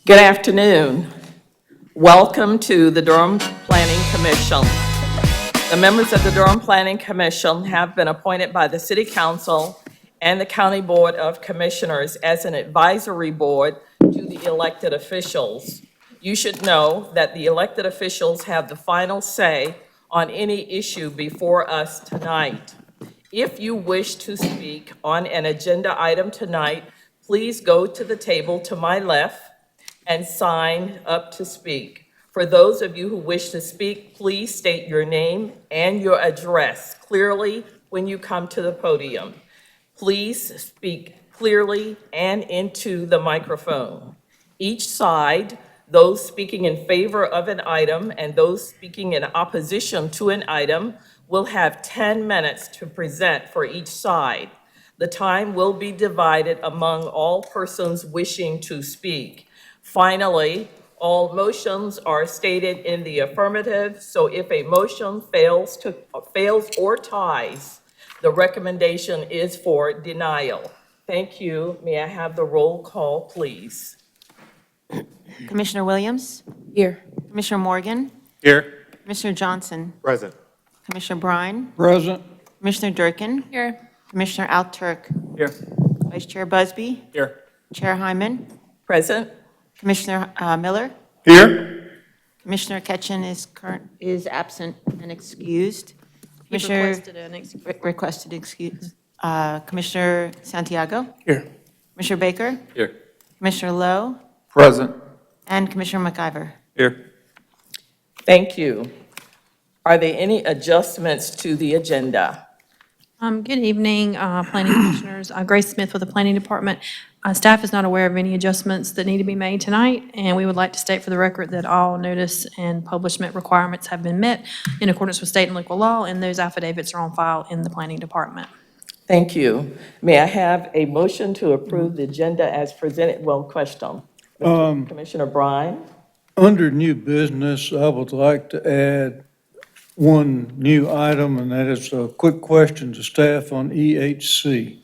Good afternoon. Welcome to the Durham Planning Commission. The members of the Durham Planning Commission have been appointed by the City Council and the County Board of Commissioners as an advisory board to the elected officials. You should know that the elected officials have the final say on any issue before us tonight. If you wish to speak on an agenda item tonight, please go to the table to my left and sign up to speak. For those of you who wish to speak, please state your name and your address clearly when you come to the podium. Please speak clearly and into the microphone. Each side, those speaking in favor of an item and those speaking in opposition to an item, will have 10 minutes to present for each side. The time will be divided among all persons wishing to speak. Finally, all motions are stated in the affirmative, so if a motion fails or ties, the recommendation is for denial. Thank you. May I have the roll call, please? Commissioner Williams? Here. Commissioner Morgan? Here. Commissioner Johnson? Present. Commissioner Brine? Present. Commissioner Durkin? Here. Commissioner Al-Turk? Here. Vice Chair Busby? Here. Chair Hyman? Present. Commissioner Miller? Here. Commissioner Ketchen is absent and excused. He Commissioner requested an excuse. requested excuse. Commissioner Santiago? Here. Commissioner Baker? Here. Commissioner Lowe? Present. And Commissioner McIver? Here. Thank you. Are there any adjustments to the agenda? Good evening, Planning Commissioners. Grace Smith with the Planning Department. Staff is not aware of any adjustments that need to be made tonight, and we would like to state for the record that all notice and publishment requirements have been met in accordance with state and local law, and those affidavits are on file in the Planning Department. Thank you. May I have a motion to approve the agenda as presented? Well, question. Commissioner Brine? Under new business, I would like to add one new item, and that is a quick question to staff on EHC.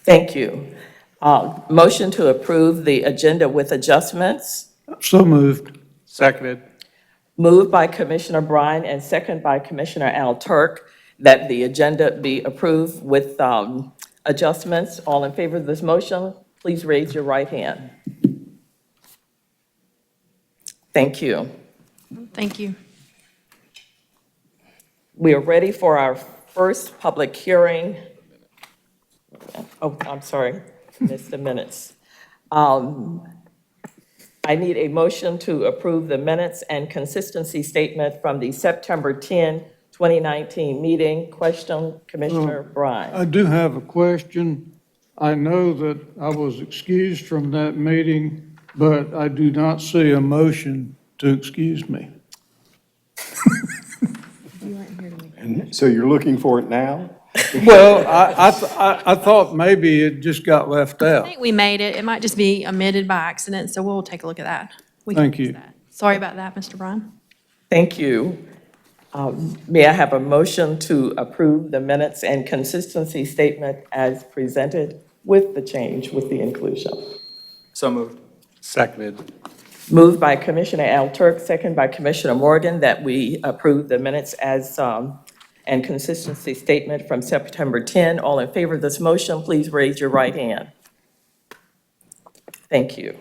Thank you. Motion to approve the agenda with adjustments. So moved. Seconded. Moved by Commissioner Brine and second by Commissioner Al-Turk that the agenda be approved with adjustments. All in favor of this motion, please raise your right hand. Thank you. Thank you. We are ready for our first public hearing. Oh, I'm sorry, missed the minutes. I need a motion to approve the minutes and consistency statement from the September 10, 2019 meeting. Question, Commissioner Brine. I do have a question. I know that I was excused from that meeting, but I do not see a motion to excuse me. And so you're looking for it now? Well, I thought maybe it just got left I out. think we made it. It might just be omitted by accident, so we'll take a look at that. We can Thank fix you. that. Sorry about that, Mr. Bryan. Thank you. May I have a motion to approve the minutes and consistency statement as presented with the change, with the inclusion? So moved. Seconded. Moved by Commissioner Al-Turk, second by Commissioner Morgan, that we approve the minutes as, and consistency statement from September 10. All in favor of this motion, please raise your right hand. Thank you.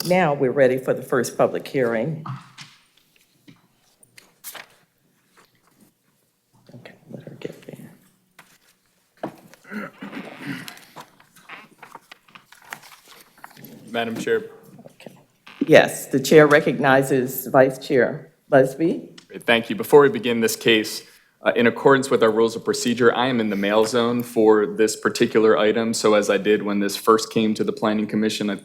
Now we're ready for the first public hearing. Okay, let her get there. Madam Chair. Okay. Yes, the chair recognizes Vice Chair Busby. Thank you. Before we begin this case, in accordance with our rules of procedure, I am in the mail zone for this particular item. So as I did when this first came to the Planning Commission,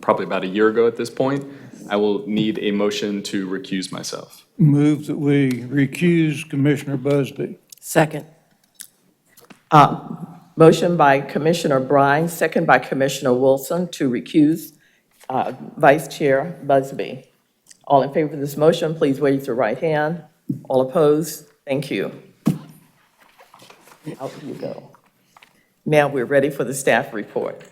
probably about a year ago at this point, I will need a motion to recuse myself. Move that we recuse Commissioner Busby. Second. Motion by Commissioner Brine, second by Commissioner Wilson to recuse Vice Chair Busby. All in favor of this motion, please raise your right hand. All opposed? Thank you. Out you go. Now we're ready for the staff report.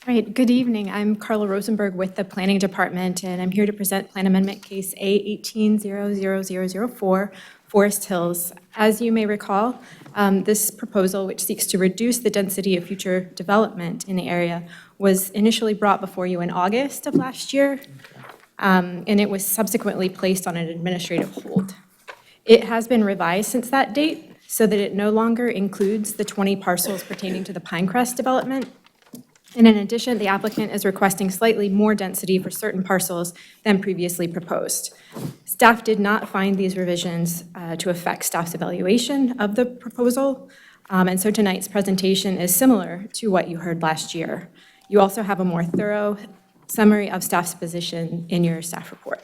All right, good evening. I'm Carla Rosenberg with the Planning Department, and I'm here to present Plan Amendment Case A18-00004, Forest Hills. As you may recall, this proposal, which seeks to reduce the density of future development in the area, was initially brought before you in August of last year, and it was subsequently placed on an administrative hold. It has been revised since that date so that it no longer includes the 20 parcels pertaining to the Pinecrest development. And in addition, the applicant is requesting slightly more density for certain parcels than previously proposed. Staff did not find these revisions to affect staff's evaluation of the proposal, and so tonight's presentation is similar to what you heard last year. You also have a more thorough summary of staff's position in your staff report.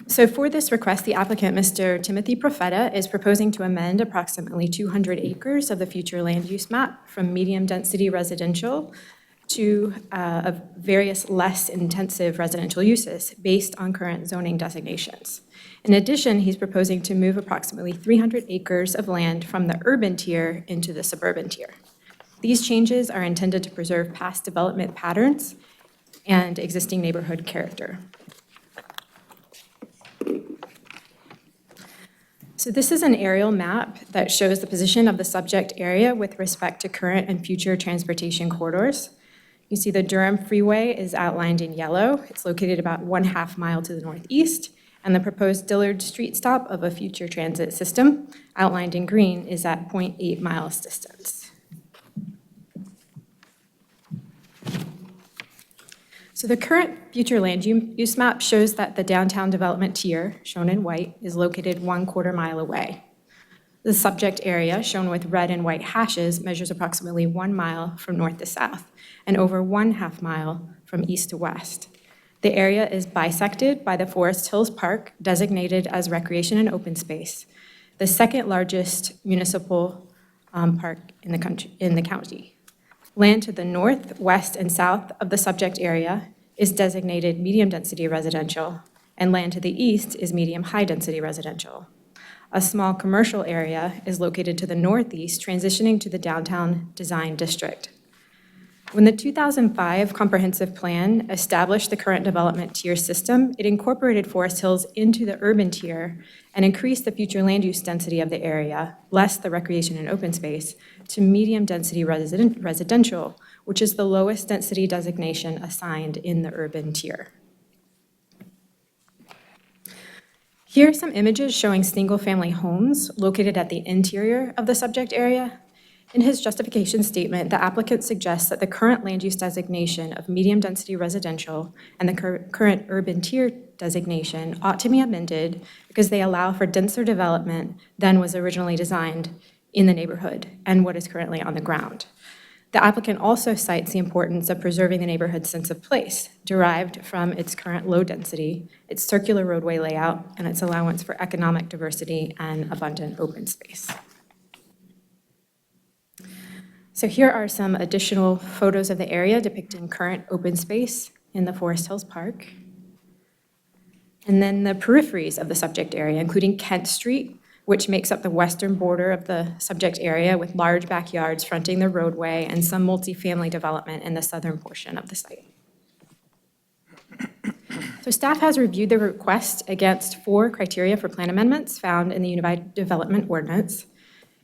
So for this request, the applicant, Mr. Timothy Profeta, is proposing to amend approximately 200 acres of the future land use map from medium-density residential to various less intensive residential uses based on current zoning designations. In addition, he's proposing to move approximately 300 acres of land from the urban tier into the suburban tier. These changes are intended to preserve past development patterns and existing neighborhood character. So this is an aerial map that shows the position of the subject area with respect to current and future transportation corridors. You see the Durham Freeway is outlined in yellow. It's located about 1/2 mile to the northeast, and the proposed Dillard Street stop of a future transit system, outlined in green, is at 0.8 miles distance. So the current future land use map shows that the downtown development tier, shown in white, is located 1/4 mile away. The subject area, shown with red and white hashes, measures approximately 1 mile from north to south and over 1/2 mile from east to west. The area is bisected by the Forest Hills Park, designated as recreation and open space, the second largest municipal park in the county. Land to the north, west, and south of the subject area is designated medium-density residential, and land to the east is medium-high-density residential. A small commercial area is located to the northeast, transitioning to the downtown design district. When the 2005 comprehensive plan established the current development tier system, it incorporated Forest Hills into the urban tier and increased the future land use density of the area, less the recreation and open space, to medium-density residential, which is the lowest density designation assigned in the urban tier. Here are some images showing single-family homes located at the interior of the subject area. In his justification statement, the applicant suggests that the current land use designation of medium-density residential and the current urban tier designation ought to be amended because they allow for denser development than was originally designed in the neighborhood and what is currently on the ground. The applicant also cites the importance of preserving the neighborhood's sense of place, derived from its current low density, its circular roadway layout, and its allowance for economic diversity and abundant open space. So here are some additional photos of the area depicting current open space in the Forest Hills Park. And then the peripheries of the subject area, including Kent Street, which makes up the western border of the subject area with large backyards fronting the roadway and some multifamily development in the southern portion of the site. So staff has reviewed the request against 4 criteria for plan amendments found in the Unified Development Ordinance: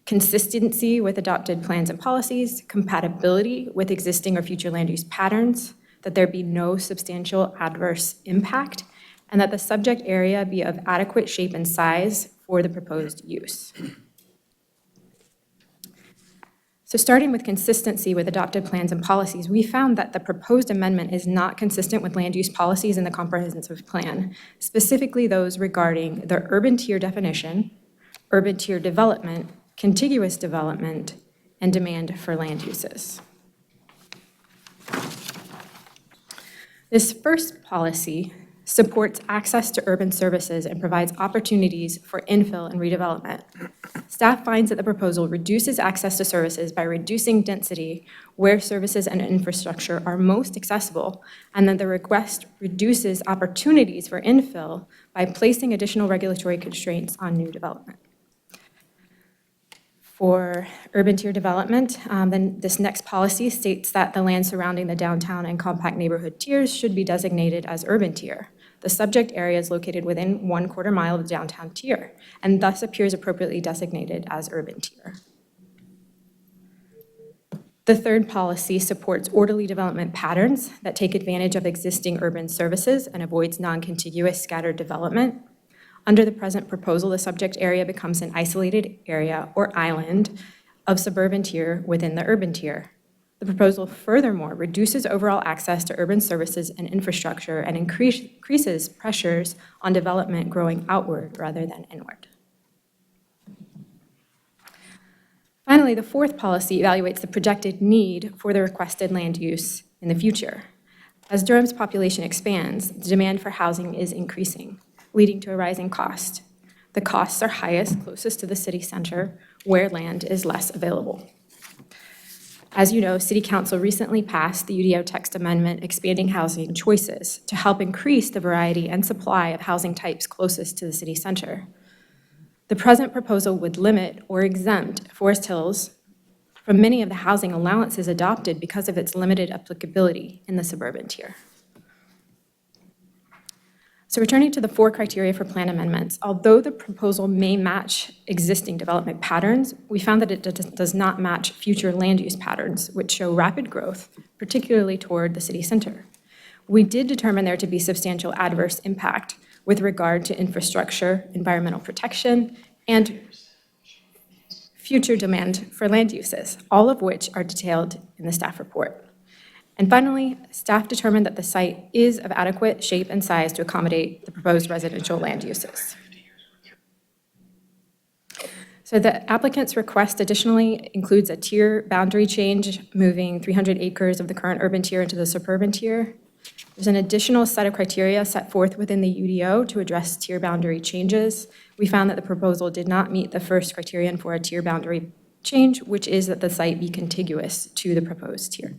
consistency with adopted plans and policies, compatibility with existing or future land use patterns, that there be no substantial adverse impact, and that the subject area be of adequate shape and size for the proposed use. So starting with consistency with adopted plans and policies, we found that the proposed amendment is not consistent with land use policies in the comprehensive plan, specifically those regarding the urban tier definition, urban tier development, contiguous development, and demand for land uses. This first policy supports access to urban services and provides opportunities for infill and redevelopment. Staff finds that the proposal reduces access to services by reducing density where services and infrastructure are most accessible, and that the request reduces opportunities for infill by placing additional regulatory constraints on new development. For urban tier development, then this next policy states that the land surrounding the downtown and compact neighborhood tiers should be designated as urban tier. The subject area is located within 1/4 mile of the downtown tier, and thus appears appropriately designated as urban tier. The third policy supports orderly development patterns that take advantage of existing urban services and avoids non-contiguous scattered development. Under the present proposal, the subject area becomes an isolated area or island of suburban tier within the urban tier. The proposal furthermore reduces overall access to urban services and infrastructure and increases pressures on development growing outward rather than inward. Finally, the fourth policy evaluates the projected need for the requested land use in the future. As Durham's population expands, the demand for housing is increasing, leading to a rising cost. The costs are highest closest to the city center, where land is less available. As you know, City Council recently passed the UDO text amendment expanding housing choices to help increase the variety and supply of housing types closest to the city center. The present proposal would limit or exempt Forest Hills from many of the housing allowances adopted because of its limited applicability in the suburban tier. So returning to the 4 criteria for plan amendments, although the proposal may match existing development patterns, we found that it does not match future land use patterns, which show rapid growth, particularly toward the city center. We did determine there to be substantial adverse impact with regard to infrastructure, environmental protection, and future demand for land uses, all of which are detailed in the staff report. And finally, staff determined that the site is of adequate shape and size to accommodate the proposed residential land uses. So the applicant's request additionally includes a tier boundary change, moving 300 acres of the current urban tier into the suburban tier. There's an additional set of criteria set forth within the UDO to address tier boundary changes. We found that the proposal did not meet the first criterion for a tier boundary change, which is that the site be contiguous to the proposed tier.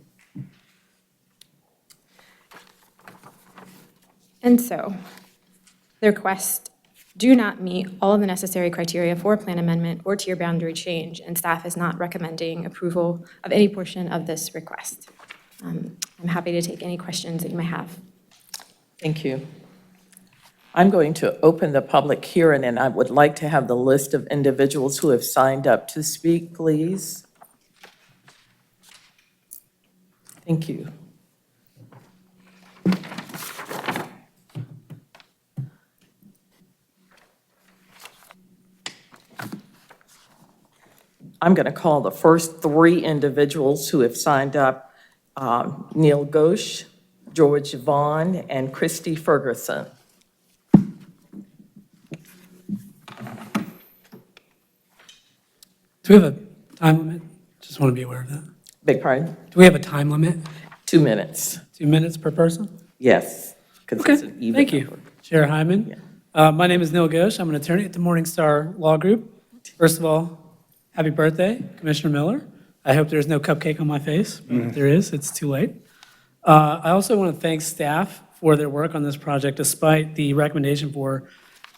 And so, the requests do not meet all of the necessary criteria for a plan amendment or tier boundary change, and staff is not recommending approval of any portion of this request. I'm happy to take any questions that you may have. Thank you. I'm going to open the public hearing, and I would like to have the list of individuals who have signed up to speak, please. Thank you. I'm going to call the first 3 individuals who have signed up, Neil Ghosh, George Vaughn, and Christy Ferguson. Do we have a time limit? Just want to be aware of that. Beg pardon? Do we have a time limit? 2 minutes. 2 minutes per person? Yes. 'Cause Okay, it's an even thank you. number. Chair Hyman. My name is Neil Ghosh. I'm an attorney at the Morningstar Law Group. First of all, happy birthday, Commissioner Miller. I hope there's no cupcake on my face, but if there is, it's too late. I also want to thank staff for their work on this project despite the recommendation for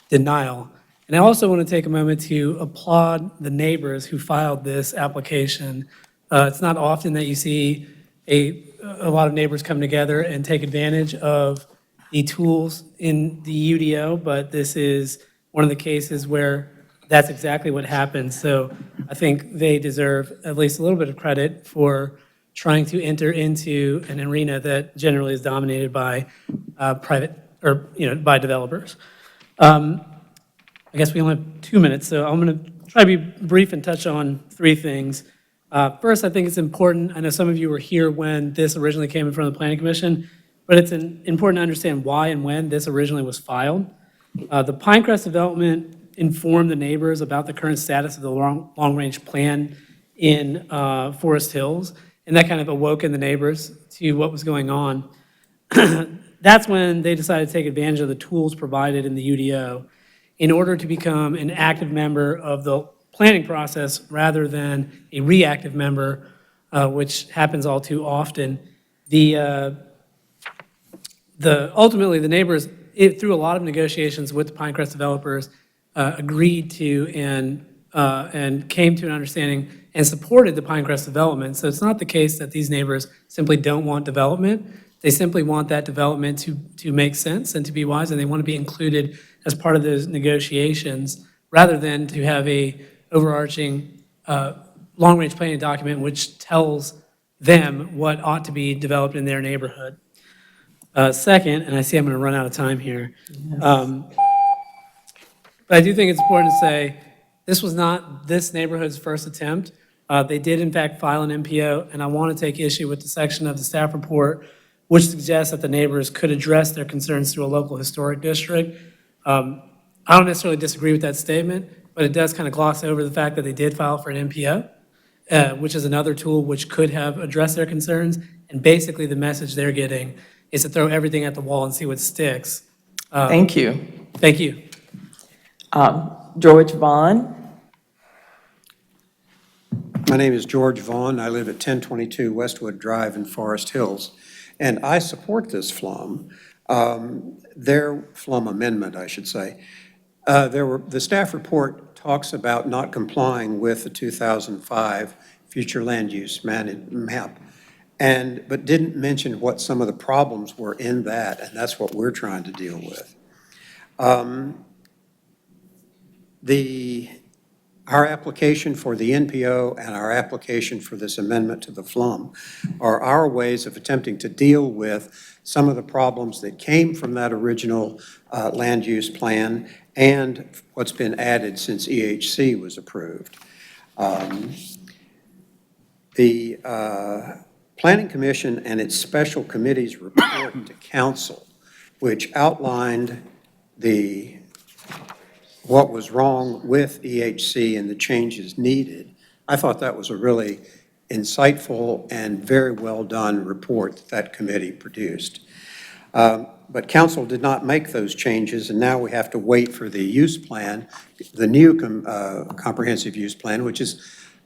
denial. And I also want to take a moment to applaud the neighbors who filed this application. It's not often that you see a lot of neighbors come together and take advantage of the tools in the UDO, but this is one of the cases where that's exactly what happened. So I think they deserve at least a little bit of credit for trying to enter into an arena that generally is dominated by private, or, by developers. I guess we only have 2 minutes, so I'm going to try to be brief and touch on 3 things. First, I think it's important, I know some of you were here when this originally came in front of the Planning Commission, but it's important to understand why and when this originally was filed. The Pinecrest development informed the neighbors about the current status of the long-range plan in Forest Hills, and that kind of awoken the neighbors to what was going on. That's when they decided to take advantage of the tools provided in the UDO in order to become an active member of the planning process rather than a reactive member, which happens all too often. Ultimately, the neighbors, through a lot of negotiations with the Pinecrest developers, agreed to and came to an understanding and supported the Pinecrest development. So it's not the case that these neighbors simply don't want development. They simply want that development to make sense and to be wise, and they want to be included as part of those negotiations, rather than to have a overarching long-range planning document which tells them what ought to be developed in their neighborhood. Second, and I see I'm going to run out of time here, but I do think it's important to say this was not this neighborhood's first attempt. They did, in fact, file an MPO, and I want to take issue with the section of the staff report which suggests that the neighbors could address their concerns through a local historic district. I don't necessarily disagree with that statement, but it does kind of gloss over the fact that they did file for an MPO, which is another tool which could have addressed their concerns. And basically, the message they're getting is to throw everything at the wall and see what sticks. Thank you. Thank you. George Vaughn. My name is George Vaughn. I live at 1022 Westwood Drive in Forest Hills, and I support this FLUM, their FLUM amendment, I should say. The staff report talks about not complying with the 2005 future land use map, but didn't mention what some of the problems were in that, and that's what we're trying to deal with. Our application for the NPO and our application for this amendment to the FLUM are our ways of attempting to deal with some of the problems that came from that original land use plan and what's been added since EHC was approved. The Planning Commission and its special committees report to council, which outlined what was wrong with EHC and the changes needed. I thought that was a really insightful and very well done report that committee produced. But council did not make those changes, and now we have to wait for the use plan, the new comprehensive use plan, which is,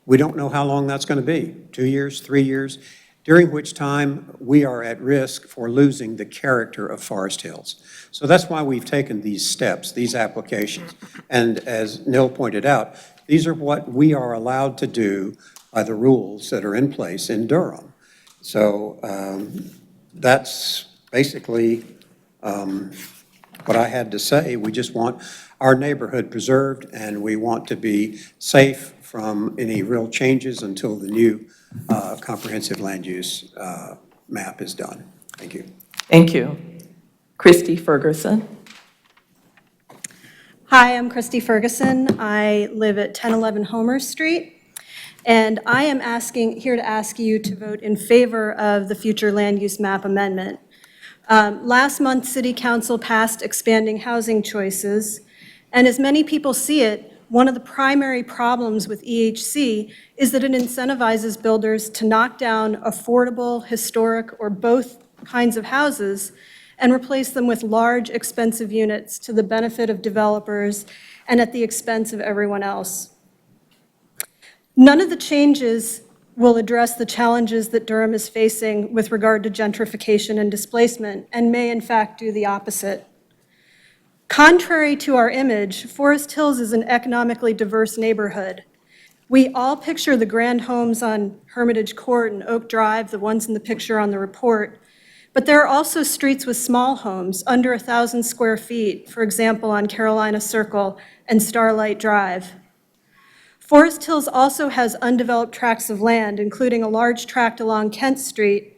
we don't know how long that's going to be, 2 years, 3 years, during which time we are at risk for losing the character of Forest Hills. So that's why we've taken these steps, these applications. And as Neil pointed out, these are what we are allowed to do by the rules that are in place in Durham. So that's basically what I had to say. We just want our neighborhood preserved, and we want to be safe from any real changes until the new comprehensive land use map is done. Thank you. Thank you. Christy Ferguson. Hi, I'm Christy Ferguson. I live at 1011 Homer Street, and I am here to ask you to vote in favor of the future land use map amendment. Last month, City Council passed expanding housing choices, and as many people see it, one of the primary problems with EHC is that it incentivizes builders to knock down affordable, historic, or both kinds of houses and replace them with large, expensive units to the benefit of developers and at the expense of everyone else. None of the changes will address the challenges that Durham is facing with regard to gentrification and displacement, and may in fact do the opposite. Contrary to our image, Forest Hills is an economically diverse neighborhood. We all picture the grand homes on Hermitage Court and Oak Drive, the ones in the picture on the report, but there are also streets with small homes under 1,000 square feet, for example, on Carolina Circle and Starlight Drive. Forest Hills also has undeveloped tracts of land, including a large tract along Kent Street,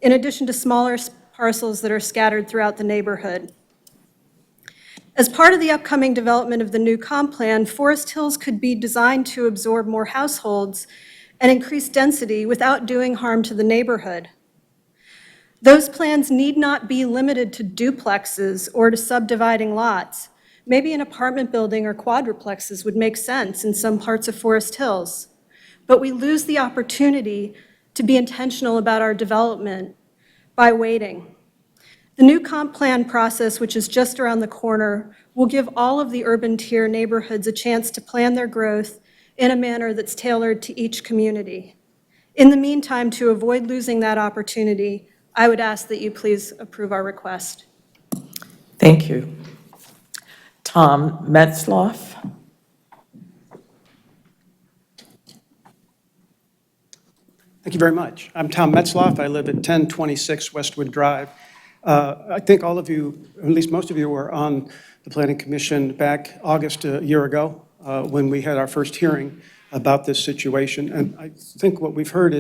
in addition to smaller parcels that are scattered throughout the neighborhood. As part of the upcoming development of the new comp plan, Forest Hills could be designed to absorb more households and increase density without doing harm to the neighborhood. Those plans need not be limited to duplexes or to subdividing lots. Maybe an apartment building or quadruplexes would make sense in some parts of Forest Hills. But we lose the opportunity to be intentional about our development by waiting. The new comp plan process, which is just around the corner, will give all of the urban tier neighborhoods a chance to plan their growth in a manner that's tailored to each community. In the meantime, to avoid losing that opportunity, I would ask that you please approve our request. Thank you. Tom Metzloff. Thank you very much. I'm Tom Metzloff. I live at 1026 Westwood Drive. I think all of you, at least most of you, were on the Planning Commission back August a year ago when we had our first hearing about this situation. And I think what we've heard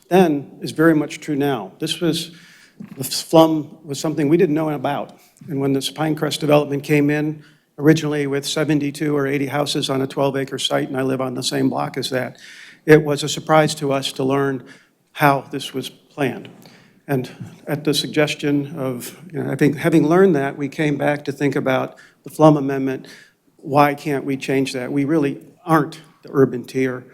then is very much true now. The flum was something we didn't know about. And when this Pinecrest development came in, originally with 72 or 80 houses on a 12-acre site, and I live on the same block as that, it was a surprise to us to learn how this was planned. And at the suggestion of, I think having learned that, we came back to think about the Flum Amendment. Why can't we change that? We really aren't the urban tier.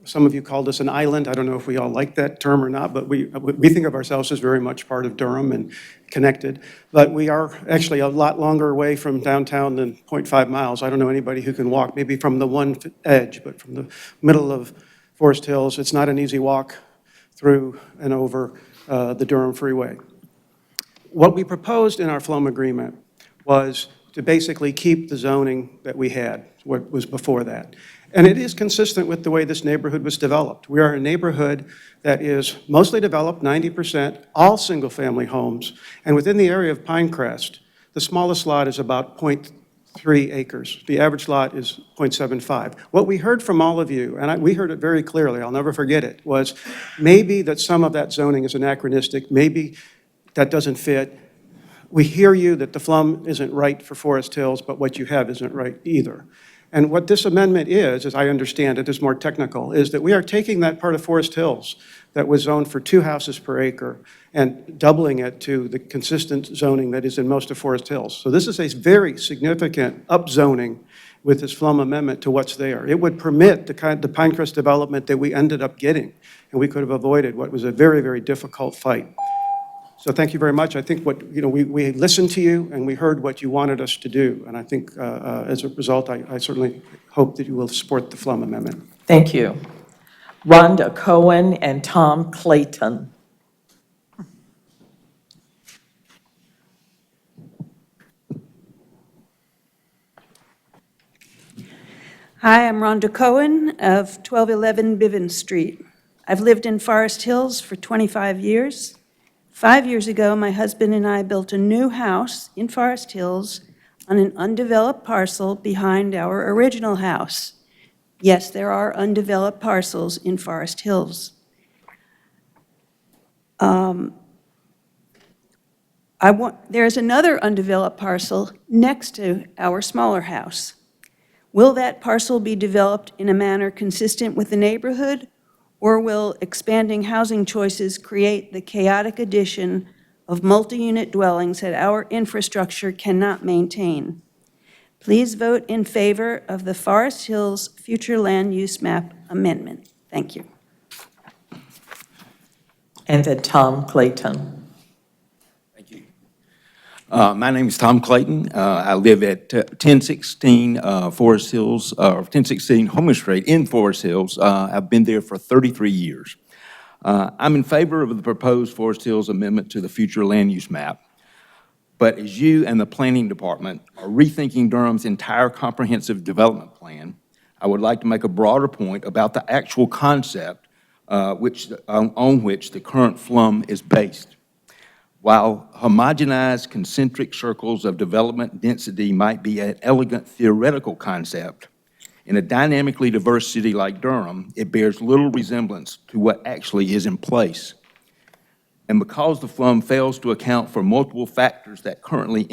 Some of you called us an island. I don't know if we all like that term or not, but we think of ourselves as very much part of Durham and connected. But we are actually a lot longer away from downtown than 0.5 miles. I don't know anybody who can walk, maybe from the one edge, but from the middle of Forest Hills, it's not an easy walk through and over the Durham Freeway. What we proposed in our Flum agreement was to basically keep the zoning that we had, what was before that. And it is consistent with the way this neighborhood was developed. We are a neighborhood that is mostly developed, 90%, all single-family homes. And within the area of Pinecrest, the smallest lot is about 0.3 acres. The average lot is 0.75. What we heard from all of you, and we heard it very clearly, I'll never forget it, was maybe that some of that zoning is anachronistic, maybe that doesn't fit. We hear you that the Flum isn't right for Forest Hills, but what you have isn't right either. And what this amendment is, as I understand it, is more technical, is that we are taking that part of Forest Hills that was zoned for 2 houses per acre and doubling it to the consistent zoning that is in most of Forest Hills. So this is a very significant upzoning with this Flum amendment to what's there. It would permit the Pinecrest development that we ended up getting, and we could have avoided what was a very, very difficult fight. So thank you very much. I think we listened to you and we heard what you wanted us to do. And I think as a result, I certainly hope that you will support the Flum Amendment. Thank you. Rhonda Cohen and Tom Clayton. Hi, I'm Rhonda Cohen of 1211 Bivens Street. I've lived in Forest Hills for 25 years. 5 years ago, my husband and I built a new house in Forest Hills on an undeveloped parcel behind our original house. Yes, there are undeveloped parcels in Forest Hills. There's another undeveloped parcel next to our smaller house. Will that parcel be developed in a manner consistent with the neighborhood, or will expanding housing choices create the chaotic addition of multi-unit dwellings that our infrastructure cannot maintain? Please vote in favor of the Forest Hills Future Land Use Map Amendment. Thank you. And then Tom Clayton. Thank you. My name is Tom Clayton. I live at 1016 Forest Hills, or 1016 Homer Street in Forest Hills. I've been there for 33 years. I'm in favor of the proposed Forest Hills amendment to the future land use map. But as you and the planning department are rethinking Durham's entire comprehensive development plan, I would like to make a broader point about the actual concept on which the current Flum is based. While homogenized concentric circles of development density might be an elegant theoretical concept, in a dynamically diverse city like Durham, it bears little resemblance to what actually is in place. And because the Flum fails to account for multiple factors that currently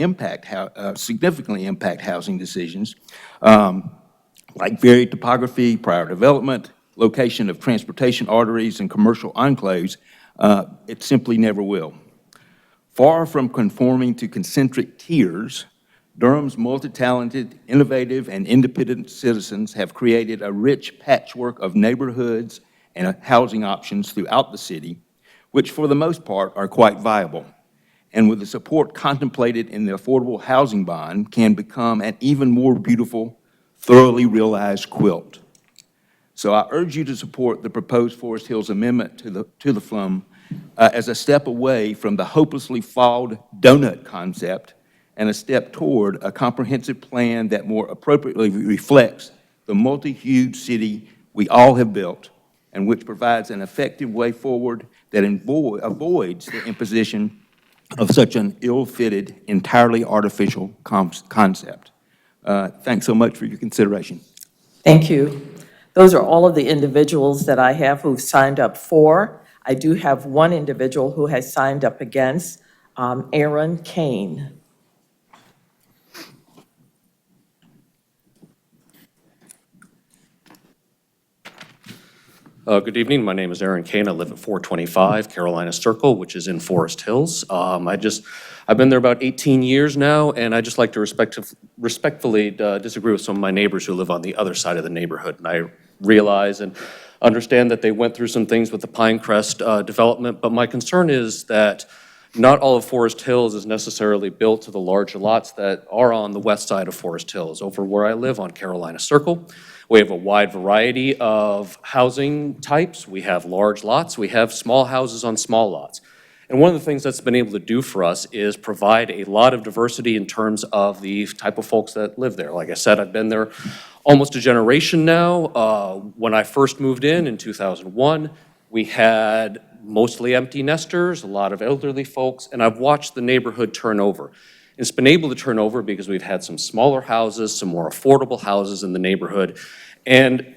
significantly impact housing decisions, like varied topography, prior development, location of transportation arteries, and commercial enclaves, it simply never will. Far from conforming to concentric tiers, Durham's multi-talented, innovative, and independent citizens have created a rich patchwork of neighborhoods and housing options throughout the city, which for the most part are quite viable, and with the support contemplated in the Affordable Housing Bond can become an even more beautiful, thoroughly realized quilt. So I urge you to support the proposed Forest Hills amendment to the FLUM as a step away from the hopelessly flawed donut concept and a step toward a comprehensive plan that more appropriately reflects the multi-hued city we all have built and which provides an effective way forward that avoids the imposition of such an ill-fitted, entirely artificial concept. Thanks so much for your consideration. Thank you. Those are all of the individuals that I have who've signed up for. I do have one individual who has signed up against, Aaron Kane. Good evening. My name is Aaron Kane. I live at 425 Carolina Circle, which is in Forest Hills. I've been there about 18 years now, and I just like to respectfully disagree with some of my neighbors who live on the other side of the neighborhood. And I realize and understand that they went through some things with the Pinecrest development, but my concern is that not all of Forest Hills is necessarily built to the larger lots that are on the west side of Forest Hills. Over where I live on Carolina Circle, we have a wide variety of housing types. We have large lots. We have small houses on small lots. And one of the things that's been able to do for us is provide a lot of diversity in terms of the type of folks that live there. Like I said, I've been there almost a generation now. When I first moved in 2001, we had mostly empty nesters, a lot of elderly folks, and I've watched the neighborhood turn over. It's been able to turn over because we've had some smaller houses, some more affordable houses in the neighborhood. And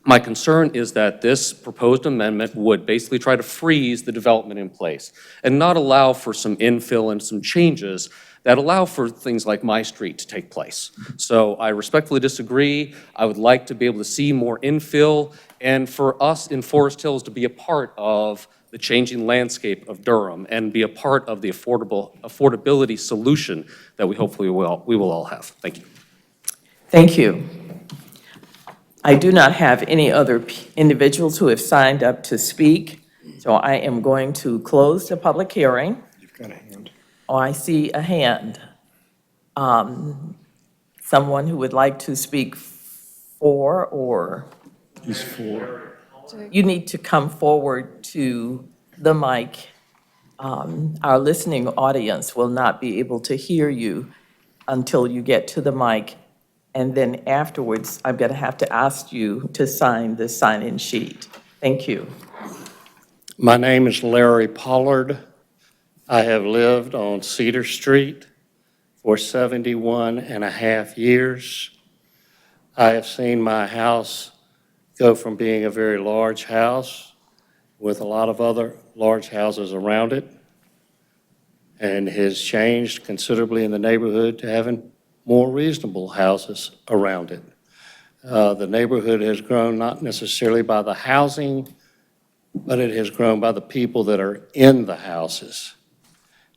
my concern is that this proposed amendment would basically try to freeze the development in place and not allow for some infill and some changes that allow for things like my street to take place. So I respectfully disagree. I would like to be able to see more infill and for us in Forest Hills to be a part of the changing landscape of Durham and be a part of the affordability solution that we hopefully we will all have. Thank you. Thank you. I do not have any other individuals who have signed up to speak, so I am going to close the public hearing. You've got a hand. Oh, I see a hand. Someone who would like to speak for or? He's for. You need to come forward to the mic. Our listening audience will not be able to hear you until you get to the mic. And then afterwards, I'm going to have to ask you to sign the sign-in sheet. Thank you. My name is Larry Pollard. I have lived on Cedar Street for 71 and a half years. I have seen my house go from being a very large house with a lot of other large houses around it, and has changed considerably in the neighborhood to having more reasonable houses around it. The neighborhood has grown not necessarily by the housing, but it has grown by the people that are in the houses.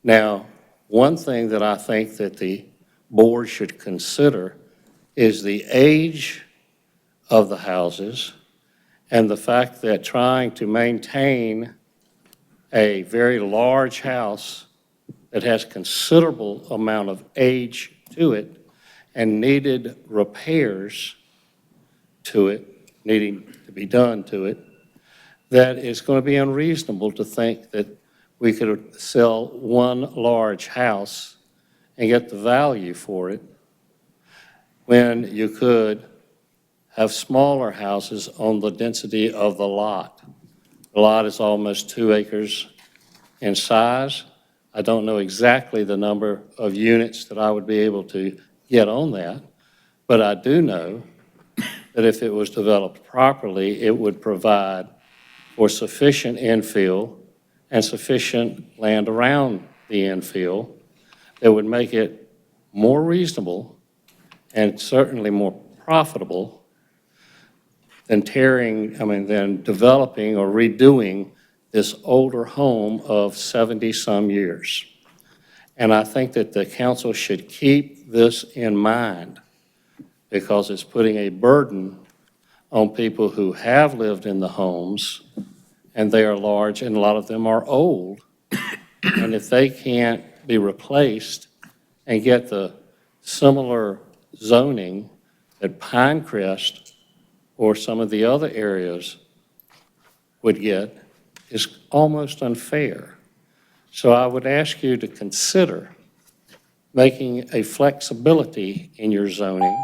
Now, one thing that I think that the board should consider is the age of the houses and the fact that trying to maintain a very large house that has considerable amount of age to it and needed repairs to it, needing to be done to it, that it's going to be unreasonable to think that we could sell one large house and get the value for it when you could have smaller houses on the density of the lot. The lot is almost 2 acres in size. I don't know exactly the number of units that I would be able to get on that, but I do know that if it was developed properly, it would provide for sufficient infill and sufficient land around the infill that would make it more reasonable and certainly more profitable than than developing or redoing this older home of 70-some years. And I think that the council should keep this in mind because it's putting a burden on people who have lived in the homes, and they are large, and a lot of them are old. And if they can't be replaced and get the similar zoning that Pinecrest or some of the other areas would get is almost unfair. So I would ask you to consider making a flexibility in your zoning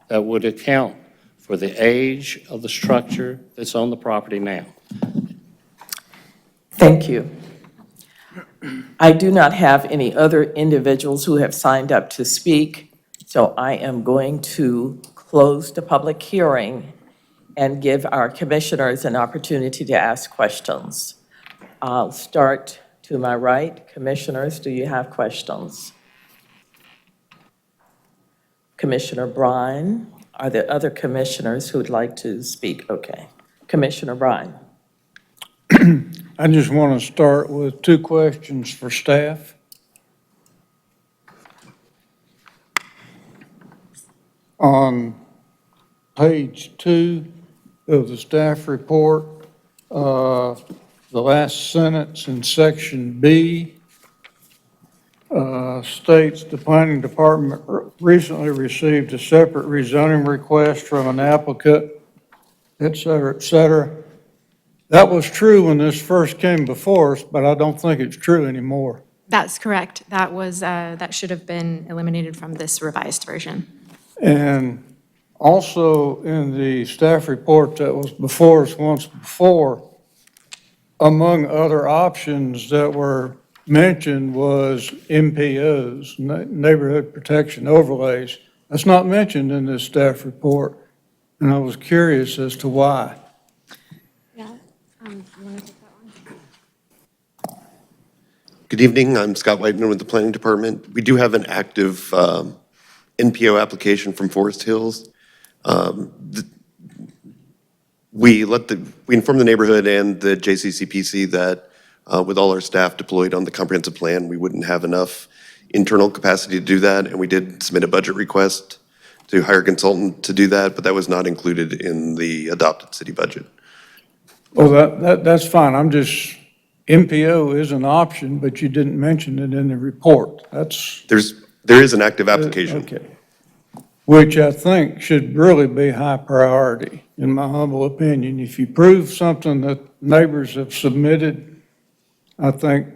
that would account for the age of the structure that's on the property now. Thank you. I do not have any other individuals who have signed up to speak, so I am going to close the public hearing and give our commissioners an opportunity to ask questions. I'll start to my right. Commissioners, do you have questions? Commissioner Bryan, are there other commissioners who would like to speak? Okay. Commissioner Bryan. I just want to start with two questions for staff. On page 2 of the staff report, the last sentence in section B states the planning department recently received a separate rezoning request from an applicant, et cetera, et cetera. That was true when this first came before us, but I don't think it's true anymore. That's correct. That was, that should have been eliminated from this revised version. And also in the staff report that was before us once before, among other options that were mentioned was MPOs, neighborhood protection overlays. That's not mentioned in this staff report, and I was curious as to why. Good evening, I'm Scott Whiteman with the Planning Department. We do have an active NPO application from Forest Hills. We informed the neighborhood and the JCCPC that with all our staff deployed on the comprehensive plan, we wouldn't have enough internal capacity to do that, and we did submit a budget request to hire a consultant to do that, but that was not included in the adopted city budget. Well, that's fine. I'm just, MPO is an option, but you didn't mention it in the report. There is an active application. Okay. Which I think should really be high priority, in my humble opinion. If you prove something that neighbors have submitted, I think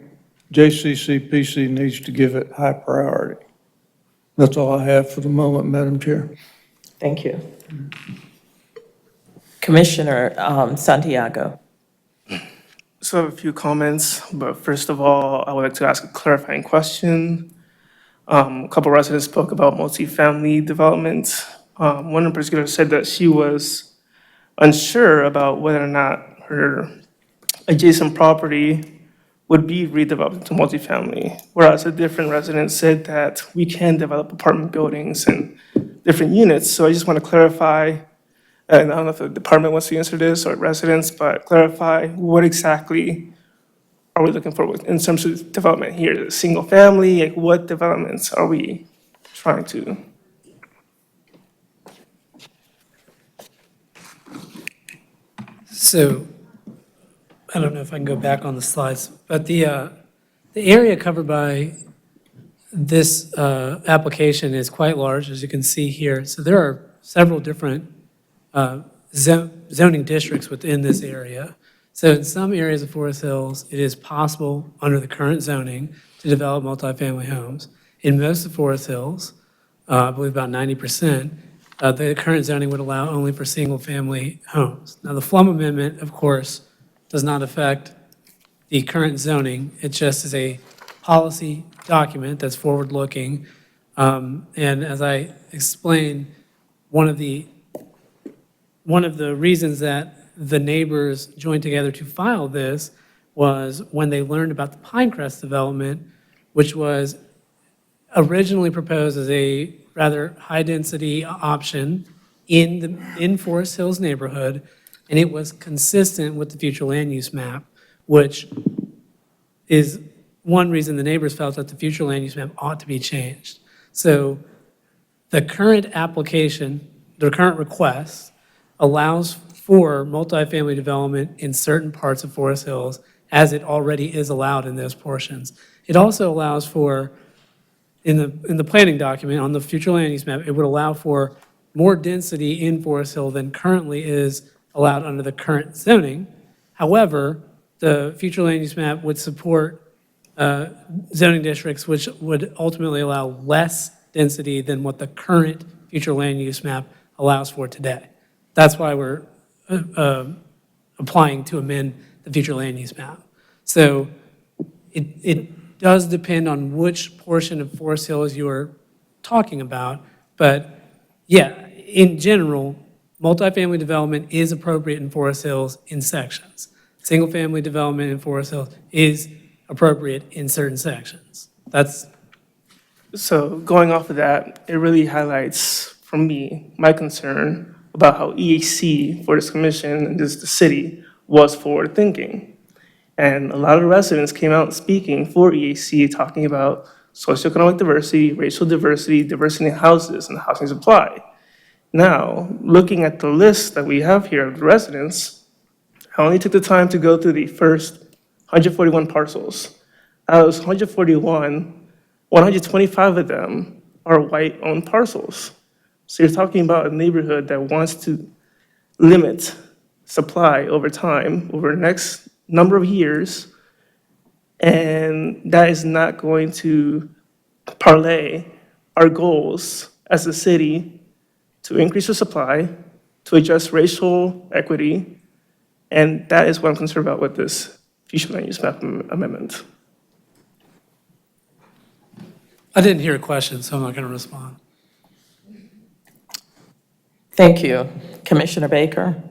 JCCPC needs to give it high priority. That's all I have for the moment, Madam Chair. Thank you. Commissioner Santiago. So I have a few comments, but first of all, I would like to ask a clarifying question. A couple residents spoke about multifamily development. One in particular said that she was unsure about whether or not her adjacent property would be redeveloped into multifamily, whereas a different resident said that we can develop apartment buildings and different units. So I just want to clarify, and I don't know if the department wants to answer this or residents, but clarify what exactly are we looking for in terms of development here? Is it single family? Like what developments are we trying to? So, I don't know if I can go back on the slides, but the area covered by this application is quite large, as you can see here. So there are several different zoning districts within this area. So in some areas of Forest Hills, it is possible under the current zoning to develop multifamily homes. In most of Forest Hills, I believe about 90%, the current zoning would allow only for single-family homes. Now, the Flum Amendment, of course, does not affect the current zoning. It just is a policy document that's forward-looking. And as I explained, one of the reasons that the neighbors joined together to file this was when they learned about the Pinecrest development, which was originally proposed as a rather high-density option in Forest Hills neighborhood, and it was consistent with the future land use map, which is one reason the neighbors felt that the future land use map ought to be changed. So the current application, the current request, allows for multifamily development in certain parts of Forest Hills, as it already is allowed in those portions. It also allows for, in the planning document, on the future land use map, it would allow for more density in Forest Hill than currently is allowed under the current zoning. However, the future land use map would support zoning districts which would ultimately allow less density than what the current future land use map allows for today. That's why we're applying to amend the future land use map. So it does depend on which portion of Forest Hills you're talking about, but yeah, in general, multifamily development is appropriate in Forest Hills in sections. Single-family development in Forest Hills is appropriate in certain sections. That's. So going off of that, it really highlights, for me, my concern about how EHC for this commission and this the city was forward-thinking. And a lot of the residents came out speaking for EHC, talking about socioeconomic diversity, racial diversity, diversity in houses and housing supply. Now, looking at the list that we have here of the residents, I only took the time to go through the first 141 parcels. Out of those 141, 125 of them are white-owned parcels. So you're talking about a neighborhood that wants to limit supply over time, over the next number of years, and that is not going to parlay our goals as a city to increase the supply, to address racial equity, and that is what I'm concerned about with this future land use map amendment. I didn't hear a question, so I'm not going to respond. Thank you. Commissioner Baker?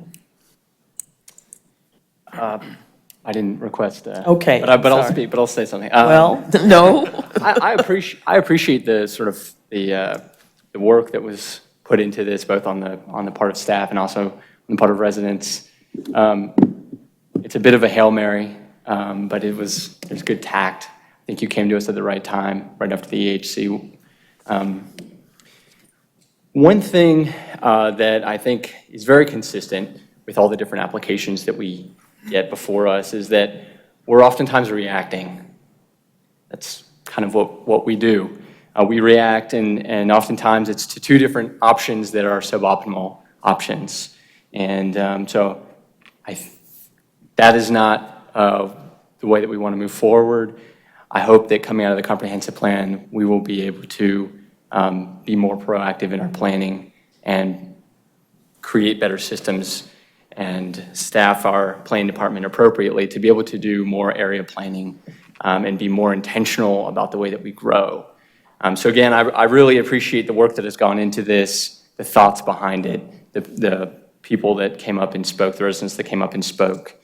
I didn't request that. Okay, But I'll sorry. speak, but I'll say something. Well, no. I appreciate the sort of the work that was put into this, both on the part of staff and also on the part of residents. It's a bit of a Hail Mary, but there's good tact. I think you came to us at the right time, right after the EHC. One thing that I think is very consistent with all the different applications that we get before us is that we're oftentimes reacting. That's kind of what we do. We react, and oftentimes it's to two different options that are suboptimal options. And so that is not the way that we want to move forward. I hope that coming out of the comprehensive plan, we will be able to be more proactive in our planning and create better systems and staff our planning department appropriately to be able to do more area planning and be more intentional about the way that we grow. So again, I really appreciate the work that has gone into this, the thoughts behind it, the people that came up and spoke, the residents that came up and spoke.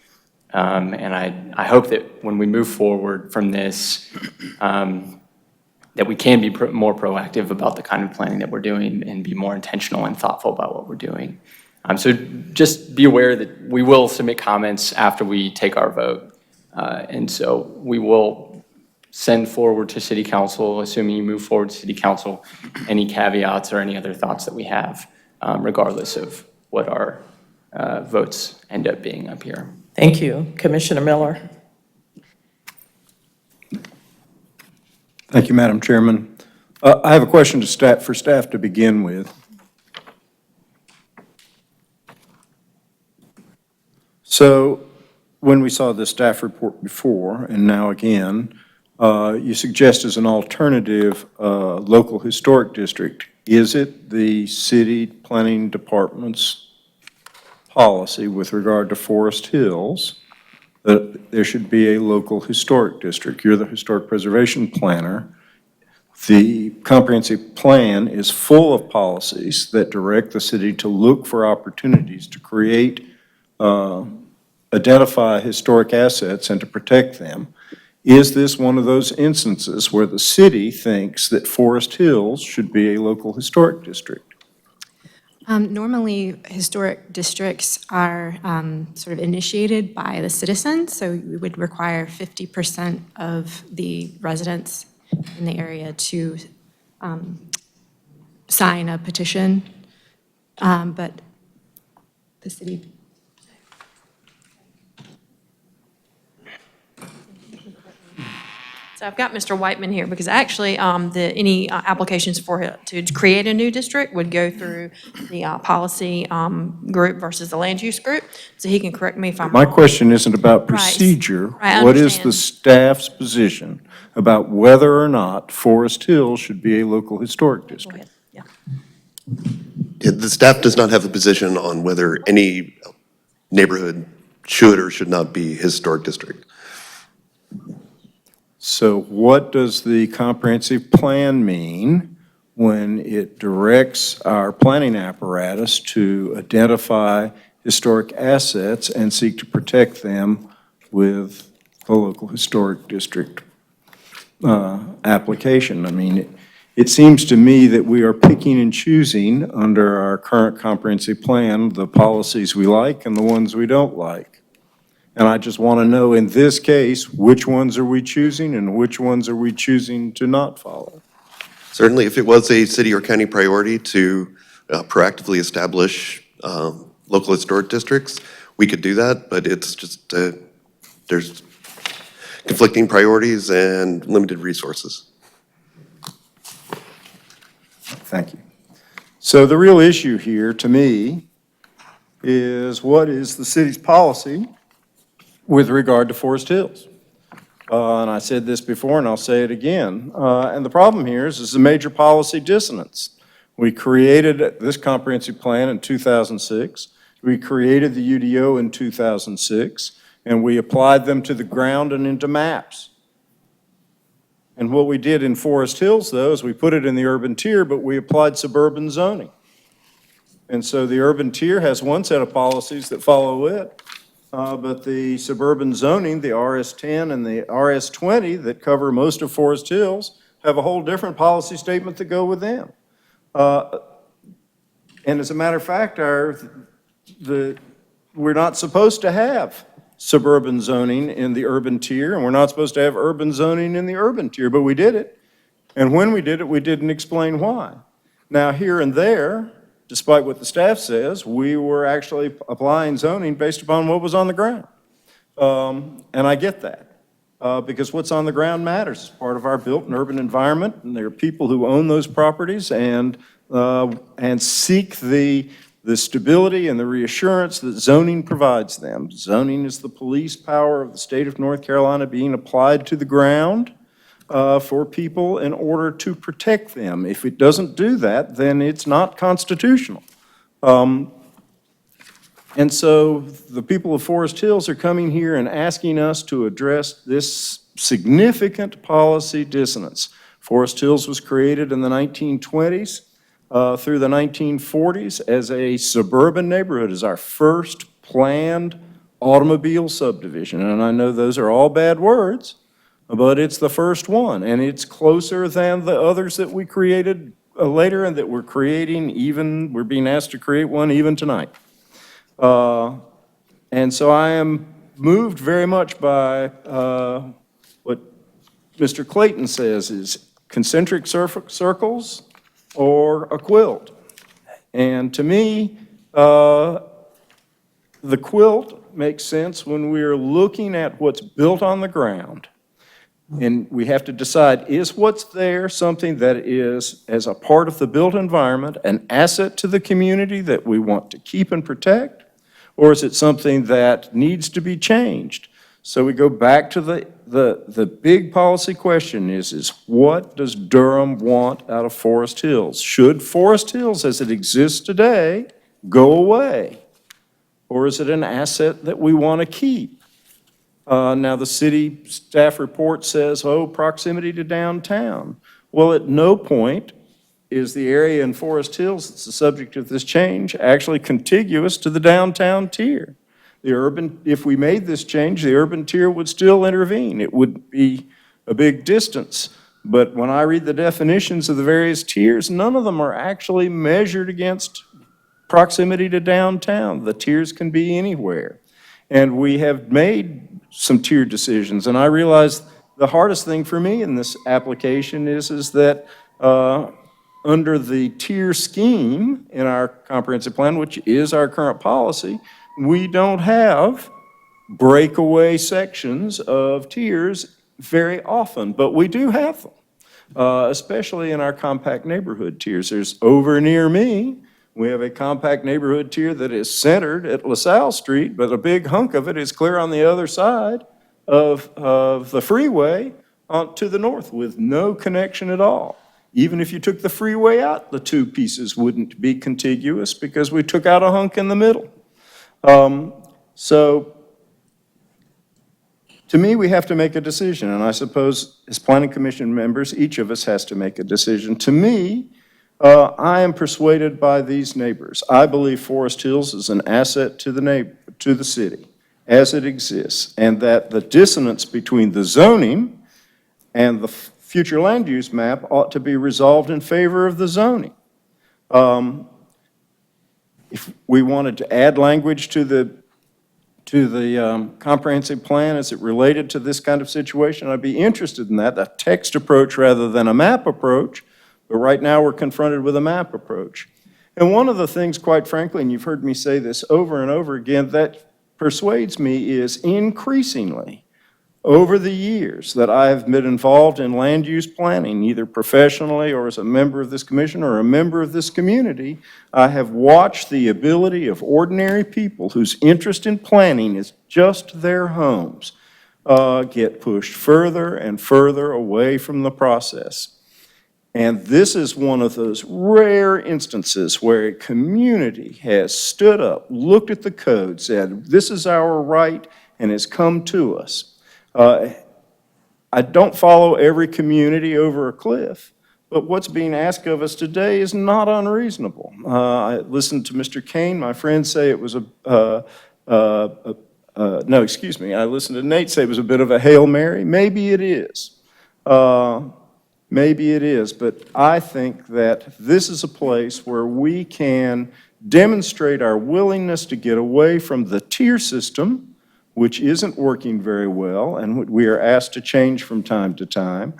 And I hope that when we move forward from this, that we can be more proactive about the kind of planning that we're doing and be more intentional and thoughtful about what we're doing. So just be aware that we will submit comments after we take our vote. And so we will send forward to City Council, assuming you move forward to City Council, any caveats or any other thoughts that we have, regardless of what our votes end up being up here. Thank you. Commissioner Miller? Thank you, Madam Chairman. I have a question for staff to begin with. So when we saw the staff report before, and now again, you suggest as an alternative local historic district. Is it the city planning department's policy with regard to Forest Hills that there should be a local historic district? You're the historic preservation planner. The comprehensive plan is full of policies that direct the city to look for opportunities to create, identify historic assets and to protect them. Is this one of those instances where the city thinks that Forest Hills should be a local historic district? Normally, historic districts are sort of initiated by the citizens, so we would require 50% of the residents in the area to sign a petition, but the city. So I've got Mr. Whiteman here, because actually, any applications to create a new district would go through the policy group versus the land use group, so he can correct me if I'm My wrong. question isn't about Right. procedure. I What is the understand. staff's position about whether or not Forest Hill should be a local historic Go district? ahead. Yeah. Yeah, the staff does not have a position on whether any neighborhood should or should not be historic district. So what does the comprehensive plan mean when it directs our planning apparatus to identify historic assets and seek to protect them with the local historic district application? I mean, it seems to me that we are picking and choosing under our current comprehensive plan the policies we like and the ones we don't like. And I just want to know, in this case, which ones are we choosing and which ones are we choosing to not follow? Certainly, if it was a city or county priority to proactively establish local historic districts, we could do that, but it's just, there's conflicting priorities and limited resources. Thank you. So the real issue here, to me, is what is the city's policy with regard to Forest Hills? And I said this before, and I'll say it again. And the problem here is a major policy dissonance. We created this comprehensive plan in 2006. We created the UDO in 2006, and we applied them to the ground and into maps. And what we did in Forest Hills, though, is we put it in the urban tier, but we applied suburban zoning. And so the urban tier has one set of policies that follow it, but the suburban zoning, the RS10 and the RS20 that cover most of Forest Hills, have a whole different policy statement that go with them. And as a matter of fact, we're not supposed to have suburban zoning in the urban tier, and we're not supposed to have urban zoning in the urban tier, but we did it. And when we did it, we didn't explain why. Now, here and there, despite what the staff says, we were actually applying zoning based upon what was on the ground. And I get that, because what's on the ground matters. It's part of our built and urban environment, and there are people who own those properties and seek the stability and the reassurance that zoning provides them. Zoning is the police power of the state of North Carolina being applied to the ground for people in order to protect them. If it doesn't do that, then it's not constitutional. And so the people of Forest Hills are coming here and asking us to address this significant policy dissonance. Forest Hills was created in the 1920s. Through the 1940s as a suburban neighborhood, as our first planned automobile subdivision. And I know those are all bad words, but it's the first one, and it's closer than the others that we created later and that we're creating even, we're being asked to create one even tonight. And so I am moved very much by what Mr. Clayton says is concentric circles or a quilt. And to me, the quilt makes sense when we're looking at what's built on the ground. And we have to decide, is what's there something that is, as a part of the built environment, an asset to the community that we want to keep and protect? Or is it something that needs to be changed? So we go back to the big policy question is what does Durham want out of Forest Hills? Should Forest Hills, as it exists today, go away? Or is it an asset that we want to keep? Now, the city staff report says, oh, proximity to downtown. Well, at no point is the area in Forest Hills that's the subject of this change actually contiguous to the downtown tier. If we made this change, the urban tier would still intervene. It would be a big distance. But when I read the definitions of the various tiers, none of them are actually measured against proximity to downtown. The tiers can be anywhere. And we have made some tier decisions. And I realize the hardest thing for me in this application is that under the tier scheme in our comprehensive plan, which is our current policy, we don't have breakaway sections of tiers very often, but we do have them, especially in our compact neighborhood tiers. There's over near me, we have a compact neighborhood tier that is centered at LaSalle Street, but a big hunk of it is clear on the other side of the freeway to the north with no connection at all. Even if you took the freeway out, the two pieces wouldn't be contiguous because we took out a hunk in the middle. So to me, we have to make a decision, and I suppose as Planning Commission members, each of us has to make a decision. To me, I am persuaded by these neighbors. I believe Forest Hills is an asset to the city as it exists, and that the dissonance between the zoning and the future land use map ought to be resolved in favor of the zoning. If we wanted to add language to the comprehensive plan as it related to this kind of situation, I'd be interested in that, a text approach rather than a map approach. But right now we're confronted with a map approach. And one of the things, quite frankly, and you've heard me say this over and over again, that persuades me is increasingly over the years that I have been involved in land use planning, either professionally or as a member of this commission or a member of this community, I have watched the ability of ordinary people whose interest in planning is just their homes get pushed further and further away from the process. And this is one of those rare instances where a community has stood up, looked at the code, said, this is our right, and has come to us. I don't follow every community over a cliff, but what's being asked of us today is not unreasonable. I listened to Mr. Kane, my friend, say it was no, excuse me, I listened to Nate say it was a bit of a Hail Mary. Maybe it is. Maybe it is, but I think that this is a place where we can demonstrate our willingness to get away from the tier system, which isn't working very well, and we are asked to change from time to time.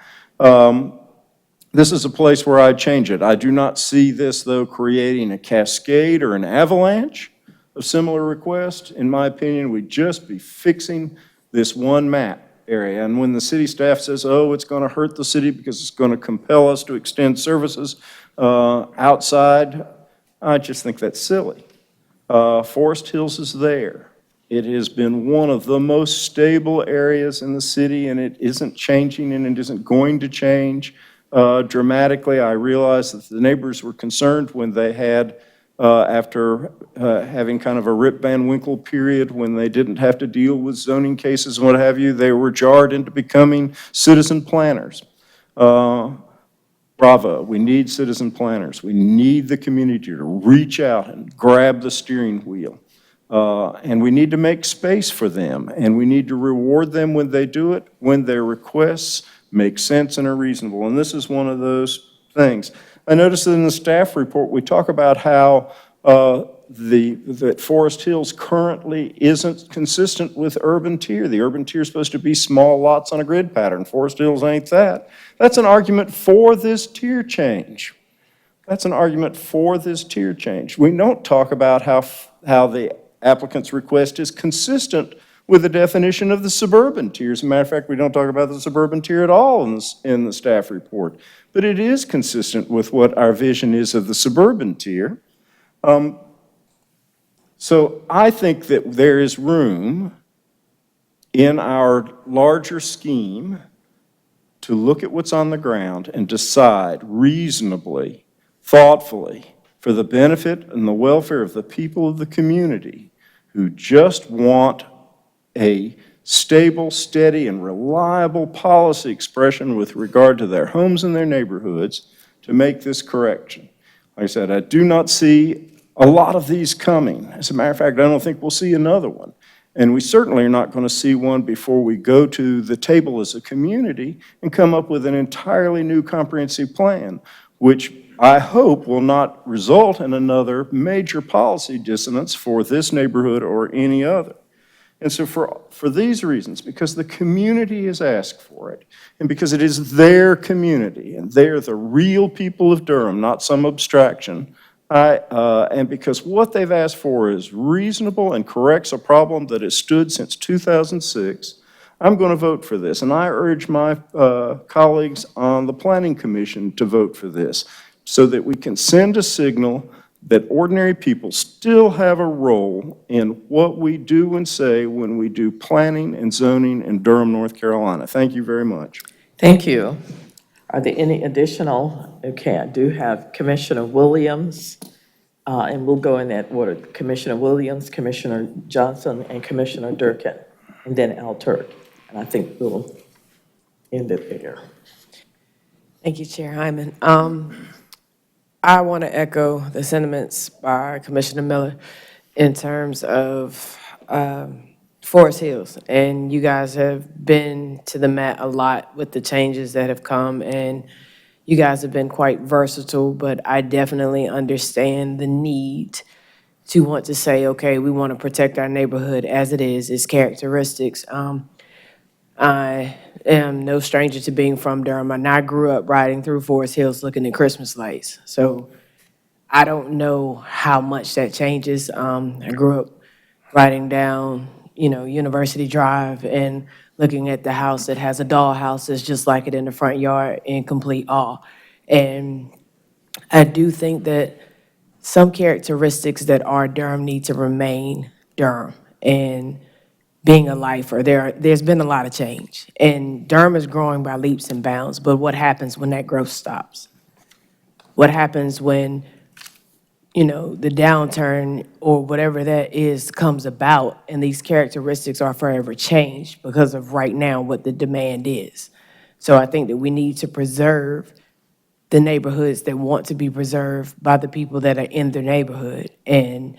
This is a place where I'd change it. I do not see this, though, creating a cascade or an avalanche of similar requests. In my opinion, we'd just be fixing this one map area. And when the city staff says, oh, it's going to hurt the city because it's going to compel us to extend services outside, I just think that's silly. Forest Hills is there. It has been one of the most stable areas in the city, and it isn't changing, and it isn't going to change dramatically. I realize that the neighbors were concerned when they had, after having kind of a Rip Van Winkle period when they didn't have to deal with zoning cases and what have you, they were jarred into becoming citizen planners. Bravo, we need citizen planners. We need the community to reach out and grab the steering wheel. And we need to make space for them, and we need to reward them when they do it, when their requests make sense and are reasonable. And this is one of those things. I noticed that in the staff report, we talk about how that Forest Hills currently isn't consistent with urban tier. The urban tier is supposed to be small lots on a grid pattern. Forest Hills ain't that. That's an argument for this tier change. That's an argument for this tier change. We don't talk about how the applicant's request is consistent with the definition of the suburban tier. As a matter of fact, we don't talk about the suburban tier at all in the staff report. But it is consistent with what our vision is of the suburban tier. So I think that there is room in our larger scheme to look at what's on the ground and decide reasonably, thoughtfully, for the benefit and the welfare of the people of the community who just want a stable, steady, and reliable policy expression with regard to their homes and their neighborhoods to make this correction. Like I said, I do not see a lot of these coming. As a matter of fact, I don't think we'll see another one. And we certainly are not going to see one before we go to the table as a community and come up with an entirely new comprehensive plan, which I hope will not result in another major policy dissonance for this neighborhood or any other. And so for these reasons, because the community has asked for it, and because it is their community, and they're the real people of Durham, not some abstraction, and because what they've asked for is reasonable and corrects a problem that has stood since 2006, I'm going to vote for this, and I urge my colleagues on the Planning Commission to vote for this so that we can send a signal that ordinary people still have a role in what we do and say when we do planning and zoning in Durham, North Carolina. Thank you very much. Thank you. Are there any additional? Okay, I do have Commissioner Williams, and we'll go in that order. Commissioner Williams, Commissioner Johnson, and Commissioner Durkin, and then Al Turk. And I think we'll end it there. Thank you, Chair Hyman. I want to echo the sentiments by Commissioner Miller in terms of Forest Hills. And you guys have been to the mat a lot with the changes that have come, and you guys have been quite versatile, but I definitely understand the need to want to say, okay, we want to protect our neighborhood as it is, its characteristics. I am no stranger to being from Durham, and I grew up riding through Forest Hills looking at Christmas lights. So I don't know how much that changes. I grew up riding down, University Drive and looking at the house that has a dollhouse that's just like it in the front yard in complete awe. And I do think that some characteristics that are Durham need to remain Durham. And being a lifer, there's been a lot of change. And Durham is growing by leaps and bounds, but what happens when that growth stops? What happens when, the downturn or whatever that is comes about and these characteristics are forever changed because of right now what the demand is? So I think that we need to preserve the neighborhoods that want to be preserved by the people that are in their neighborhood. And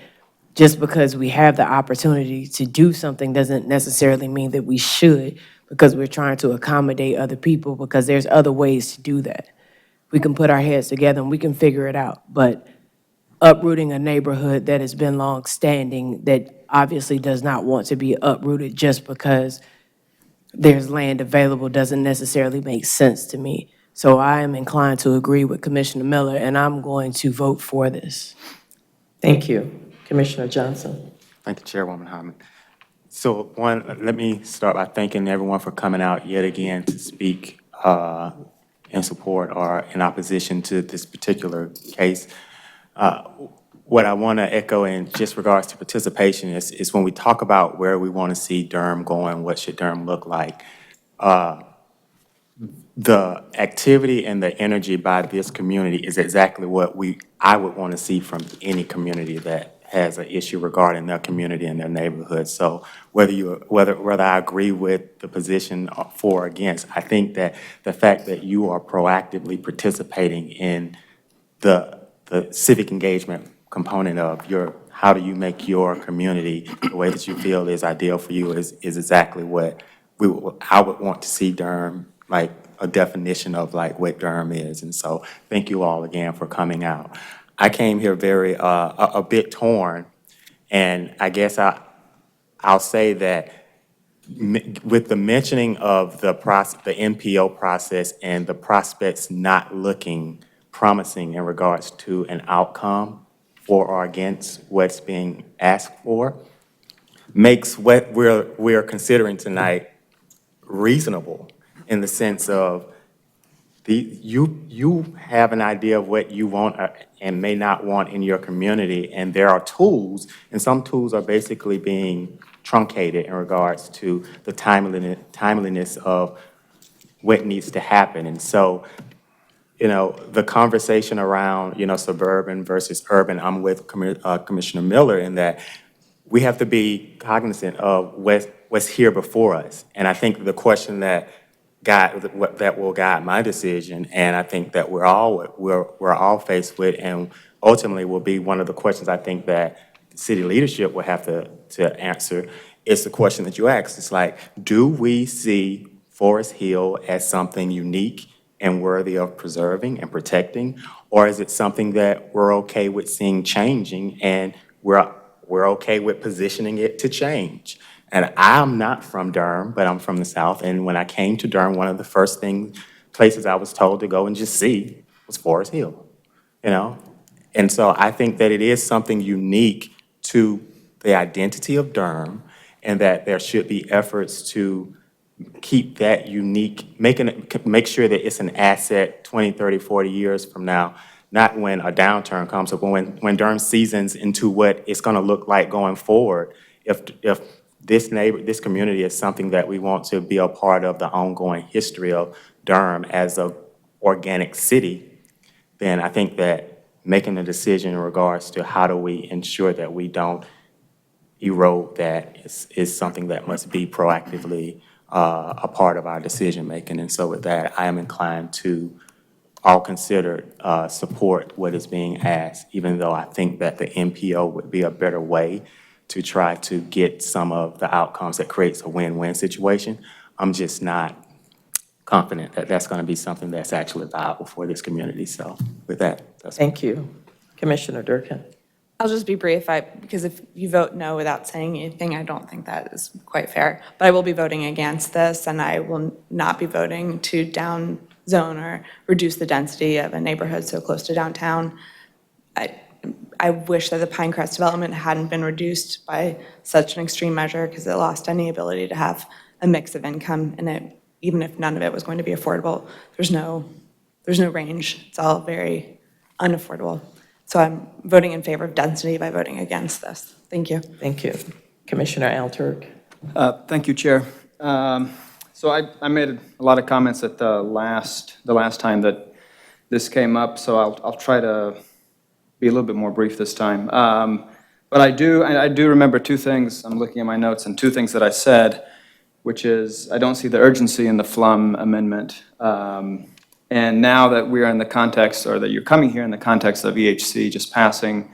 just because we have the opportunity to do something doesn't necessarily mean that we should, because we're trying to accommodate other people, because there's other ways to do that. We can put our heads together and we can figure it out. But uprooting a neighborhood that has been long-standing, that obviously does not want to be uprooted just because there's land available, doesn't necessarily make sense to me. So I am inclined to agree with Commissioner Miller, and I'm going to vote for this. Thank you. Commissioner Johnson. Thank you, Chairwoman Hyman. So let me start by thanking everyone for coming out yet again to speak in support or in opposition to this particular case. What I want to echo in just regards to participation is when we talk about where we want to see Durham going, what should Durham look like, the activity and the energy by this community is exactly what I would want to see from any community that has an issue regarding their community and their neighborhood. So whether I agree with the position for or against, I think that the fact that you are proactively participating in the civic engagement component of how do you make your community the way that you feel is ideal for you is exactly what I would want to see Durham, like a definition of like what Durham is. And so thank you all again for coming out. I came here a bit torn, and I guess I'll say that with the mentioning of the NPO process and the prospects not looking promising in regards to an outcome for or against what's being asked for, makes what we're considering tonight reasonable in the sense of you have an idea of what you want and may not want in your community, and there are tools, and some tools are basically being truncated in regards to the timeliness of what needs to happen. And so, the conversation around, suburban versus urban, I'm with Commissioner Miller in that we have to be cognizant of what's here before us. And I think the question that will guide my decision, and I think that we're all faced with, and ultimately will be one of the questions I think that city leadership will have to answer, is the question that you asked. It's like, do we see Forest Hill as something unique and worthy of preserving and protecting, or is it something that we're okay with seeing changing and we're okay with positioning it to change? And I'm not from Durham, but I'm from the South. And when I came to Durham, one of the first places I was told to go and just see was Forest Hill, And so I think that it is something unique to the identity of Durham, and that there should be efforts to keep that unique, make sure that it's an asset 20, 30, 40 years from now, not when a downturn comes up, but when Durham seasons into what it's going to look like going forward. If this community is something that we want to be a part of the ongoing history of Durham as a organic city, then I think that making a decision in regards to how do we ensure that we don't erode that is something that must be proactively a part of our decision-making. And so with that, I am inclined to all considered support what is being asked, even though I think that the MPO would be a better way to try to get some of the outcomes that creates a win-win situation. I'm just not confident that that's going to be something that's actually viable for this community. So with that, that's Thank you. Commissioner Durkin. I'll just be brief, because if you vote no without saying anything, I don't think that is quite fair. But I will be voting against this, and I will not be voting to downzone or reduce the density of a neighborhood so close to downtown. I wish that the Pinecrest development hadn't been reduced by such an extreme measure, because it lost any ability to have a mix of income in it, even if none of it was going to be affordable. There's no range. It's all very unaffordable. So I'm voting in favor of density by voting against this. Thank you. Thank you. Commissioner Alturk. Thank you, Chair. So I made a lot of comments at the last time that this came up, so I'll try to be a little bit more brief this time. But I do remember two things. I'm looking at my notes, and two things that I said, which is I don't see the urgency in the Flum amendment. And now that we're in the context, or that you're coming here in the context of EHC just passing,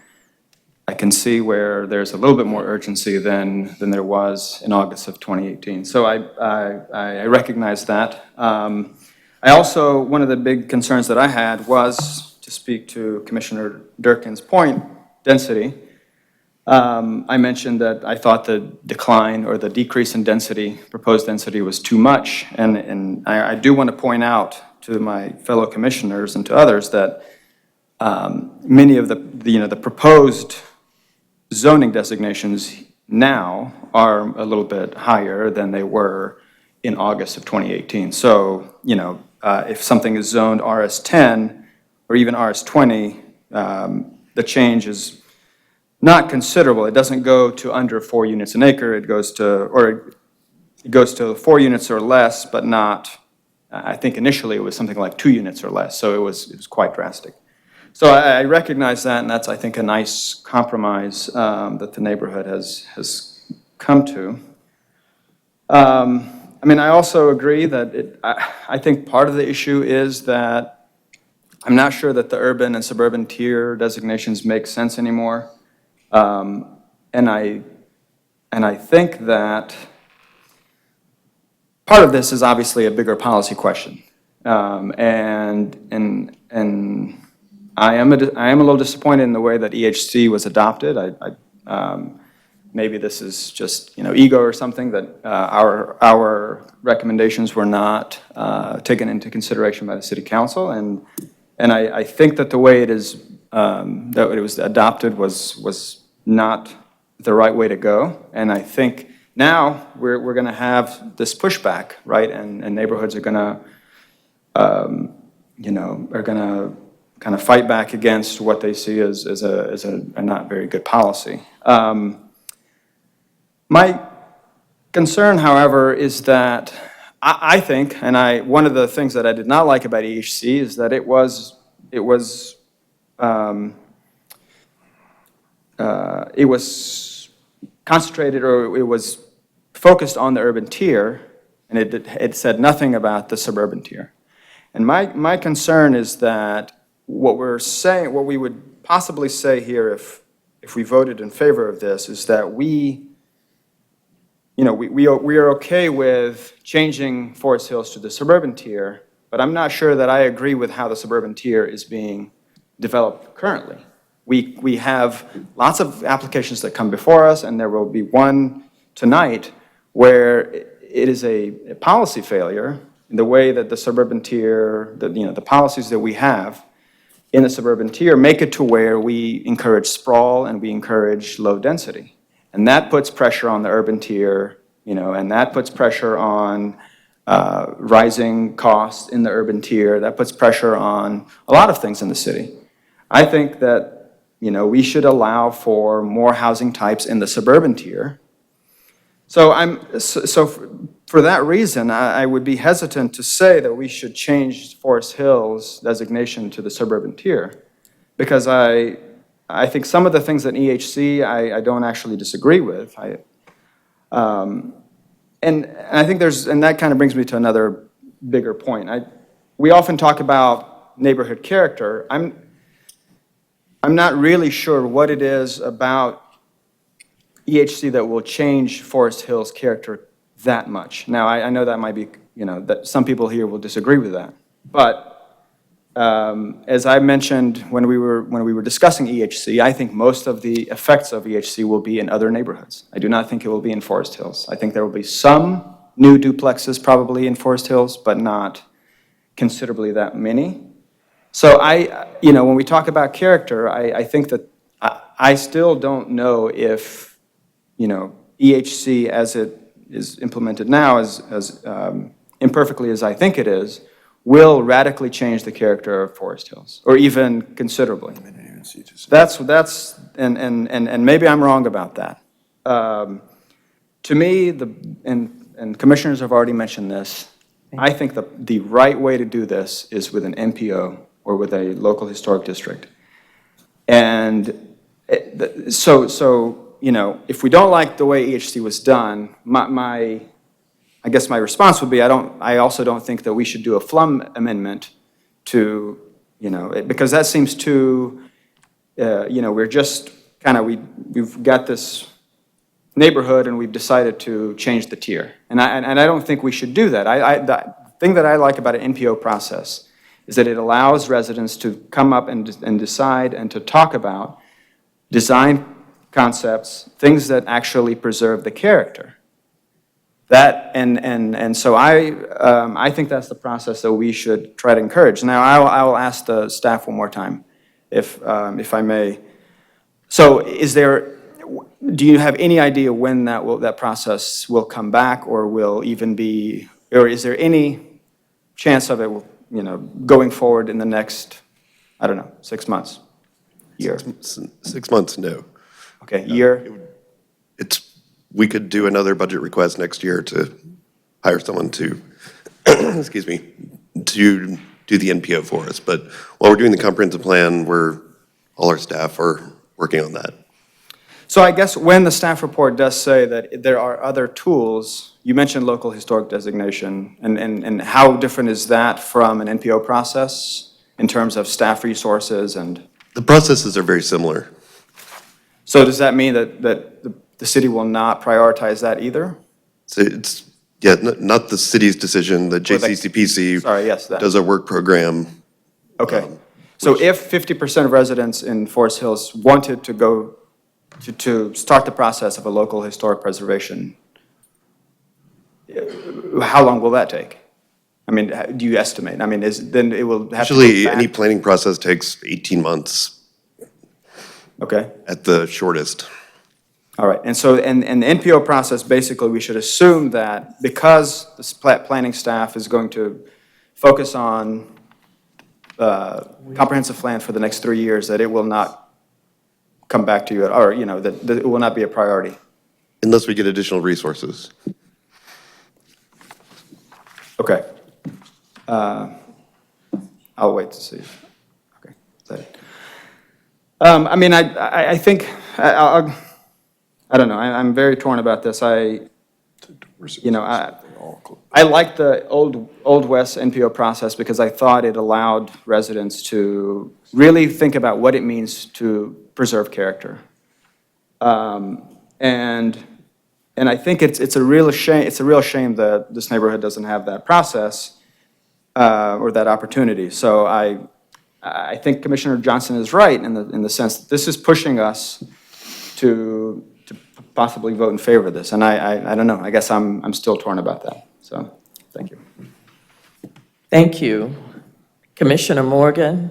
I can see where there's a little bit more urgency than there was in August of 2018. So I recognize that. I also, one of the big concerns that I had was, to speak to Commissioner Durkin's point, density. I mentioned that I thought the decline or the decrease in density, proposed density, was too much. And I do want to point out to my fellow commissioners and to others that many of the proposed zoning designations now are a little bit higher than they were in August of 2018. So, if something is zoned RS10 or even RS20, the change is not considerable. It doesn't go to under 4 units an acre. It goes to 4 units or less, but not. I think initially it was something like 2 units or less, so it was quite drastic. So I recognize that, and that's, I think, a nice compromise that the neighborhood has come to. I also agree that I think part of the issue is that I'm not sure that the urban and suburban tier designations make sense anymore. And I think that part of this is obviously a bigger policy question. And I am a little disappointed in the way that EHC was adopted. Maybe this is just ego or something, that our recommendations were not taken into consideration by the City Council, and I think that the way it was adopted was not the right way to go. And I think now we're going to have this pushback, right? And neighborhoods are going to kind of fight back against what they see as a not very good policy. My concern, however, is that I think, and one of the things that I did not like about EHC is that it was concentrated, or it was focused on the urban tier, and it said nothing about the suburban tier. And my concern is that what we would possibly say here if we voted in favor of this is that we are okay with changing Forest Hills to the suburban tier, but I'm not sure that I agree with how the suburban tier is being developed currently. We have lots of applications that come before us, and there will be one tonight where it is a policy failure in the way that the suburban tier, the policies that we have in the suburban tier make it to where we encourage sprawl and we encourage low density. And that puts pressure on the urban tier, and that puts pressure on rising costs in the urban tier. That puts pressure on a lot of things in the city. I think that, we should allow for more housing types in the suburban tier. So for that reason, I would be hesitant to say that we should change Forest Hills designation to the suburban tier, because I think some of the things in EHC I don't actually disagree with. And I think and that kind of brings me to another bigger point. We often talk about neighborhood character. I'm not really sure what it is about EHC that will change Forest Hills' character that much. Now, I know that might be, that some people here will disagree with that. But as I mentioned when we were discussing EHC, I think most of the effects of EHC will be in other neighborhoods. I do not think it will be in Forest Hills. I think there will be some new duplexes probably in Forest Hills, but not considerably that many. So when we talk about character, I think that I still don't know if, EHC as it is implemented now, as imperfectly as I think it is, will radically change the character of Forest Hills, or even considerably. And maybe I'm wrong about that. To me, and commissioners have already mentioned this, I think the right way to do this is with an NPO or with a local historic district. And if we don't like the way EHC was done, I guess my response would be I also don't think that we should do a flum amendment to, because that seems too, we're just we've got this neighborhood and we've decided to change the tier. And I don't think we should do that. The thing that I like about an NPO process is that it allows residents to come up and decide and to talk about design concepts, things that actually preserve the character. So I think that's the process that we should try to encourage. Now, I will ask the staff one more time, if I may. So do you have any idea when that process will come back, or is there any chance of it, going forward in the next, 6 months, year? 6 months, no. Okay, year? We could do another budget request next year to hire someone to, excuse me, to do the NPO for us. But while we're doing the comprehensive plan, all our staff are working on that. So I guess when the staff report does say that there are other tools, you mentioned local historic designation, and how different is that from an NPO process in terms of staff resources and? The processes are very similar. So does that mean that the city will not prioritize that either? So not the city's decision. The JCCPC does a work program. Okay. So if 50% of residents in Forest Hills wanted to go to start the process of a local historic preservation, how long will that take? Do you estimate? Then it will have to go Usually, back? any planning process takes 18 months. Okay. At the shortest. All right, and so, and the NPO process, basically, we should assume that because the planning staff is going to focus on comprehensive plan for the next 3 years, that it will not come back to you, or, that it will not be a priority. Unless we get additional resources. Okay. I'll wait to see. Okay. Is that it? I think, I don't know, I'm very torn about this. I like the Old West NPO process because I thought it allowed residents to really think about what it means to preserve character. And I think it's a real shame that this neighborhood doesn't have that process or that opportunity. So I think Commissioner Johnson is right in the sense that this is pushing us to possibly vote in favor of this. And I don't know, I guess I'm still torn about that. So, thank you. Thank you. Commissioner Morgan?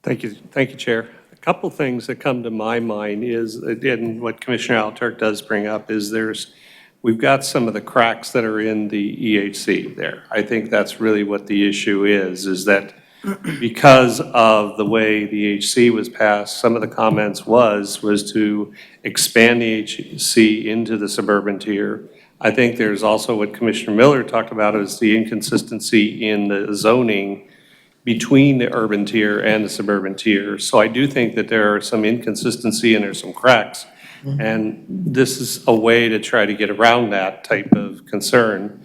Thank you, Chair. A couple things that come to my mind is, and what Commissioner Alturk does bring up, is we've got some of the cracks that are in the EHC there. I think that's really what the issue is that because of the way the HC was passed, some of the comments was to expand the HC into the suburban tier. I think there's also what Commissioner Miller talked about is the inconsistency in the zoning between the urban tier and the suburban tier. So I do think that there are some inconsistency and there's some cracks. And this is a way to try to get around that type of concern.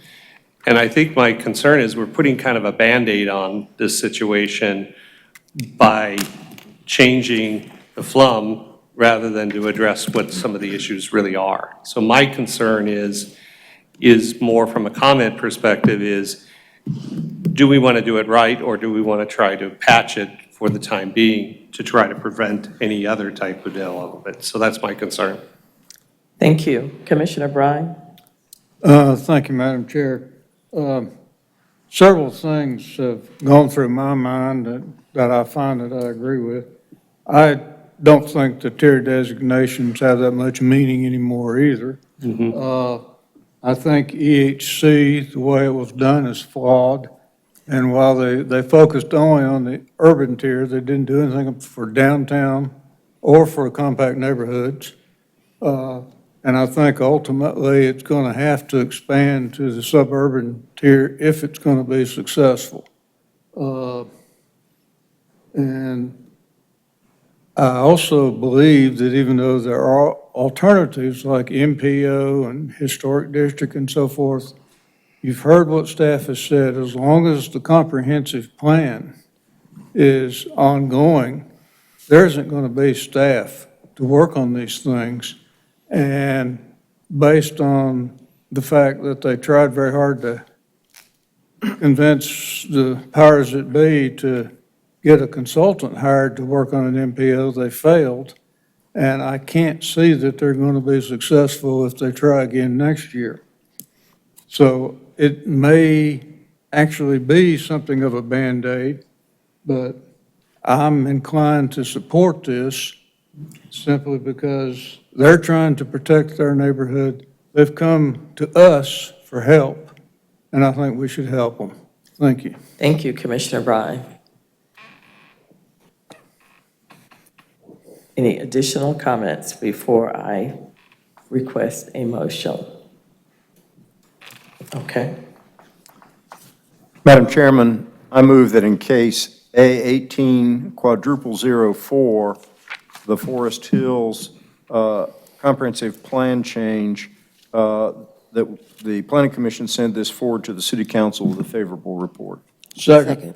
And I think my concern is we're putting kind of a Band-Aid on this situation by changing the FLUM rather than to address what some of the issues really are. So my concern is more from a comment perspective is, do we want to do it right or do we want to try to patch it for the time being to try to prevent any other type of development? So that's my concern. Thank you. Commissioner Bryan? Thank you, Madam Chair. Several things have gone through my mind that I find that I agree with. I don't think the tier designations have that much meaning anymore either. I think EHC, the way it was done, is flawed. And while they focused only on the urban tier, they didn't do anything for downtown or for compact neighborhoods. And I think ultimately it's going to have to expand to the suburban tier if it's going to be successful. And I also believe that even though there are alternatives like MPO and historic district and so forth, you've heard what staff has said, as long as the comprehensive plan is ongoing, there isn't going to be staff to work on these things. And based on the fact that they tried very hard to convince the powers that be to get a consultant hired to work on an MPO, they failed. And I can't see that they're going to be successful if they try again next year. So it may actually be something of a Band-Aid, but I'm inclined to support this simply because they're trying to protect their neighborhood. They've come to us for help, and I think we should help them. Thank you. Thank you, Commissioner Bryan. Any additional comments before I request a motion? Okay. Madam Chairman, I move that in case A18/04, the Forest Hills comprehensive plan change, that the Planning Commission send this forward to the City Council with a favorable report. Second.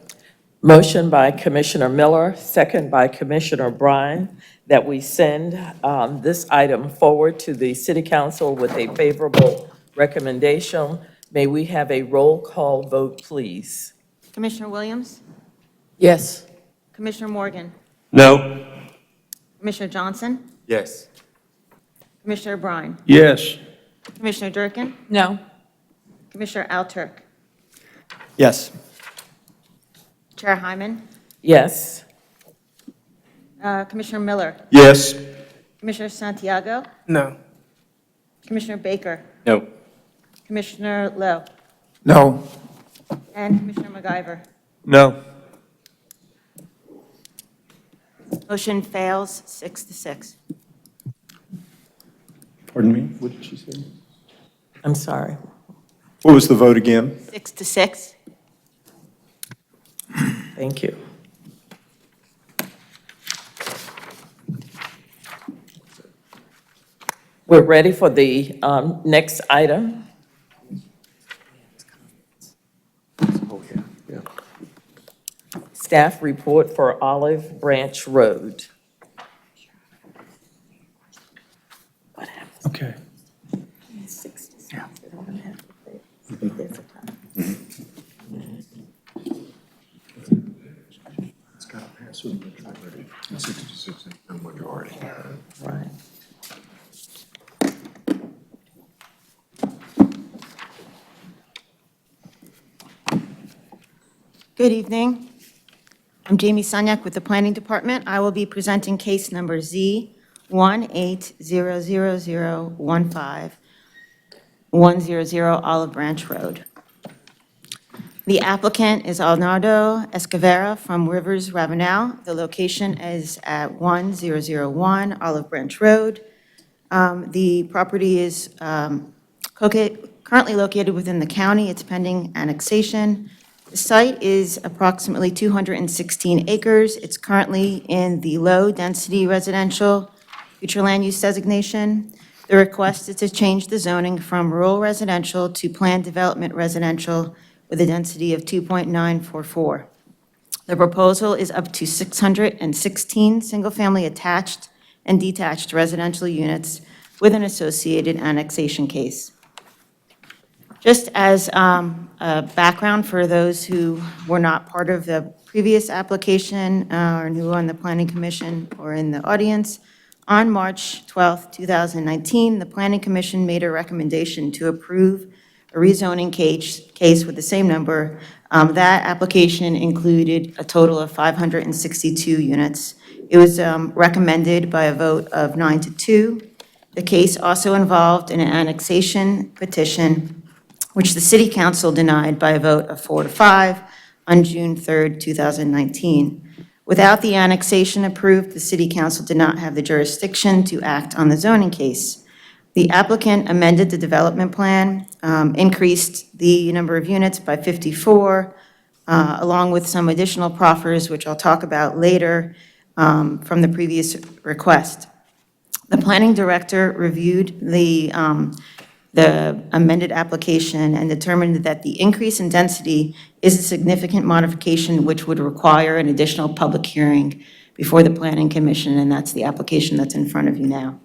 Motion by Commissioner Miller, second by Commissioner Bryan, that we send this item forward to the City Council with a favorable recommendation. May we have a roll call vote, please? Commissioner Williams? Yes. Commissioner Morgan? No. Commissioner Johnson? Yes. Commissioner Bryan? Yes. Commissioner Durkin? No. Commissioner Alturk? Yes. Chair Hyman? Yes. Commissioner Miller? Yes. Commissioner Santiago? No. Commissioner Baker? No. Commissioner Lowe? No. And Commissioner MacGyver? No. Motion fails 6-6. Pardon me? What did she say? I'm sorry. What was the vote again? 6-6. Thank you. We're ready for the next item. Staff report for Olive Branch Road. What happens? Okay. Yeah. It's got to pass with a majority. 66 a majority. Right. Good evening. I'm Jamie Sunyak with the Planning Department. I will be presenting case number Z18000015. 100 Olive Branch Road. The applicant is Arnaldo Escavera from Rivers Ravenel. The location is at 1001 Olive Branch Road. The property is currently located within the county. It's pending annexation. The site is approximately 216 acres. It's currently in the low-density residential future land use designation. The request is to change the zoning from rural residential to planned development residential with a density of 2.944. The proposal is up to 616 single-family attached and detached residential units with an associated annexation case. Just as a background for those who were not part of the previous application or who were on the Planning Commission or in the audience, on March 12, 2019, the Planning Commission made a recommendation to approve a rezoning case with the same number. That application included a total of 562 units. It was recommended by a vote of 9-2. The case also involved an annexation petition, which the City Council denied by a vote of 4-5 on June 3, 2019. Without the annexation approved, the City Council did not have the jurisdiction to act on the zoning case. The applicant amended the development plan, increased the number of units by 54, along with some additional proffers, which I'll talk about later, from the previous request. The planning director reviewed the amended application and determined that the increase in density is a significant modification which would require an additional public hearing before the Planning Commission, and that's the application that's in front of you now.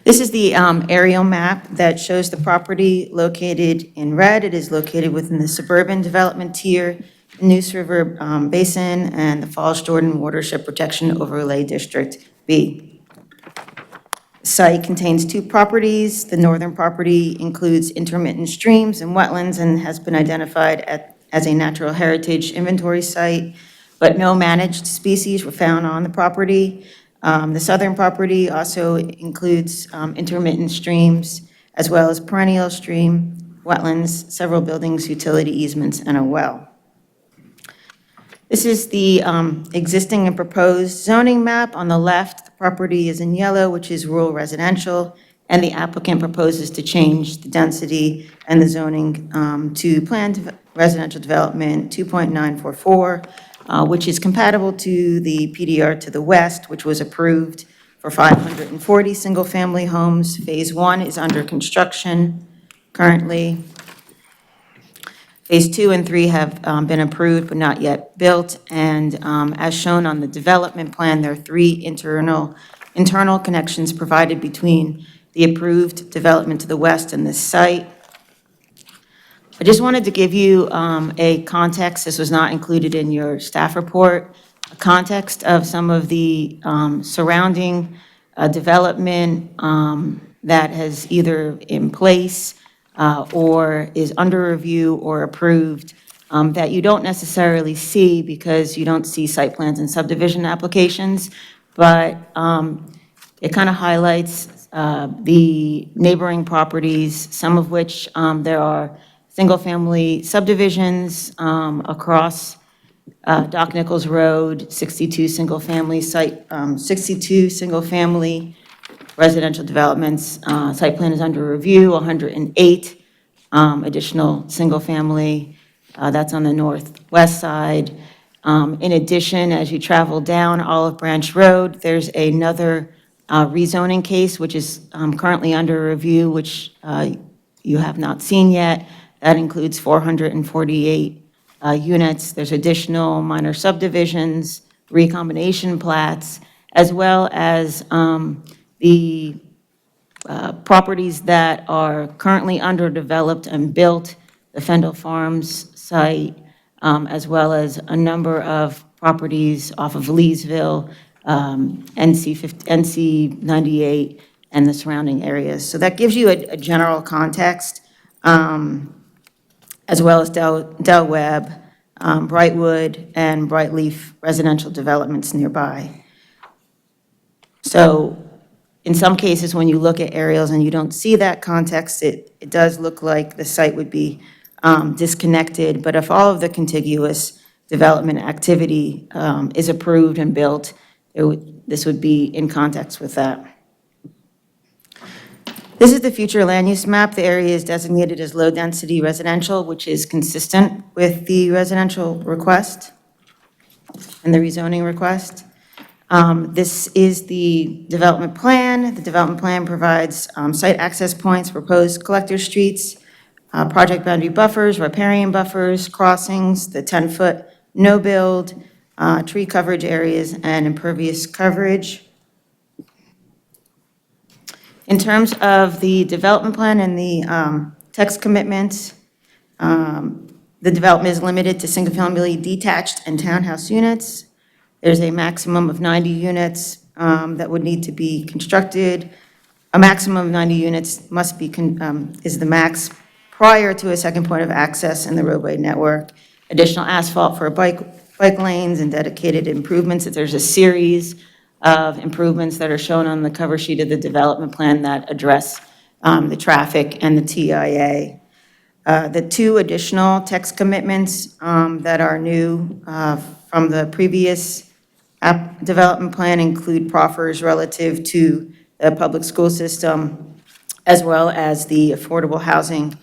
This is the aerial map that shows the property located in red. It is located within the suburban development tier, Neuse River Basin, and the Falls Jordan Watershed Protection Overlay District B. The site contains two properties. The northern property includes intermittent streams and wetlands and has been identified as a natural heritage inventory site, but no managed species were found on the property. The southern property also includes intermittent streams, as well as perennial stream, wetlands, several buildings, utility easements, and a well. This is the existing and proposed zoning map. On the left, the property is in yellow, which is rural residential, and the applicant proposes to change the density and the zoning to planned residential development 2.944, which is compatible to the PDR to the west, which was approved for 540 single-family homes. Phase 1 is under construction currently. Phase 2 and 3 have been approved but not yet built, and as shown on the development plan, there are 3 internal connections provided between the approved development to the west and this site. I just wanted to give you a context. This was not included in your staff report, a context of some of the surrounding development that has either in place or is under review or approved that you don't necessarily see because you don't see site plans and subdivision applications, but it kind of highlights the neighboring properties, some of which there are single-family subdivisions across Doc Nichols Road, 62 single-family site, 62 single-family residential developments. Site plan is under review, 108 additional single-family. That's on the northwest side. In addition, as you travel down Olive Branch Road, there's another rezoning case, which is currently under review, which you have not seen yet. That includes 448 units. There's additional minor subdivisions, recombination plats, as well as the properties that are currently underdeveloped and built, the Fendel Farms site, as well as a number of properties off of Leesville, NC 98, and the surrounding areas. So that gives you a general context, as well as Del Webb, Brightwood, and Brightleaf residential developments nearby. So in some cases, when you look at aerials and you don't see that context, it does look like the site would be disconnected. But if all of the contiguous development activity is approved and built, this would be in context with that. This is the future land use map. The area is designated as low-density residential, which is consistent with the residential request and the rezoning request. This is the development plan. The development plan provides site access points, proposed collector streets, project boundary buffers, riparian buffers, crossings, the 10-foot no-build, tree coverage areas, and impervious coverage. In terms of the development plan and the text commitments, the development is limited to single-family detached and townhouse units. There's a maximum of 90 units that would need to be constructed. A maximum of 90 units must be, is the max prior to a second point of access in the roadway network. Additional asphalt for bike lanes and dedicated improvements. There's a series of improvements that are shown on the cover sheet of the development plan that address the traffic and the TIA. The two additional text commitments that are new from the previous development plan include proffers relative to the public school system, as well as the affordable housing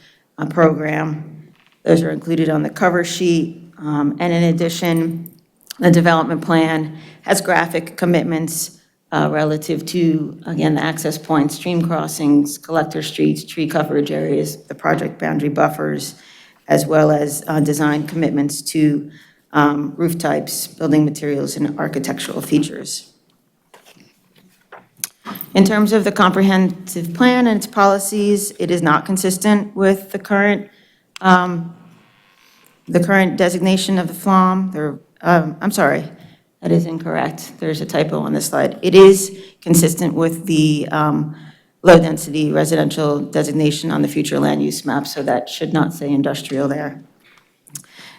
program. Those are included on the cover sheet. And in addition, the development plan has graphic commitments relative to, again, the access points, stream crossings, collector streets, tree coverage areas, the project boundary buffers, as well as design commitments to roof types, building materials, and architectural features. In terms of the comprehensive plan and its policies, it is not consistent with the current designation of the FLOM. I'm sorry, that is incorrect. There's a typo on this slide. It is consistent with the low-density residential designation on the future land use map, so that should not say industrial there.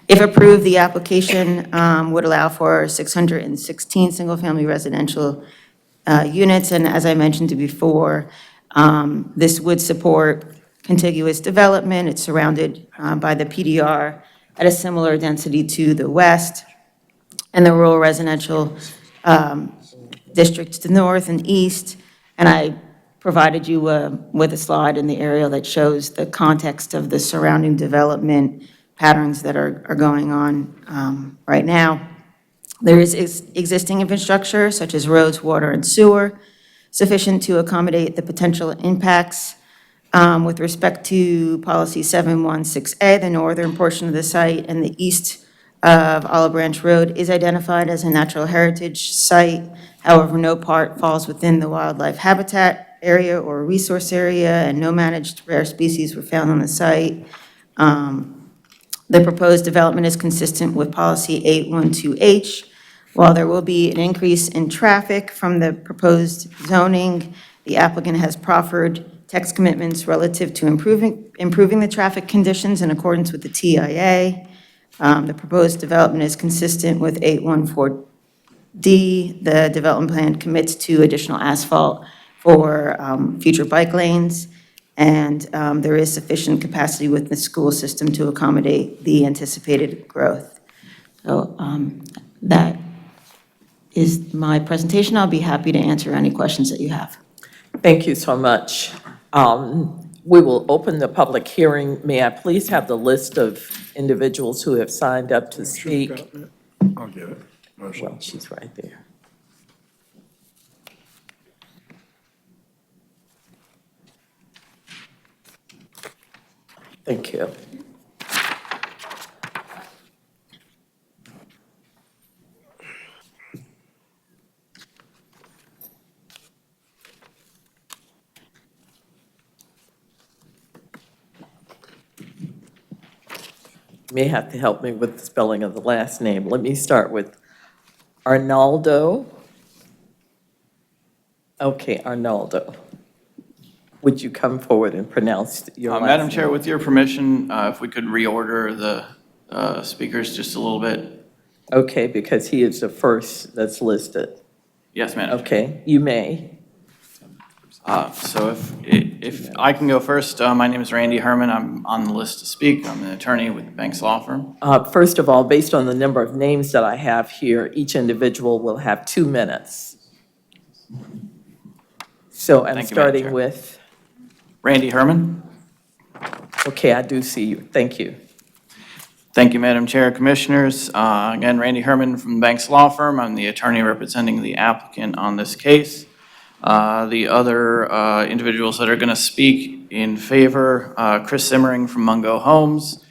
If approved, the application would allow for 616 single-family residential units, and as I mentioned before, this would support contiguous development. It's surrounded by the PDR at a similar density to the west, and the rural residential districts to the north and east. And I provided you with a slide in the aerial that shows the context of the surrounding development patterns that are going on right now. There is existing infrastructure such as roads, water, and sewer, sufficient to accommodate the potential impacts. With respect to policy 716A, the northern portion of the site and the east of Olive Branch Road is identified as a natural heritage site. However, no part falls within the wildlife habitat area or resource area, and no managed rare species were found on the site. The proposed development is consistent with policy 812H. While there will be an increase in traffic from the proposed zoning, the applicant has proffered text commitments relative to improving the traffic conditions in accordance with the TIA. The proposed development is consistent with 814D. The development plan commits to additional asphalt for future bike lanes, and there is sufficient capacity within the school system to accommodate the anticipated growth. So that is my presentation. I'll be happy to answer any questions that you have. Thank you so much. We will open the public hearing. May I please have the list of individuals who have signed up to speak? I'll get it. Well, she's right there. Thank you. You may have to help me with the spelling of the last name. Let me start with Arnaldo. Okay, Arnaldo. Would you come forward and pronounce your last name? Madam Chair, with your permission, if we could reorder the speakers just a little bit. Okay, because he is the first that's listed. Yes, Madam Chair. Okay, you may. So if I can go first, my name is Randy Herman. I'm on the list to speak. I'm an attorney with the Banks Law Firm. First of all, based on the number of names that I have here, each individual will have 2 minutes. So I'm Thank you, Madam starting Chair. with, Randy Herman. okay, I do see you. Thank you. Thank you, Madam Chair, Commissioners. Again, Randy Herman from the Banks Law Firm. I'm the attorney representing the applicant on this case. The other individuals that are going to speak in favor, Chris Simmering from Mungo Homes,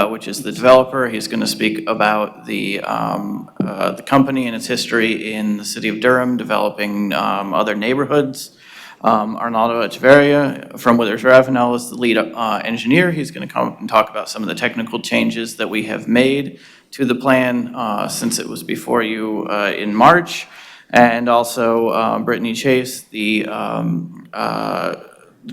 which is the developer. He's going to speak about the company and its history in the city of Durham, developing other neighborhoods. Arnaldo Echeverria from Withers Ravenel is the lead engineer. He's going to come and talk about some of the technical changes that we have made to the plan since it was before you in March. And also Brittany Chase, the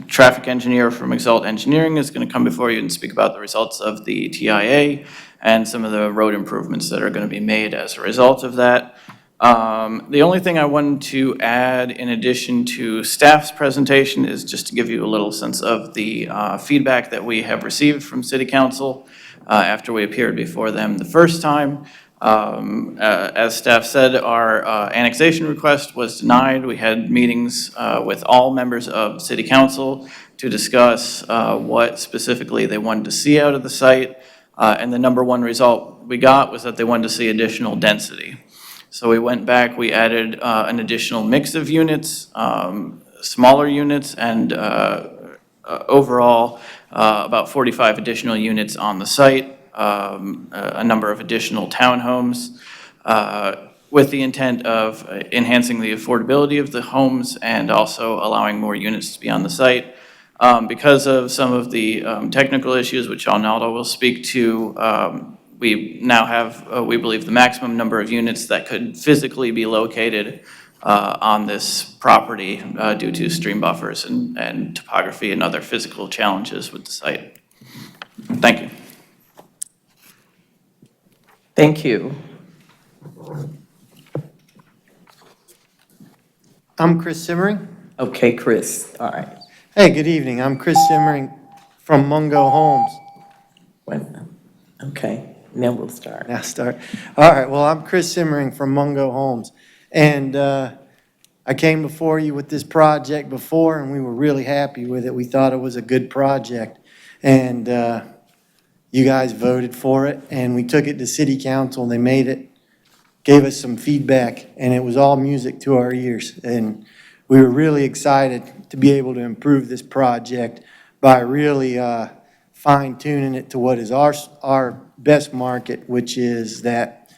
traffic engineer from Exalt Engineering, is going to come before you and speak about the results of the TIA and some of the road improvements that are going to be made as a result of that. The only thing I wanted to add in addition to staff's presentation is just to give you a little sense of the feedback that we have received from City Council after we appeared before them the first time. As staff said, our annexation request was denied. We had meetings with all members of City Council to discuss what specifically they wanted to see out of the site. And the number one result we got was that they wanted to see additional density. So we went back, we added an additional mix of units, smaller units, and overall about 45 additional units on the site. A number of additional townhomes with the intent of enhancing the affordability of the homes and also allowing more units to be on the site. Because of some of the technical issues, which Arnaldo will speak to, we now have, we believe, the maximum number of units that could physically be located on this property due to stream buffers and topography and other physical challenges with the site. Thank you. Thank you. I'm Chris Simmering. Okay, Chris, all right. Hey, good evening. I'm Chris Simmering from Mungo Homes. Okay, now we'll start. Now start. All right, well, I'm Chris Simmering from Mungo Homes. And I came before you with this project before, and we were really happy with it. We thought it was a good project. And you guys voted for it, and we took it to City Council, and they made it, gave us some feedback, and it was all music to our ears. And we were really excited to be able to improve this project by really fine-tuning it to what is our best market, which is that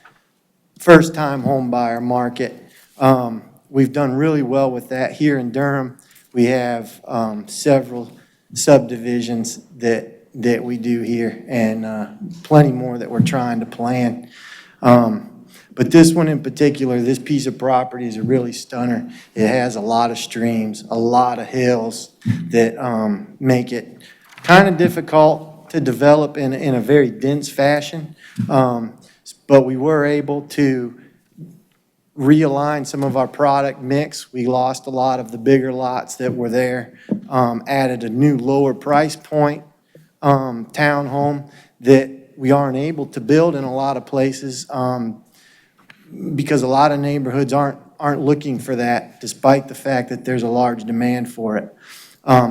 first-time home buyer market. We've done really well with that here in Durham. We have several subdivisions that we do here, and plenty more that we're trying to plan. But this one in particular, this piece of property is a really stunner. It has a lot of streams, a lot of hills that make it kind of difficult to develop in a very dense fashion. But we were able to realign some of our product mix. We lost a lot of the bigger lots that were there, added a new lower price point townhome that we aren't able to build in a lot of places because a lot of neighborhoods aren't looking for that, despite the fact that there's a large demand for it.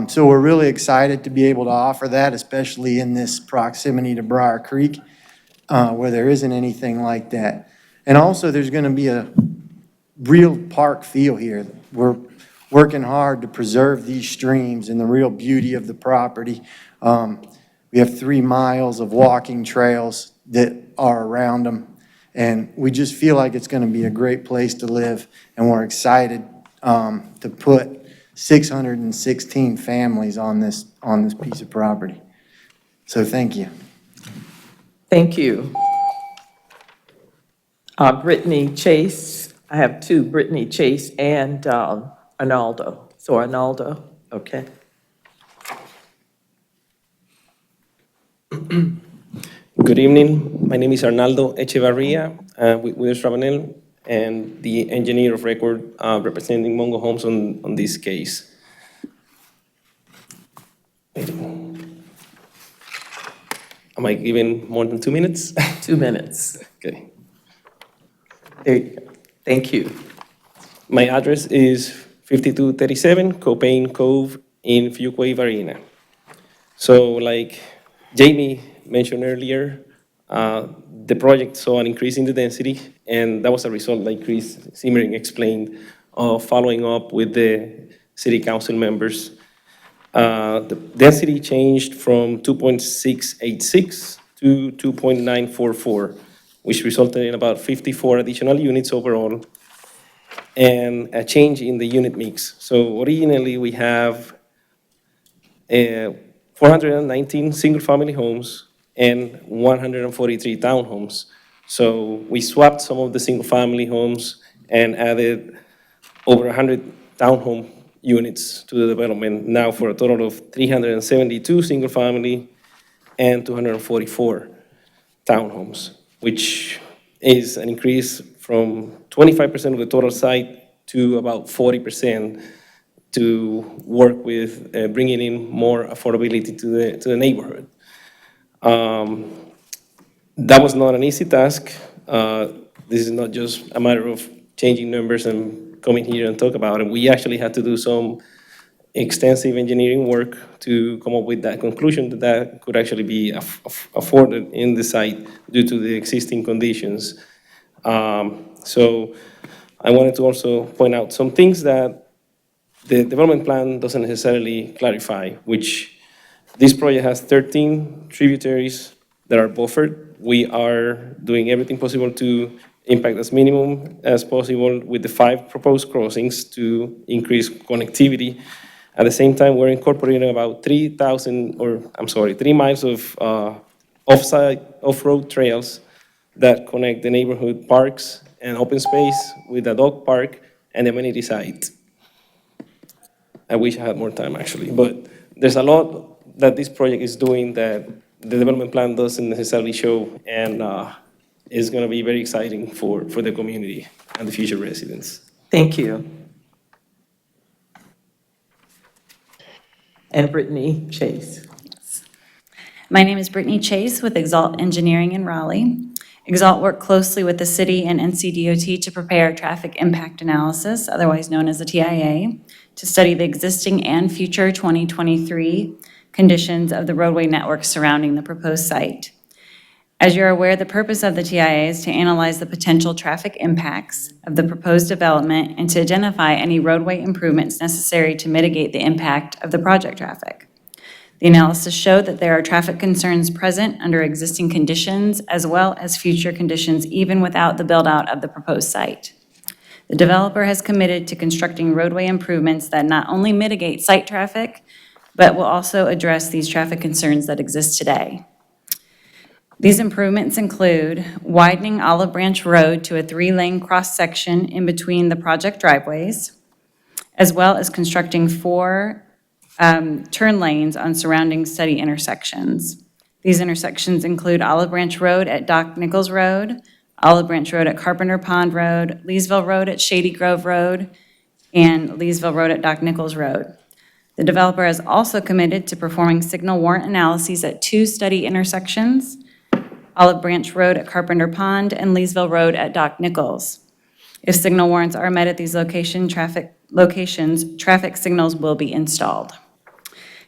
So we're really excited to be able to offer that, especially in this proximity to Briar Creek, where there isn't anything like that. And also, there's going to be a real park feel here. We're working hard to preserve these streams and the real beauty of the property. We have 3 miles of walking trails that are around them, and we just feel like it's going to be a great place to live, and we're excited to put 616 families on this piece of property. So thank you. Thank you. Brittany Chase, I have 2, Brittany Chase and Arnaldo. So Arnaldo, okay. Good evening. My name is Arnaldo Echevarria with Withers Ravenel and the engineer of record representing Mungo Homes on this case. Am I given more than 2 minutes? 2 minutes. Okay. There you go. Thank you. My address is 5237 Copain Cove in Fuquay, Varina. So like Jamie mentioned earlier, the project saw an increase in the density, and that was a result, like Chris Simmering explained, of following up with the city council members. The density changed from 2.686 to 2.944, which resulted in about 54 additional units overall, and a change in the unit mix. So originally, we have 419 single-family homes and 143 townhomes. So we swapped some of the single-family homes and added over 100 townhome units to the development, now for a total of 372 single-family and 244 townhomes, which is an increase from 25% of the total site to about 40% to work with bringing in more affordability to the neighborhood. That was not an easy task. This is not just a matter of changing numbers and coming here and talk about it. We actually had to do some extensive engineering work to come up with that conclusion that that could actually be afforded in the site due to the existing conditions. So I wanted to also point out some things that the development plan doesn't necessarily clarify, which this project has 13 tributaries that are buffered. We are doing everything possible to impact as minimum as possible with the 5 proposed crossings to increase connectivity. At the same time, we're incorporating about 3 miles of off-road trails that connect the neighborhood parks and open space with a dog park and amenity site. I wish I had more time, actually, but there's a lot that this project is doing that the development plan doesn't necessarily show, and it's going to be very exciting for the community and the future residents. Thank you. And Brittany Chase. My name is Brittany Chase with Exalt Engineering in Raleigh. Exalt worked closely with the city and NCDOT to prepare a traffic impact analysis, otherwise known as a TIA, to study the existing and future 2023 conditions of the roadway network surrounding the proposed site. As you're aware, the purpose of the TIA is to analyze the potential traffic impacts of the proposed development and to identify any roadway improvements necessary to mitigate the impact of the project traffic. The analysis showed that there are traffic concerns present under existing conditions as well as future conditions even without the build-out of the proposed site. The developer has committed to constructing roadway improvements that not only mitigate site traffic, but will also address these traffic concerns that exist today. These improvements include widening Olive Branch Road to a 3-lane cross-section in between the project driveways, as well as constructing 4 turn lanes on surrounding study intersections. These intersections include Olive Branch Road at Doc Nichols Road, Olive Branch Road at Carpenter Pond Road, Leesville Road at Shady Grove Road, and Leesville Road at Doc Nichols Road. The developer has also committed to performing signal warrant analyses at 2 study intersections, Olive Branch Road at Carpenter Pond and Leesville Road at Doc Nichols. If signal warrants are met at these traffic signals will be installed.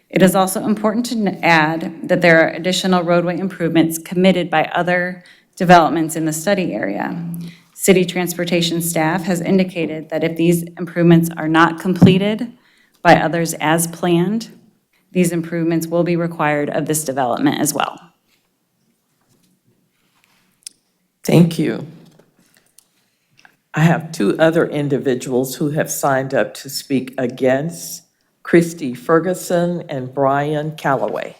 It is also important to add that there are additional roadway improvements committed by other developments in the study area. City transportation staff has indicated that if these improvements are not completed by others as planned, these improvements will be required of this development as well. Thank you. I have 2 other individuals who have signed up to speak against: Christy Ferguson and Brian Calloway.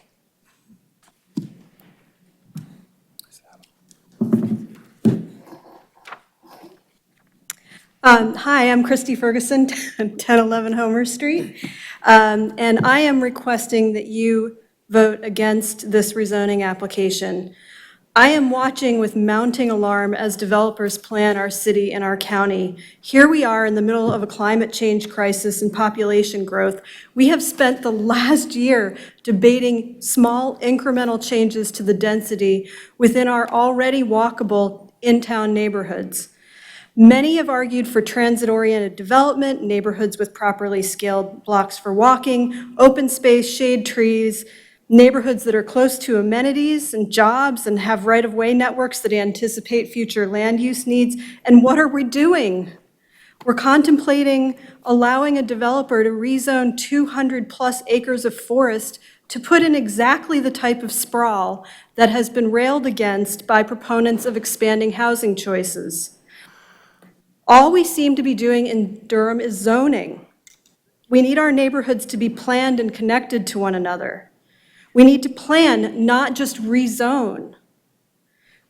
Hi, I'm Christy Ferguson, 1011 Homer Street, and I am requesting that you vote against this rezoning application. I am watching with mounting alarm as developers plan our city and our county. Here we are in the middle of a climate change crisis and population growth. We have spent the last year debating small incremental changes to the density within our already walkable in-town neighborhoods. Many have argued for transit-oriented development, neighborhoods with properly scaled blocks for walking, open space, shade trees, neighborhoods that are close to amenities and jobs and have right-of-way networks that anticipate future land use needs. And what are we doing? We're contemplating allowing a developer to rezone 200-plus acres of forest to put in exactly the type of sprawl that has been railed against by proponents of expanding housing choices. All we seem to be doing in Durham is zoning. We need our neighborhoods to be planned and connected to one another. We need to plan, not just rezone.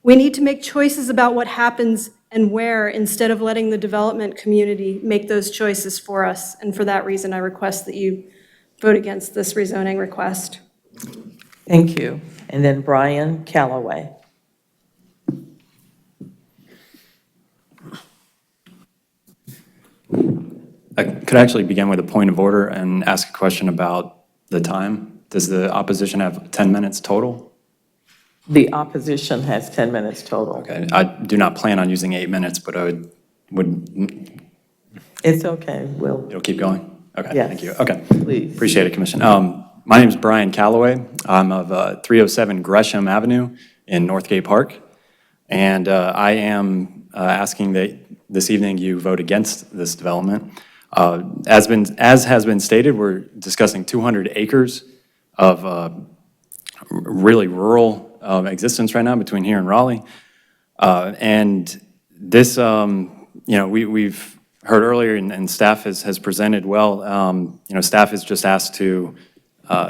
We need to make choices about what happens and where instead of letting the development community make those choices for us. And for that reason, I request that you vote against this rezoning request. Thank you. And then Brian Calloway. I could actually begin with a point of order and ask a question about the time. Does the opposition have 10 minutes total? The opposition has 10 minutes total. Okay, I do not plan on using 8 minutes, but I would. It's okay, It'll keep going? Okay, Yes, thank you. Okay. please. Appreciate it, Commission. My name is Brian Calloway. I'm of 307 Gresham Avenue in Northgate Park. And I am asking that this evening you vote against this development. As has been stated, we're discussing 200 acres of really rural existence right now between here and Raleigh. And this, we've heard earlier, and staff has presented well, staff is just asked to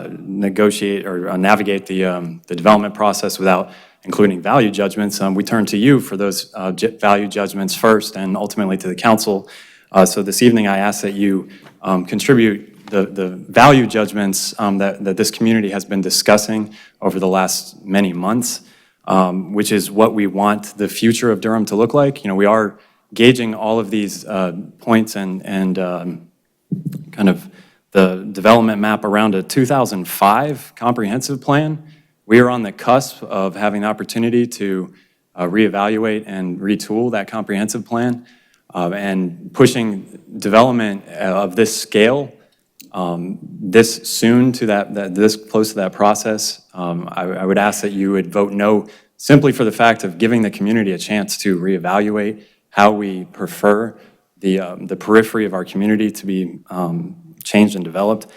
negotiate or navigate the development process without including value judgments. We turn to you for those value judgments first and ultimately to the council. So this evening, I ask that you contribute the value judgments that this community has been discussing over the last many months, which is what we want the future of Durham to look like. We are gauging all of these points and kind of the development map around a 2005 comprehensive plan. We are on the cusp of having the opportunity to reevaluate and retool that comprehensive plan and pushing development of this scale this soon to this close to that process. I would ask that you would vote no simply for the fact of giving the community a chance to reevaluate how we prefer the periphery of our community to be changed and developed.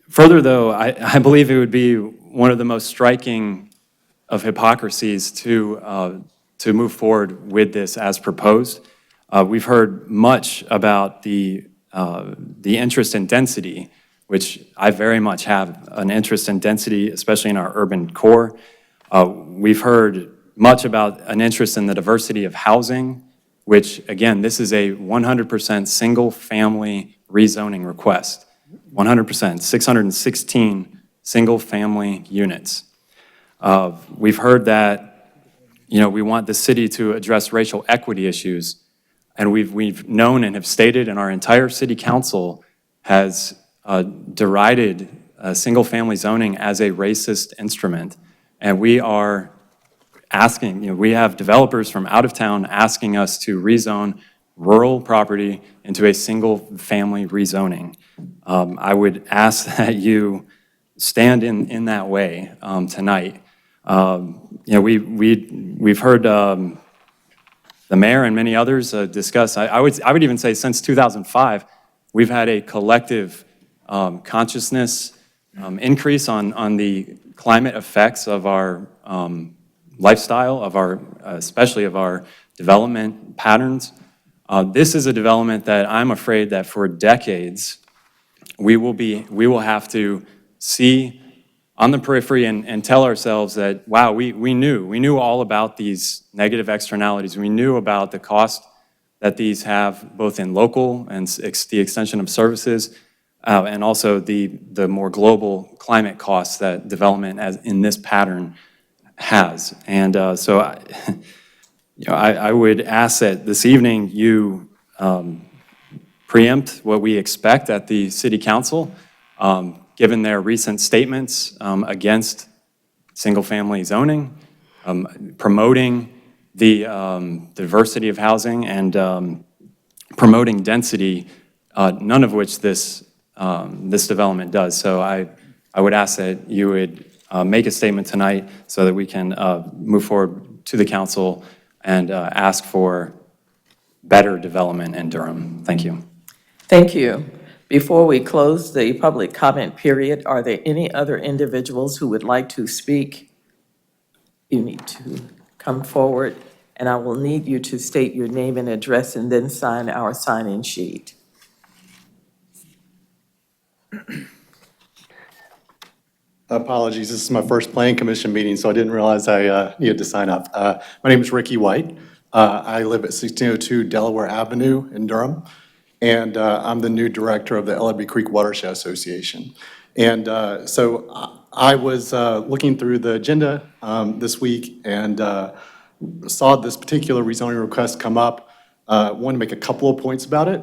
Further, though, I believe it would be one of the most striking of hypocrisies to move forward with this as proposed. We've heard much about the interest in density, which I very much have an interest in density, especially in our urban core. We've heard much about an interest in the diversity of housing, which, again, this is a 100% single-family rezoning request. 100%, 616 single-family units. We've heard that, we want the city to address racial equity issues, and we've known and have stated, and our entire city council has derided single-family zoning as a racist instrument. And we are asking, we have developers from out of town asking us to rezone rural property into a single-family rezoning. I would ask that you stand in that way tonight. We've heard the mayor and many others discuss. I would even say since 2005, we've had a collective consciousness increase on the climate effects of our lifestyle, especially of our development patterns. This is a development that I'm afraid that for decades we will have to see on the periphery and tell ourselves that, wow, we knew all about these negative externalities. We knew about the cost that these have both in local and the extension of services and also the more global climate costs that development as in this pattern has. And so I would ask that this evening you preempt what we expect at the City Council, given their recent statements against single-family zoning, promoting the diversity of housing, and promoting density, none of which this development does. So I would ask that you would make a statement tonight so that we can move forward to the council and ask for better development in Durham. Thank you. Thank you. Before we close the public comment period, are there any other individuals who would like to speak? You need to come forward, and I will need you to state your name and address and then sign our sign-in sheet. Apologies, this is my first Planning Commission meeting, so I didn't realize I needed to sign up. My name is Ricky White. I live at 1602 Delaware Avenue in Durham, and I'm the new director of the Ellerby Creek Watershed Association. And so I was looking through the agenda this week and saw this particular rezoning request come up. Want to make a couple of points about it.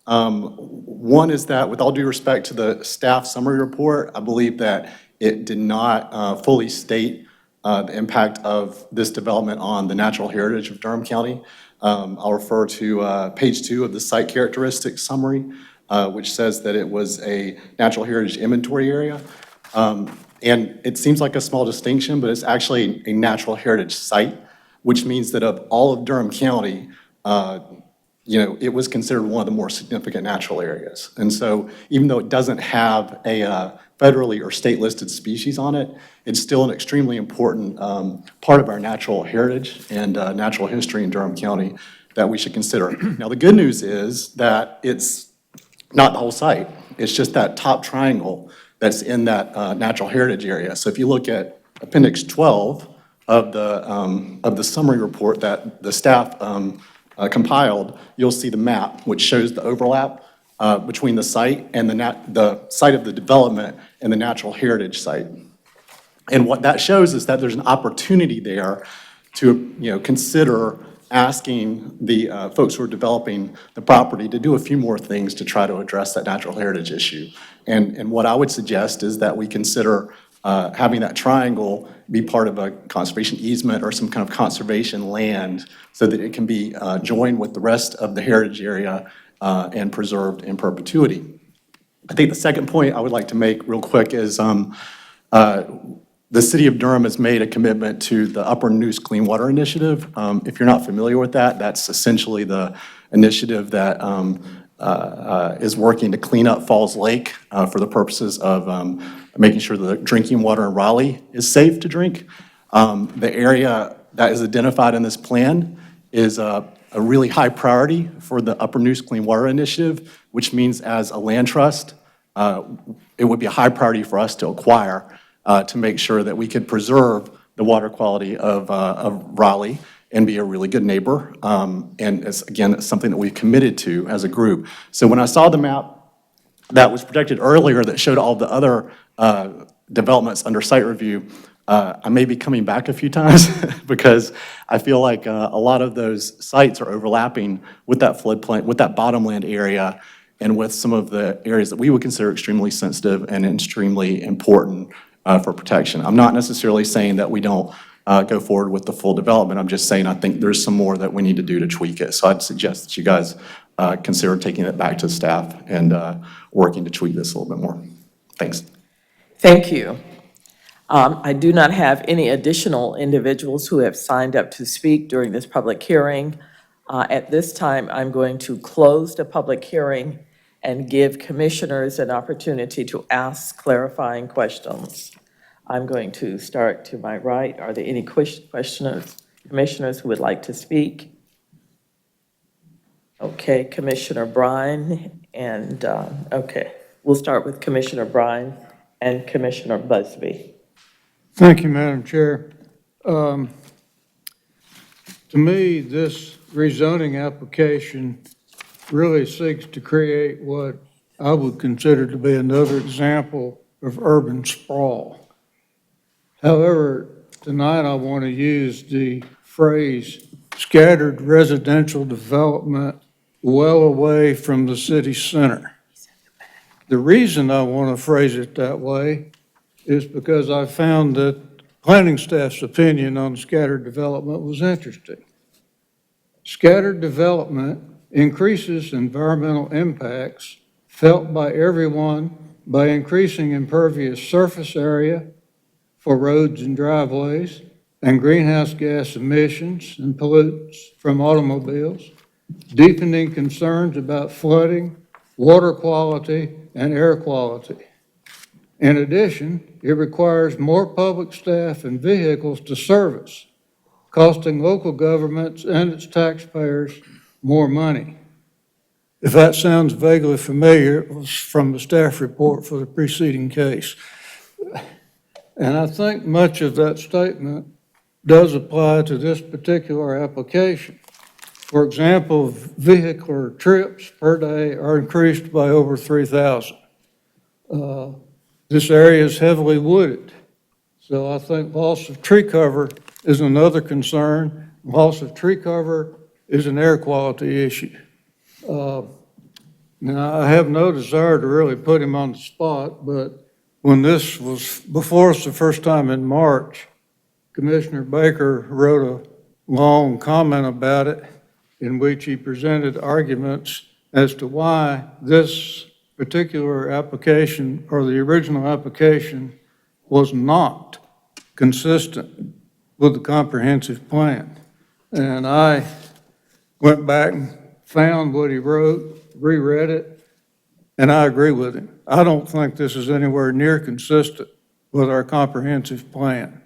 One is that, with all due respect to the staff summary report, I believe that it did not fully state the impact of this development on the natural heritage of Durham County. I'll refer to page 2 of the site characteristics summary, which says that it was a natural heritage inventory area. And it seems like a small distinction, but it's actually a natural heritage site, which means that of all of Durham County, it was considered one of the more significant natural areas. And so even though it doesn't have a federally or state listed species on it, it's still an extremely important part of our natural heritage and natural history in Durham County that we should consider. Now, the good news is that it's not the whole site. It's just that top triangle that's in that natural heritage area. So if you look at Appendix 12 of the summary report that the staff compiled, you'll see the map, which shows the overlap between the site and the site of the development and the natural heritage site. And what that shows is that there's an opportunity there to consider asking the folks who are developing the property to do a few more things to try to address that natural heritage issue. And what I would suggest is that we consider having that triangle be part of a conservation easement or some kind of conservation land so that it can be joined with the rest of the heritage area and preserved in perpetuity. I think the second point I would like to make real quick is the city of Durham has made a commitment to the Upper Neuse Clean Water Initiative. If you're not familiar with that, that's essentially the initiative that is working to clean up Falls Lake for the purposes of making sure the drinking water in Raleigh is safe to drink. The area that is identified in this plan is a really high priority for the Upper Neuse Clean Water Initiative, which means as a land trust, it would be a high priority for us to acquire to make sure that we could preserve the water quality of Raleigh and be a really good neighbor. And it's, again, it's something that we've committed to as a group. So when I saw the map that was projected earlier that showed all the other developments under site review, I may be coming back a few times because I feel like a lot of those sites are overlapping with that floodplain, with that bottomland area, and with some of the areas that we would consider extremely sensitive and extremely important for protection. I'm not necessarily saying that we don't go forward with the full development. I'm just saying I think there's some more that we need to do to tweak it. So I'd suggest that you guys consider taking it back to the staff and working to tweak this a little bit more. Thanks. Thank you. I do not have any additional individuals who have signed up to speak during this public hearing. At this time, I'm going to close the public hearing and give commissioners an opportunity to ask clarifying questions. I'm going to start to my right. Are there any commissioners who would like to speak? Okay, Commissioner Brine, and okay, we'll start with Commissioner Brine and Commissioner Busby. Thank you, Madam Chair. To me, this rezoning application really seeks to create what I would consider to be another example of urban sprawl. However, tonight I want to use the phrase scattered residential development well away from the city center. The reason I want to phrase it that way is because I found that planning staff's opinion on scattered development was interesting. Scattered development increases environmental impacts felt by everyone by increasing impervious surface area for roads and driveways and greenhouse gas emissions and pollutants from automobiles, deepening concerns about flooding, water quality, and air quality. In addition, it requires more public staff and vehicles to service, costing local governments and its taxpayers more money. If that sounds vaguely familiar, it was from the staff report for the preceding case. And I think much of that statement does apply to this particular application. For example, vehicular trips per day are increased by over 3,000. This area is heavily wooded, so I think loss of tree cover is another concern. Loss of tree cover is an air quality issue. Now, I have no desire to really put him on the spot, but when this was before us the first time in March, Commissioner Baker wrote a long comment about it in which he presented arguments as to why this particular application or the original application was not consistent with the comprehensive plan. And I went back and found what he wrote, reread it, and I agree with him. I don't think this is anywhere near consistent with our comprehensive plan.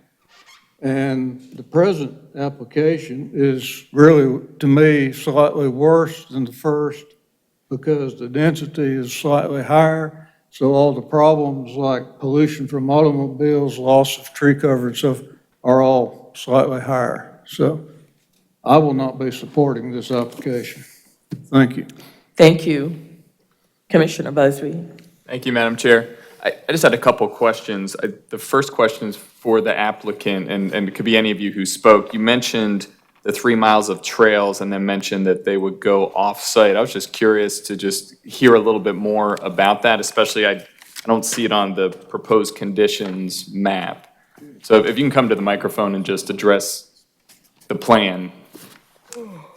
And the present application is really, to me, slightly worse than the first because the density is slightly higher. So all the problems like pollution from automobiles, loss of tree cover and stuff are all slightly higher. So I will not be supporting this application. Thank you. Thank you. Commissioner Busby. Thank you, Madam Chair. I just had a couple questions. The first question is for the applicant, and it could be any of you who spoke. You mentioned the 3 miles of trails and then mentioned that they would go off-site. I was just curious to just hear a little bit more about that, especially I don't see it on the proposed conditions map. So if you can come to the microphone and just address the plan.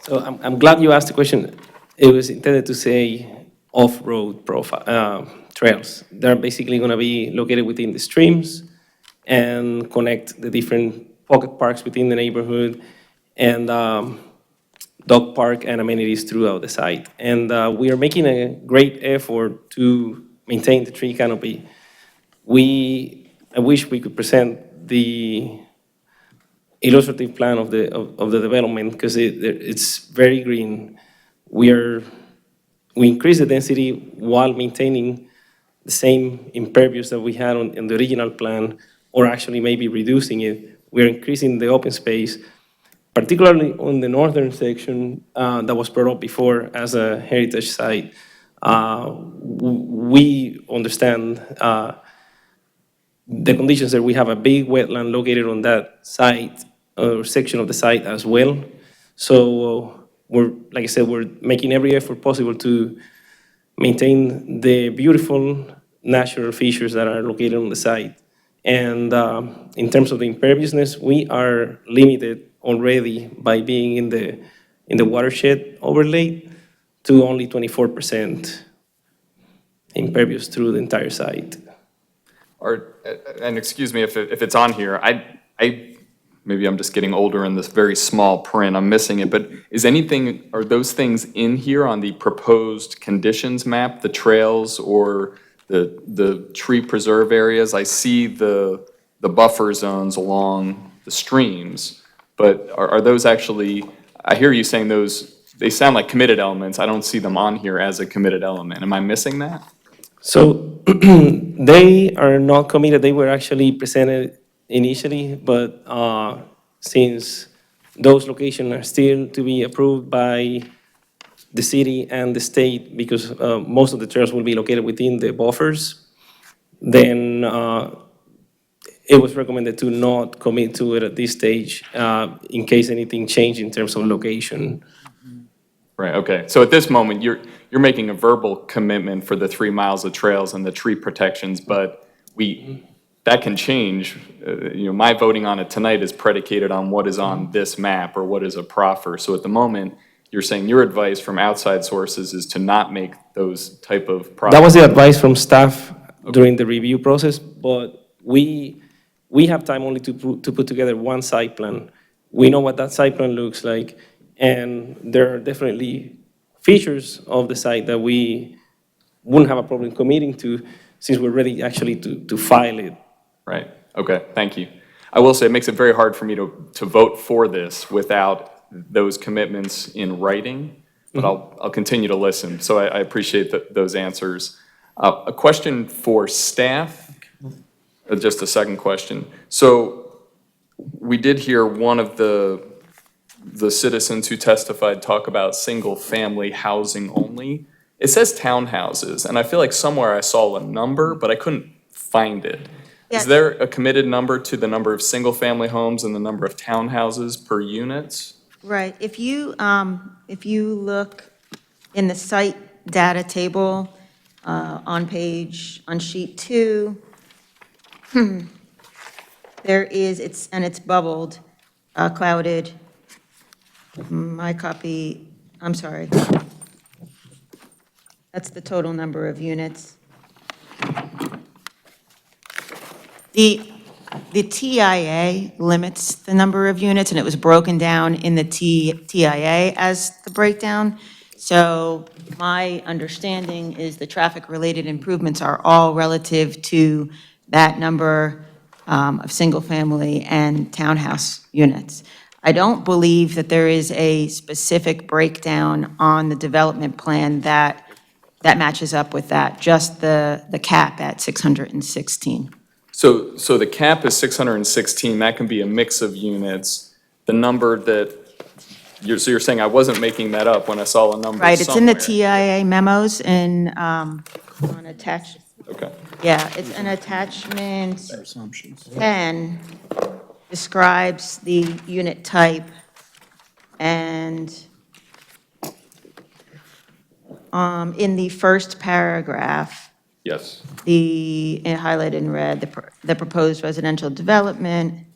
So I'm glad you asked the question. It was intended to say off-road profile trails. They're basically going to be located within the streams and connect the different pocket parks within the neighborhood and dog park and amenities throughout the site. And we are making a great effort to maintain the tree canopy. I wish we could present the illustrative plan of the development because it's very green. We increase the density while maintaining the same impervious that we had in the original plan, or actually maybe reducing it. We're increasing the open space, particularly on the northern section that was brought up before as a heritage site. We understand the conditions that we have a big wetland located on that site or section of the site as well. So like I said, we're making every effort possible to maintain the beautiful natural features that are located on the site. And in terms of the imperviousness, we are limited already by being in the watershed overlay to only 24% impervious through the entire site. And excuse me if it's on here, maybe I'm just getting older in this very small print, I'm missing it, but are those things in here on the proposed conditions map, the trails or the tree preserve areas? I see the buffer zones along the streams, but are those actually, I hear you saying they sound like committed elements. I don't see them on here as a committed element. Am I missing that? So they are not committed. They were actually presented initially, but since those locations are still to be approved by the city and the state, because most of the trails will be located within the buffers, then it was recommended to not commit to it at this stage in case anything changed in terms of location. Right, okay. So at this moment, you're making a verbal commitment for the 3 miles of trails and the tree protections, but that can change. My voting on it tonight is predicated on what is on this map or what is a proffer. So at the moment, you're saying your advice from outside sources is to not make those type of proffers. That was the advice from staff during the review process, but we have time only to put together one site plan. We know what that site plan looks like, and there are definitely features of the site that we wouldn't have a problem committing to, since we're ready actually to file it. Right, okay, thank you. I will say it makes it very hard for me to vote for this without those commitments in writing, but I'll continue to listen. So I appreciate those answers. A question for staff, just a second question. So we did hear one of the citizens who testified talk about single-family housing only. It says townhouses, and I feel like somewhere I saw a number, but I couldn't find it. Yeah. Is there a committed number to the number of single-family homes and the number of townhouses per unit? Right. If you look in the site data table on sheet 2, there is, it's bubbled, clouded. My copy, I'm sorry. That's the total number of units. The TIA limits the number of units, and it was broken down in the TIA as the breakdown. So my understanding is the traffic-related improvements are all relative to that number of single-family and townhouse units. I don't believe that there is a specific breakdown on the development plan that matches up with that, just the cap at 616. So the cap is 616, that can be a mix of units. The number that, so you're saying I wasn't making that up when I saw a number Right, it's in the somewhere. TIA memos and on attached, Okay. yeah, it's an attachment 10, describes the unit type, and in the first paragraph, Yes. highlighted in red, the proposed residential development,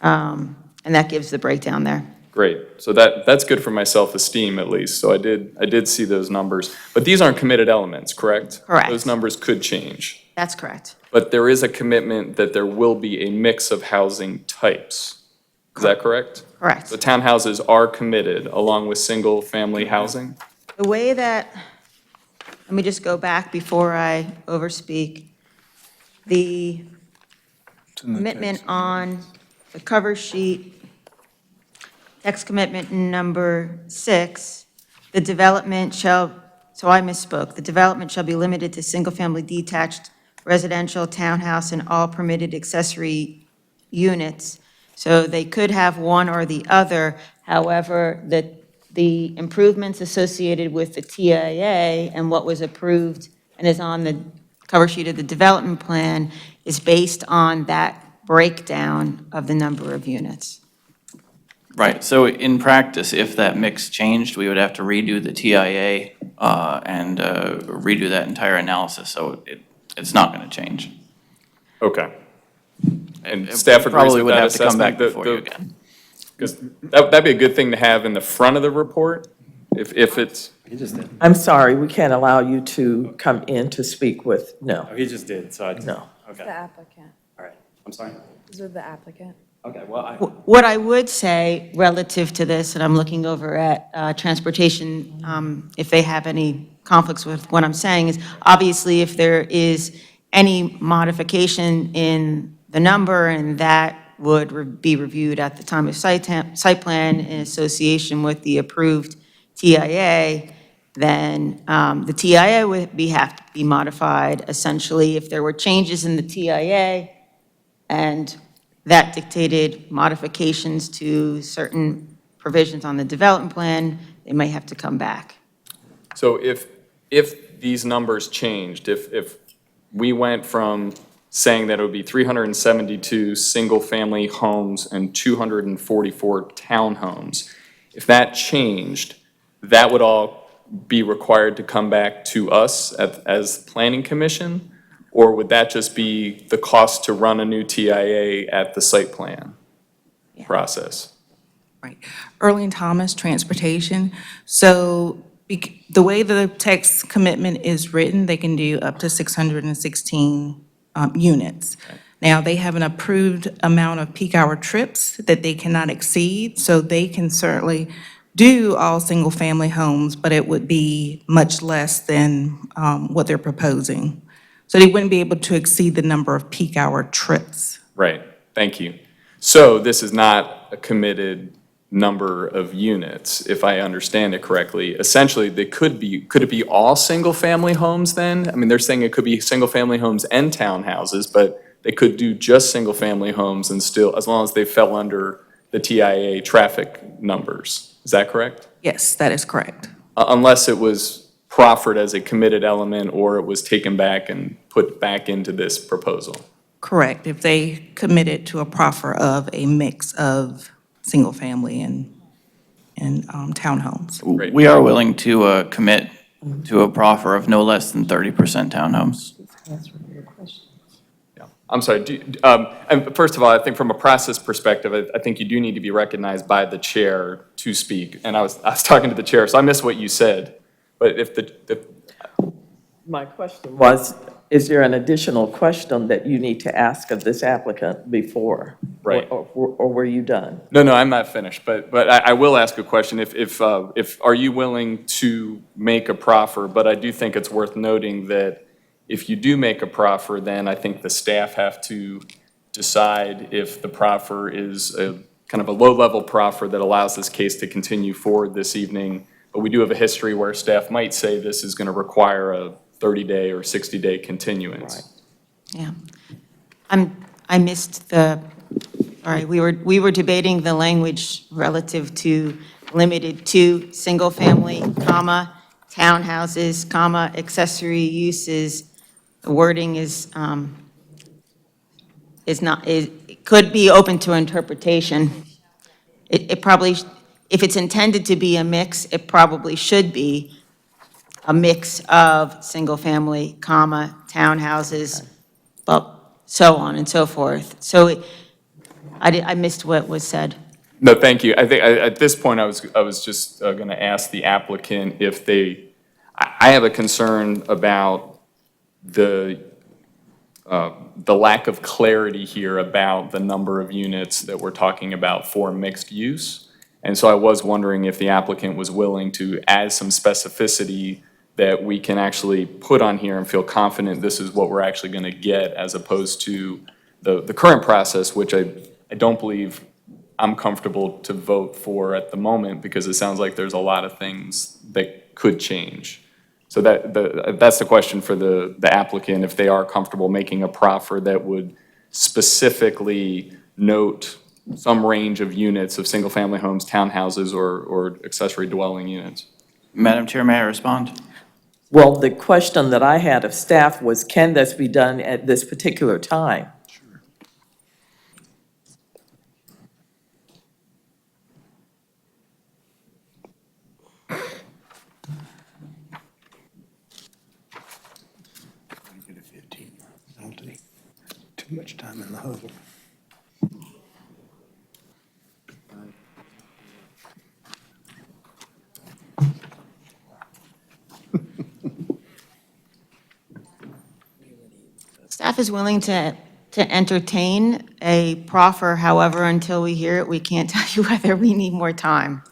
and that gives the breakdown there. Great. So that's good for my self-esteem at least. So I did see those numbers. But these aren't committed elements, correct? Correct. Those numbers could change. That's correct. But there is a commitment that there will be a mix of housing types. Is that correct? Correct. So townhouses are committed along with single-family housing? The way that, let me just go back before I overspeak. The commitment on the cover sheet, text commitment number 6, the development shall, so I misspoke, the development shall be limited to single-family detached residential townhouse and all permitted accessory units. So they could have one or the other. However, the improvements associated with the TIA and what was approved and is on the cover sheet of the development plan is based on that breakdown of the number of units. Right, so in practice, if that mix changed, we would have to redo the TIA and redo that entire analysis, so it's not gonna change. Okay. And staff agrees Probably with would that have to come back assessment? before you again. Because that'd be a good thing to have in the front of the report, if it's. He just did. I'm sorry, we can't allow you to come in to speak with, no. Oh, he just did, so I. No. Okay, The applicant. all right. I'm sorry. These are the applicant. Okay, well, What I would say relative to this, and I'm looking over at transportation, if they have any conflicts with what I'm saying, is obviously if there is any modification in the number, and that would be reviewed at the time of site plan in association with the approved TIA, then the TIA would have to be modified essentially if there were changes in the TIA and that dictated modifications to certain provisions on the development plan, they may have to come back. So if these numbers changed, if we went from saying that it would be 372 single-family homes and 244 townhomes, if that changed, that would all be required to come back to us as Planning Commission? Or would that just be the cost to run a new TIA at the site plan process? Early and Thomas Transportation. So the way the text commitment is written, they can do up to 616 units. Now, they have an approved amount of peak hour trips that they cannot exceed, so they can certainly do all single-family homes, but it would be much less than what they're proposing. So they wouldn't be able to exceed the number of peak hour trips. Right, thank you. So this is not a committed number of units, if I understand it correctly. Essentially, could it be all single-family homes then? I mean, they're saying it could be single-family homes and townhouses, but they could do just single-family homes and still, as long as they fell under the TIA traffic numbers. Is that correct? Yes, that is correct. Unless it was proffered as a committed element or it was taken back and put back into this proposal. Correct, if they committed to a proffer of a mix of single-family and townhomes. We are willing to commit to a proffer of no less than 30% townhomes. I'm sorry, and first of all, I think from a process perspective, I think you do need to be recognized by the chair to speak. And I was talking to the chair, so I missed what you said. But if My question was, is there an additional question that you need to ask of this applicant before? Right. Or were you done? No, I'm not finished, but I will ask a question. If are you willing to make a proffer? But I do think it's worth noting that if you do make a proffer, then I think the staff have to decide if the proffer is a kind of a low-level proffer that allows this case to continue forward this evening. But we do have a history where staff might say this is going to require a 30-day or 60-day continuance. Yeah. I missed all right, we were debating the language relative to limited to single-family, comma, townhouses, comma, accessory uses. The wording is not, it could be open to interpretation. It probably, if it's intended to be a mix, it probably should be a mix of single-family, comma, townhouses, well, so on and so forth. So I missed what was said. No, thank you. I think at this point, I was just going to ask the applicant if I have a concern about the lack of clarity here about the number of units that we're talking about for mixed use. And so I was wondering if the applicant was willing to add some specificity that we can actually put on here and feel confident this is what we're actually going to get, as opposed to the current process, which I don't believe I'm comfortable to vote for at the moment, because it sounds like there's a lot of things that could change. So that's the question for the applicant, if they are comfortable making a proffer that would specifically note some range of units of single-family homes, townhouses, or accessory dwelling units. Madam Chair, may I respond? Well, the question that I had of staff was, can this be done at this particular time? Too much time in the hole. Staff is willing to entertain a proffer, however, until we hear it, we can't tell you whether we need more time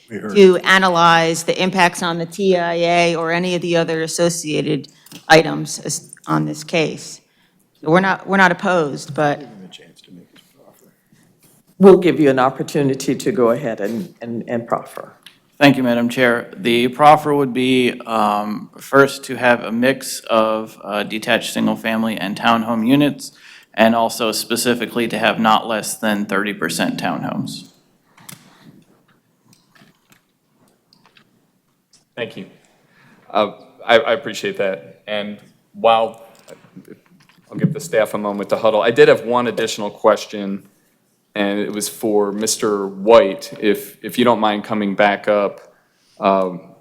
to analyze the impacts on the TIA or any of the other associated items on this case. We're not opposed, but We'll give you an opportunity to go ahead and proffer. Thank you, Madam Chair. The proffer would be, first, to have a mix of detached single-family and townhome units, and also specifically to have not less than 30% townhomes. Thank you. I appreciate that. And while, I'll give the staff a moment to huddle, I did have one additional question, and it was for Mr. White, if you don't mind coming back up. And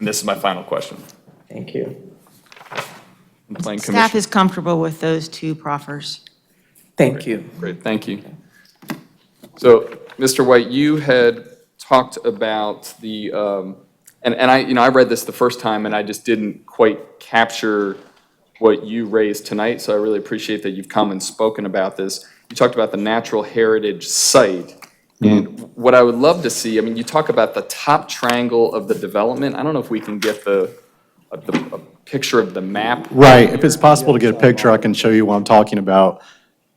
this is my final question. Thank you. Planning Staff Commission. is comfortable with those two proffers. Thank you. Great, thank you. So, Mr. White, you had talked about the, and I read this the first time, and I just didn't quite capture what you raised tonight, so I really appreciate that you've come and spoken about this. You talked about the natural heritage site, and what I would love to see, I mean, you talk about the top triangle of the development. I don't know if we can get a picture of the map. Right, if it's possible to get a picture, I can show you what I'm talking about.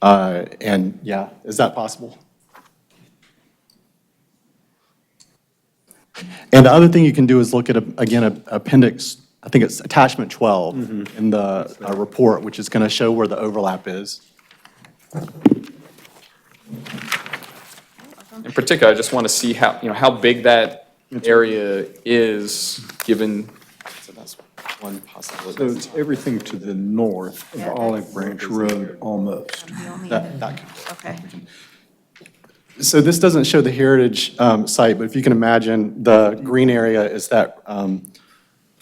And yeah, is that possible? And the other thing you can do is look at, again, appendix, I think it's attachment 12 in the report, which is going to show where the overlap is. In particular, I just want to see how, how big that area is, given, so that's one possibility. So it's everything to the north of Olive Branch Road, almost. Okay. So this doesn't show the heritage site, but if you can imagine, the green area is that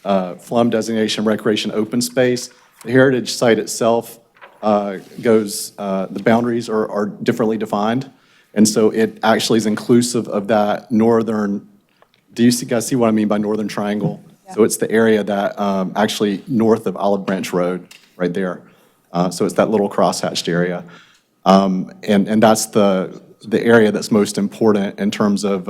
FLUM designation recreation open space. The heritage site itself the boundaries are differently defined. And so it actually is inclusive of that northern, do you guys see what I mean by northern triangle? Yeah. So it's the area that actually north of Olive Branch Road, right there. So it's that little crosshatched area. And that's the area that's most important in terms of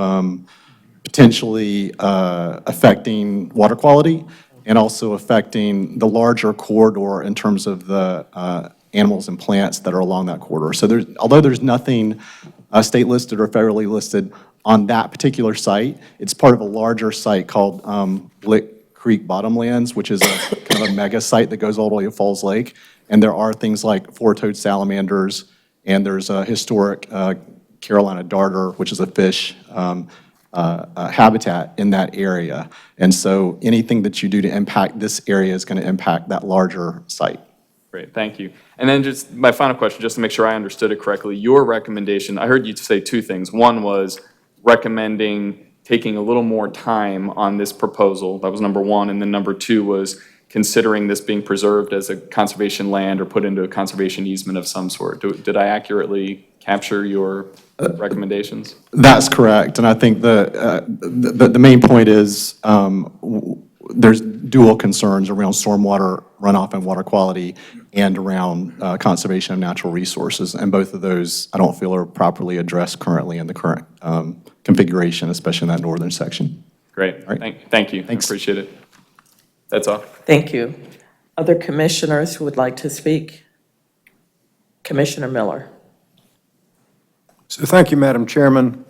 potentially affecting water quality and also affecting the larger corridor in terms of the animals and plants that are along that corridor. So although there's nothing state listed or federally listed on that particular site, it's part of a larger site called Lick Creek Bottomlands, which is a kind of a mega site that goes all the way to Falls Lake. And there are things like four-toed salamanders, and there's a historic Carolina darter, which is a fish habitat in that area. And so anything that you do to impact this area is going to impact that larger site. Great, thank you. And then just my final question, just to make sure I understood it correctly, your recommendation, I heard you say two things. One was recommending taking a little more time on this proposal. That was number one. And then number two was considering this being preserved as a conservation land or put into a conservation easement of some sort. Did I accurately capture your recommendations? That's correct. And I think the main point is there's dual concerns around stormwater runoff and water quality and around conservation of natural resources. And both of those, I don't feel are properly addressed currently in the current configuration, especially in that northern section. Great, Right. thank you. Thanks. I appreciate it. That's all. Thank you. Other commissioners who would like to speak? Commissioner Miller. So thank you, Madam Chairman.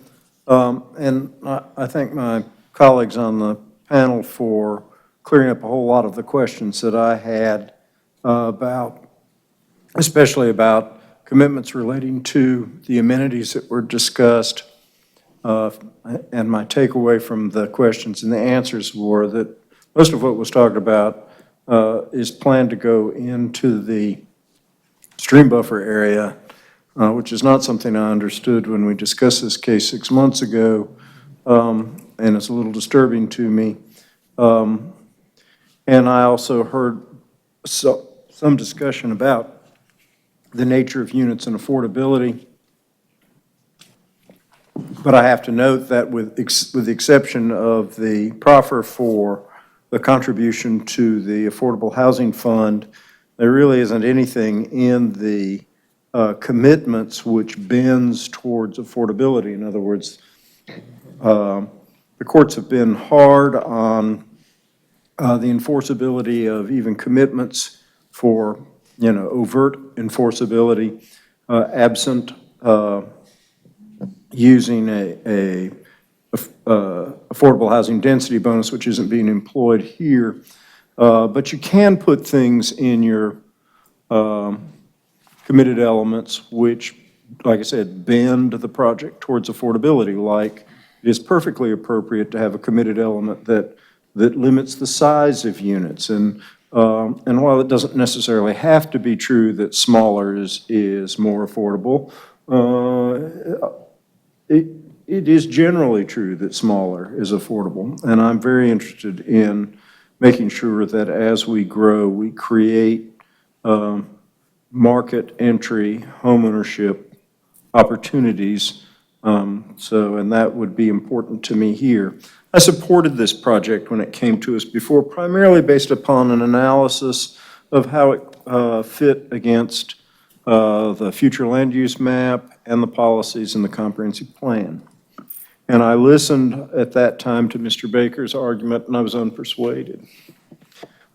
And I thank my colleagues on the panel for clearing up a whole lot of the questions that I had especially about commitments relating to the amenities that were discussed. And my takeaway from the questions and the answers were that most of what was talked about is planned to go into the stream buffer area, which is not something I understood when we discussed this case 6 months ago, and it's a little disturbing to me. And I also heard some discussion about the nature of units and affordability. But I have to note that with the exception of the proffer for the contribution to the Affordable Housing Fund, there really isn't anything in the commitments which bends towards affordability. In other words, the courts have been hard on the enforceability of even commitments for, overt enforceability, absent using a affordable housing density bonus, which isn't being employed here. But you can put things in your committed elements which, like I said, bend the project towards affordability. Like, it is perfectly appropriate to have a committed element that that limits the size of units. And while it doesn't necessarily have to be true that smaller is more affordable, it is generally true that smaller is affordable. And I'm very interested in making sure that as we grow, we create market entry, homeownership opportunities. And that would be important to me here. I supported this project when it came to us before, primarily based upon an analysis of how it fit against the future land use map and the policies in the comprehensive plan. And I listened at that time to Mr. Baker's argument, and I was unpersuaded.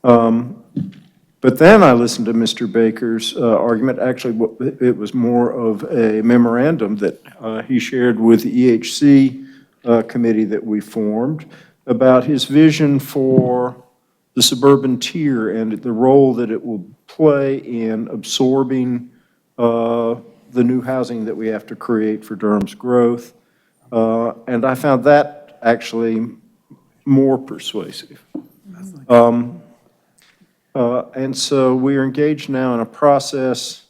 But then I listened to Mr. Baker's argument. Actually, it was more of a memorandum that he shared with the EHC committee that we formed about his vision for the suburban tier and the role that it will play in absorbing the new housing that we have to create for Durham's growth. And I found that actually more persuasive. And so we are engaged now in a process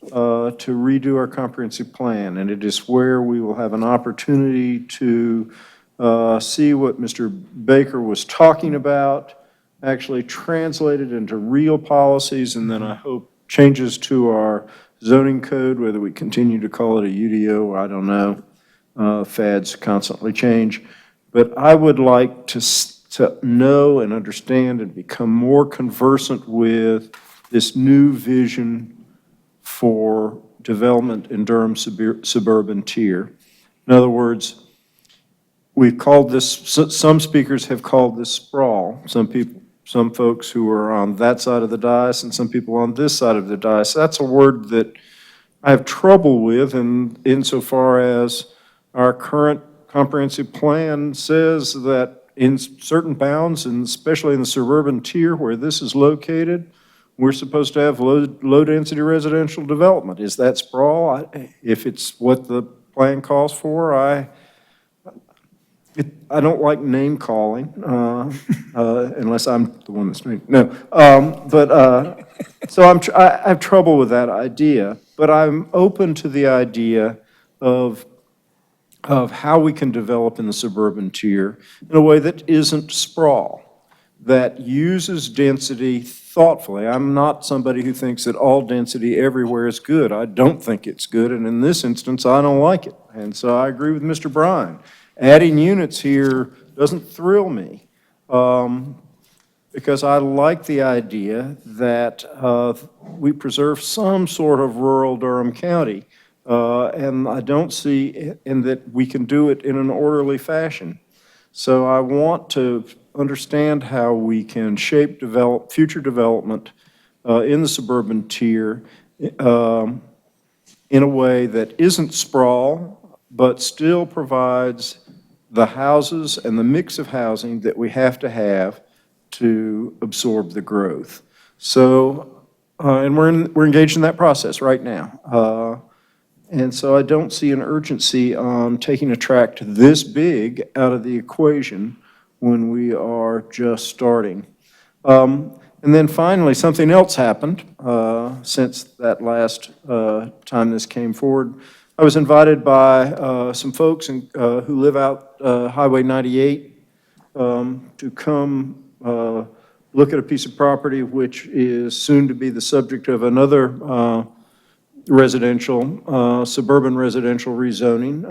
to redo our comprehensive plan, and it is where we will have an opportunity to see what Mr. Baker was talking about, actually translated into real policies, and then I hope changes to our zoning code, whether we continue to call it a UDO, I don't know. Fads constantly change. But I would like to know and understand and become more conversant with this new vision for development in Durham suburban tier. In other words, we've called this, some speakers have called this sprawl. Some folks who are on that side of the dais and some people on this side of the dais. That's a word that I have trouble with, and insofar as our current comprehensive plan says that in certain bounds, and especially in the suburban tier where this is located, we're supposed to have low-density residential development. Is that sprawl? If it's what the plan calls for, I don't like name calling, unless I'm the one that's named. No, so I have trouble with that idea, but I'm open to the idea of how we can develop in the suburban tier in a way that isn't sprawl, that uses density thoughtfully. I'm not somebody who thinks that all density everywhere is good. I don't think it's good, and in this instance, I don't like it. And so I agree with Mr. Bryan. Adding units here doesn't thrill me, because I like the idea that we preserve some sort of rural Durham County. And I don't see in that we can do it in an orderly fashion. So I want to understand how we can shape future development in the suburban tier in a way that isn't sprawl, but still provides the houses and the mix of housing that we have to absorb the growth. So, and we're engaged in that process right now. And so I don't see an urgency on taking a tract this big out of the equation when we are just starting. And then finally, something else happened since that last time this came forward. I was invited by some folks who live out Highway 98 to come look at a piece of property which is soon to be the subject of another suburban residential rezoning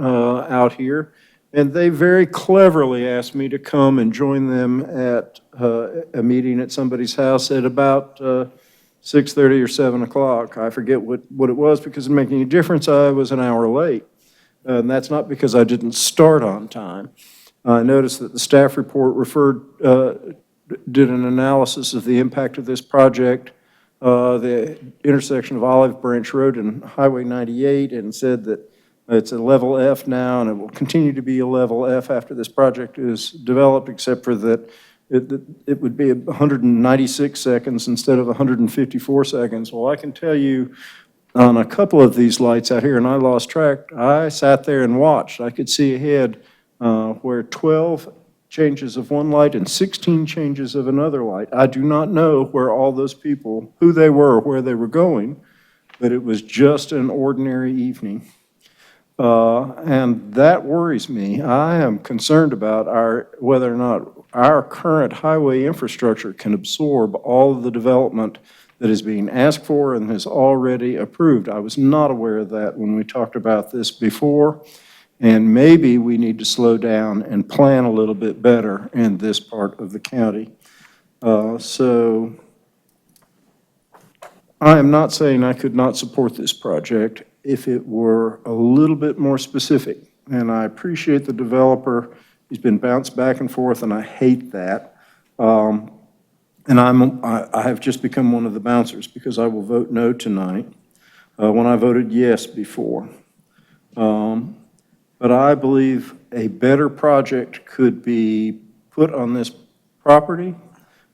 out here. And they very cleverly asked me to come and join them at a meeting at somebody's house at about 6:30 or 7 o'clock. I forget what it was because it didn't make any difference. I was an hour late. And that's not because I didn't start on time. I noticed that the staff report did an analysis of the impact of this project, the intersection of Olive Branch Road and Highway 98, and said that it's a level F now, and it will continue to be a level F after this project is developed, except for that it would be 196 seconds instead of 154 seconds. Well, I can tell you on a couple of these lights out here, and I lost track, I sat there and watched. I could see ahead where 12 changes of one light and 16 changes of another light. I do not know where all those people, who they were, where they were going, but it was just an ordinary evening. And that worries me. I am concerned about whether or not our current highway infrastructure can absorb all of the development that is being asked for and is already approved. I was not aware of that when we talked about this before, and maybe we need to slow down and plan a little bit better in this part of the county. So I am not saying I could not support this project if it were a little bit more specific. And I appreciate the developer. He's been bounced back and forth, and I hate that. And I have just become one of the bouncers because I will vote no tonight when I voted yes before. But I believe a better project could be put on this property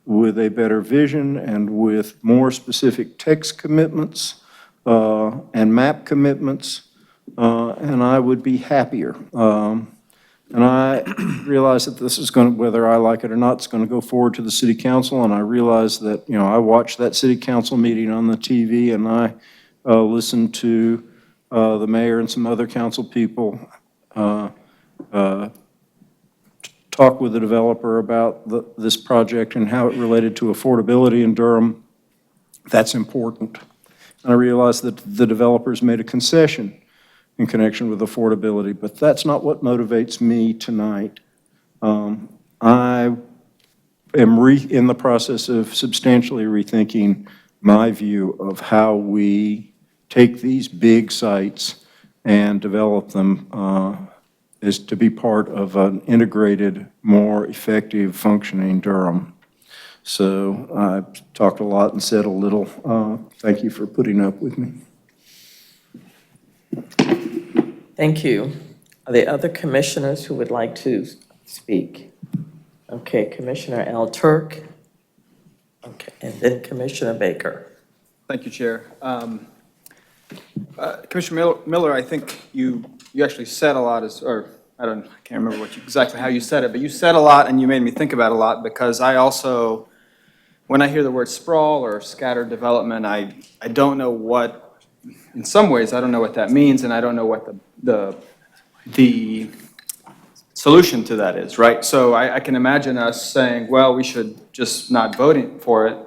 with a better vision and with more specific text commitments and map commitments, and I would be happier. And I realize that this is going to, whether I like it or not, it's going to go forward to the city council, and I realize that, you know, I watched that city council meeting on the TV, and I listened to the mayor and some other council people talk with the developer about this project and how it related to affordability in Durham. That's important. And I realize that the developers made a concession in connection with affordability, but that's not what motivates me tonight. I am in the process of substantially rethinking my view of how we take these big sites and develop them is to be part of an integrated, more effective functioning Durham. So I've talked a lot and said a little. Thank you for putting up with me. Thank you. Are there other commissioners who would like to speak? Okay, Commissioner Al Turk. Okay, and then Commissioner Baker. Thank you, Chair. Commissioner Miller, I think you actually said a lot, I can't remember exactly how you said it, but you said a lot and you made me think about a lot, because I also, when I hear the word sprawl or scattered development, I don't know what, in some ways, I don't know what that means, and I don't know what the solution to that is, right? So I can imagine us saying, well, we should just not voting for it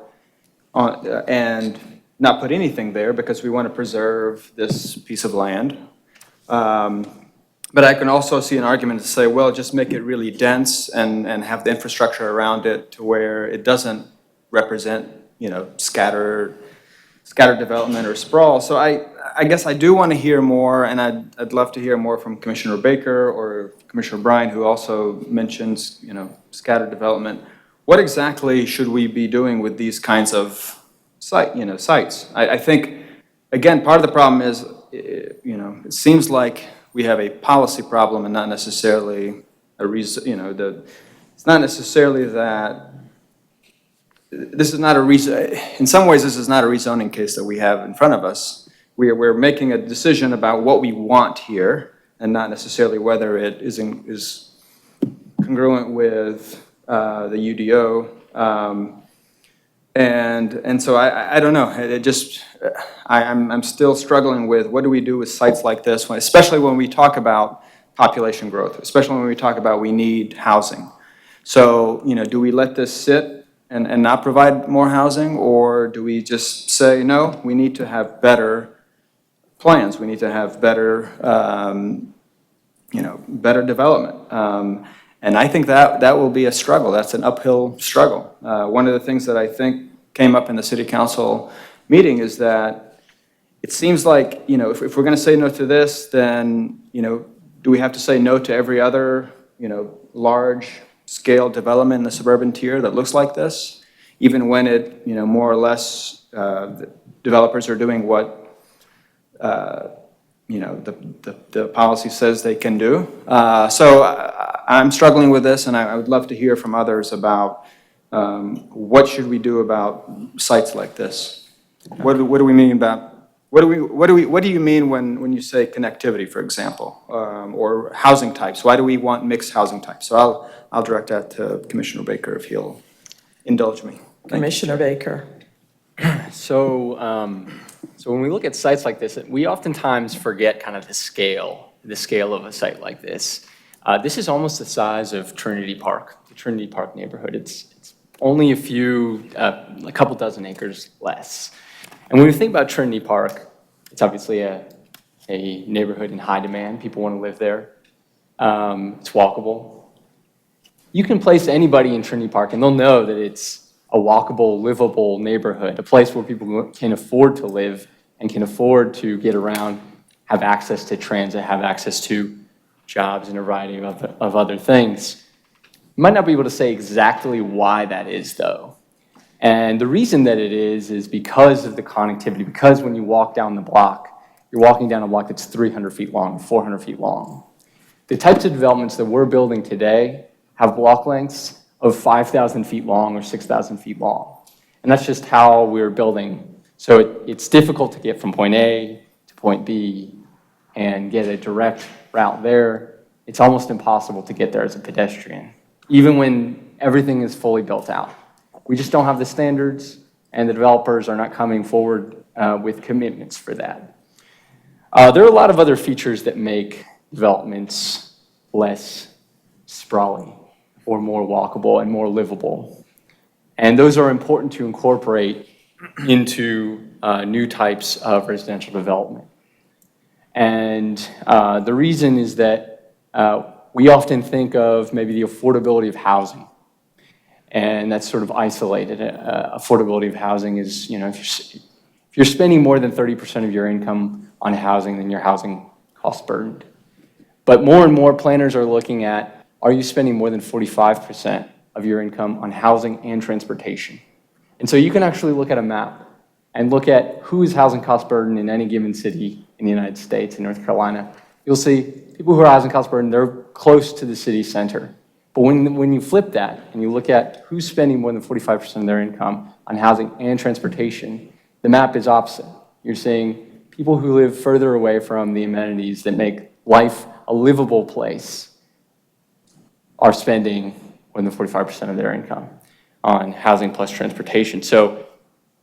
and not put anything there because we want to preserve this piece of land. But I can also see an argument to say, well, just make it really dense and have the infrastructure around it to where it doesn't represent, you know, scattered development or sprawl. So I guess I do want to hear more, and I'd love to hear more from Commissioner Baker or Commissioner Bryan, who also mentions, you know, scattered development. What exactly should we be doing with these kinds of sites? I think, again, part of the problem is, you know, it seems like we have a policy problem and not necessarily a reason, you know, it's not necessarily that, this is not a reason, in some ways this is not a rezoning case that we have in front of us. We're making a decision about what we want here and not necessarily whether it is congruent with the UDO. And so I don't know, I'm still struggling with what do we do with sites like this, especially when we talk about population growth, especially when we talk about we need housing. So, you know, do we let this sit and not provide more housing, or do we just say, no, we need to have better plans, we need to have better, you know, better development. And I think that will be a struggle. That's an uphill struggle. One of the things that I think came up in the city council meeting is that it seems like, you know, if we're going to say no to this, then, you know, do we have to say no to every other, you know, large scale development in the suburban tier that looks like this, even when it, you know, more or less the developers are doing what you know, the policy says they can do. So I'm struggling with this, and I would love to hear from others about what should we do about sites like this? What do we mean about, what do you mean when you say connectivity, for example, or housing types? Why do we want mixed housing types? So I'll direct that to Commissioner Baker if he'll indulge me. Commissioner Baker. So, so when we look at sites like this, we oftentimes forget kind of the scale of a site like this. This is almost the size of Trinity Park, the Trinity Park neighborhood. It's only a couple dozen acres less. And when we think about Trinity Park, it's obviously a neighborhood in high demand. People want to live there. It's walkable. You can place anybody in Trinity Park and they'll know that it's a walkable, livable neighborhood, a place where people can afford to live and can afford to get around, have access to transit, have access to jobs and a variety of other things. You might not be able to say exactly why that is, though. And the reason that it is because of the connectivity, because when you walk down the block, you're walking down a block that's 300 feet long, 400 feet long. The types of developments that we're building today have block lengths of 5,000 feet long or 6,000 feet long. And that's just how we're building. So it's difficult to get from point A to point B and get a direct route there. It's almost impossible to get there as a pedestrian, even when everything is fully built out. We just don't have the standards, and the developers are not coming forward with commitments for that. There are a lot of other features that make developments less sprawling or more walkable and more livable. And those are important to incorporate into new types of residential development. And the reason is that we often think of maybe the affordability of housing. And that's sort of isolated. Affordability of housing is, if you're spending more than 30% of your income on housing, then your housing cost burdened. But more and more planners are looking at, are you spending more than 45% of your income on housing and transportation? And so you can actually look at a map and look at who is housing cost burden in any given city in the United States, in North Carolina. You'll see people who are housing cost burden, they're close to the city center. But when you flip that and you look at who's spending more than 45% of their income on housing and transportation, the map is opposite. You're seeing people who live further away from the amenities that make life a livable place are spending more than 45% of their income on housing plus transportation. So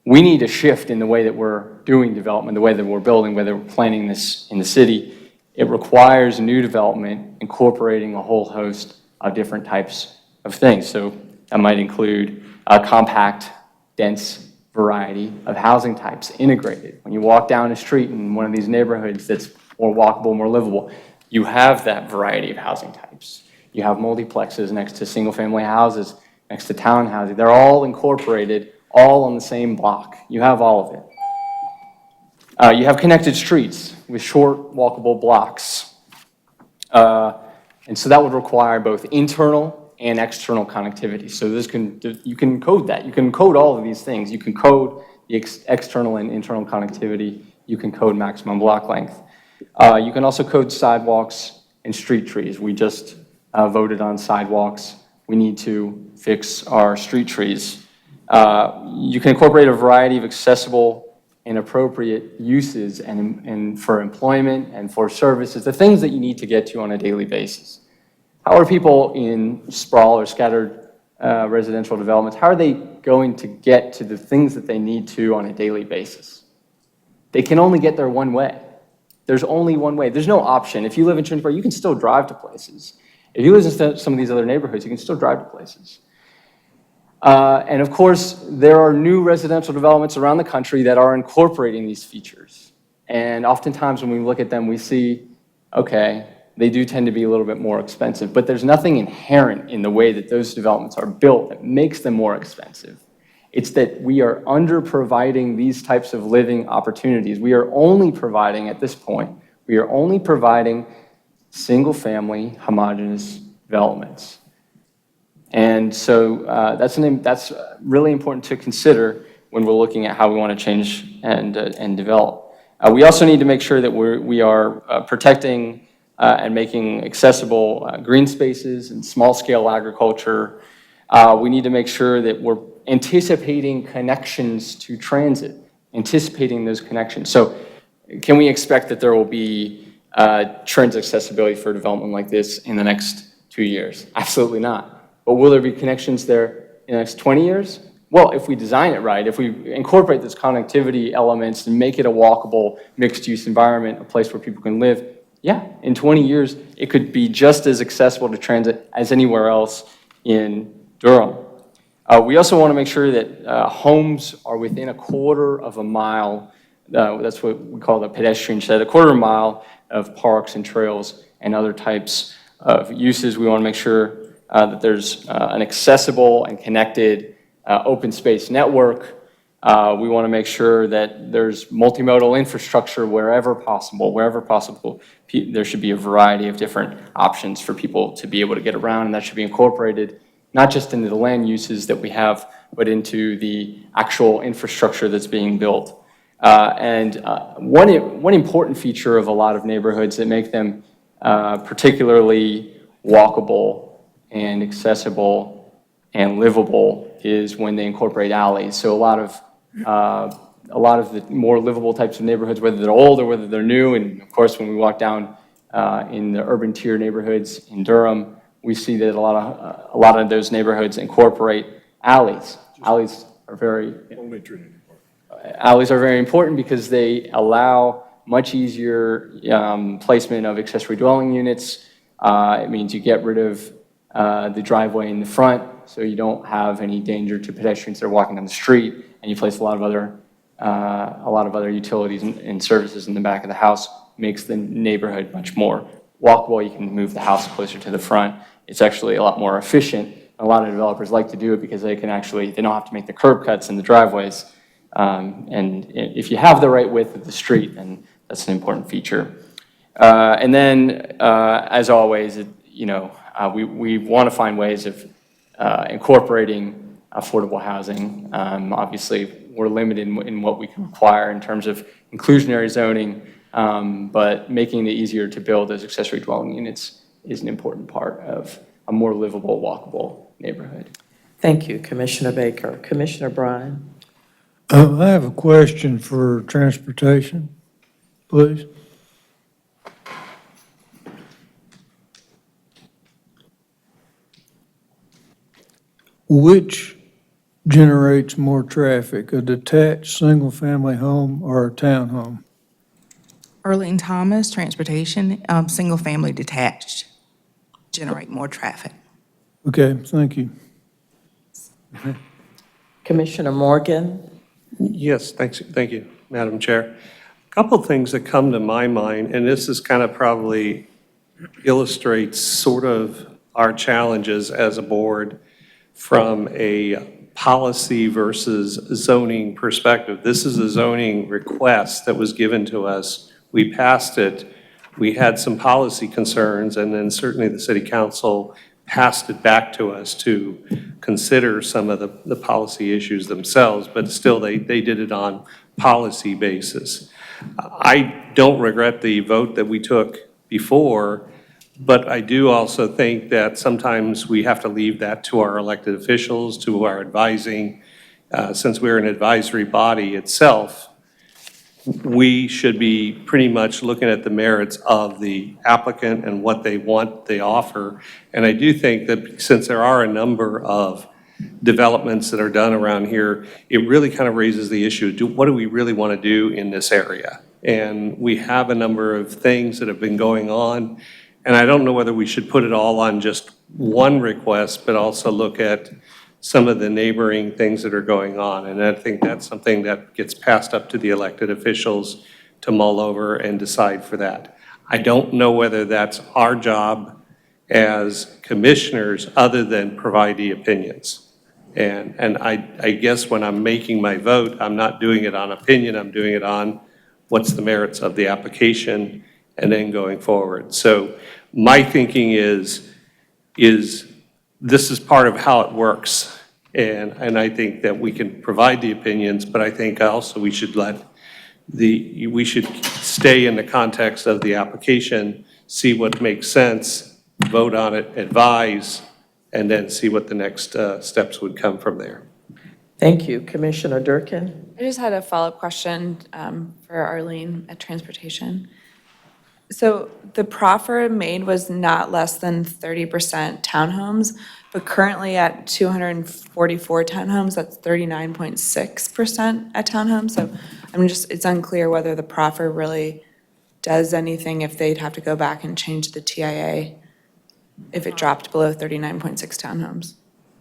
we need a shift in the way that we're doing development, the way that we're building, whether we're planning this in the city. It requires new development incorporating a whole host of different types of things. So that might include a compact, dense variety of housing types integrated. When you walk down a street in one of these neighborhoods that's more walkable, more livable, you have that variety of housing types. You have multiplexes next to single-family houses, next to townhouses. They're all incorporated, all on the same block. You have all of it. You have connected streets with short, walkable blocks. And so that would require both internal and external connectivity. So you can code that. You can code all of these things. You can code the external and internal connectivity. You can code maximum block length. You can also code sidewalks and street trees. We just voted on sidewalks. We need to fix our street trees. You can incorporate a variety of accessible and appropriate uses and for employment and for services, the things that you need to get to on a daily basis. How are people in sprawl or scattered residential developments, how are they going to get to the things that they need to on a daily basis? They can only get there one way. There's only one way. There's no option. If you live in Trinity Park, you can still drive to places. If you live in some of these other neighborhoods, you can still drive to places. And of course, there are new residential developments around the country that are incorporating these features. And oftentimes when we look at them, we see, okay, they do tend to be a little bit more expensive, but there's nothing inherent in the way that those developments are built that makes them more expensive. It's that we are under-providing these types of living opportunities. We are only providing, at this point, we are only providing single-family, homogeneous developments. And so that's really important to consider when we're looking at how we want to change and develop. We also need to make sure that we are protecting and making accessible green spaces and small-scale agriculture. We need to make sure that we're anticipating connections to transit, anticipating those connections. So can we expect that there will be transit accessibility for development like this in the next 2 years? Absolutely not. But will there be connections there in the next 20 years? Well, if we design it right, if we incorporate those connectivity elements and make it a walkable, mixed-use environment, a place where people can live, yeah, in 20 years, it could be just as accessible to transit as anywhere else in Durham. We also want to make sure that homes are within a quarter of a mile. That's what we call the pedestrian shed, a quarter of a mile of parks and trails and other types of uses. We want to make sure that there's an accessible and connected open space network. We want to make sure that there's multimodal infrastructure wherever possible. There should be a variety of different options for people to be able to get around, and that should be incorporated not just into the land uses that we have, but into the actual infrastructure that's being built. One important feature of a lot of neighborhoods that make them particularly walkable and accessible and livable is when they incorporate alleys. So a lot of the more livable types of neighborhoods, whether they're old or whether they're new, and of course when we walk down in the urban tier neighborhoods in Durham, we see that a lot of those neighborhoods incorporate alleys. Alleys are very important because they allow much easier placement of accessory dwelling units. It means you get rid of the driveway in the front, so you don't have any danger to pedestrians that are walking down the street, and you place a lot of other utilities and services in the back of the house. Makes the neighborhood much more walkable. You can move the house closer to the front. It's actually a lot more efficient. A lot of developers like to do it because they don't have to make the curb cuts in the driveways. And if you have the right width of the street, then that's an important feature. And then, as always, we want to find ways of incorporating affordable housing. Obviously, we're limited in what we can require in terms of inclusionary zoning, but making it easier to build those accessory dwelling units is an important part of a more livable, walkable neighborhood. Thank you, Commissioner Baker. Commissioner Bryan? I have a question for transportation, please. Which generates more traffic, a detached single-family home or a townhome? Early Thomas, transportation, single-family detached, generate more traffic. Okay, thank you. Commissioner Morgan? Yes, thank you, Madam Chair. A couple of things that come to my mind, and this is kind of probably illustrates sort of our challenges as a board from a policy versus zoning perspective. This is a zoning request that was given to us. We passed it. We had some policy concerns, and then certainly the City Council passed it back to us to consider some of the policy issues themselves, but still they did it on policy basis. I don't regret the vote that we took before, but I do also think that sometimes we have to leave that to our elected officials, to our advising. Since we're an advisory body itself, we should be pretty much looking at the merits of the applicant and what they want, they offer. And I do think that since there are a number of developments that are done around here, it really kind of raises the issue, what do we really want to do in this area? And we have a number of things that have been going on, and I don't know whether we should put it all on just one request, but also look at some of the neighboring things that are going on. And I think that's something that gets passed up to the elected officials to mull over and decide for that. I don't know whether that's our job as commissioners other than provide the opinions. And I guess when I'm making my vote, I'm not doing it on opinion, I'm doing it on what's the merits of the application and then going forward. So my thinking is this is part of how it works. And I think that we can provide the opinions, but I think also we should we should stay in the context of the application, see what makes sense, vote on it, advise, and then see what the next steps would come from there. Thank you. Commissioner Durkin? I just had a follow-up question for Arlene at Transportation. So the proffer made was not less than 30% townhomes, but currently at 244 townhomes, that's 39.6% at townhomes. So it's unclear whether the proffer really does anything, if they'd have to go back and change the TIA if it dropped below 39.6 townhomes.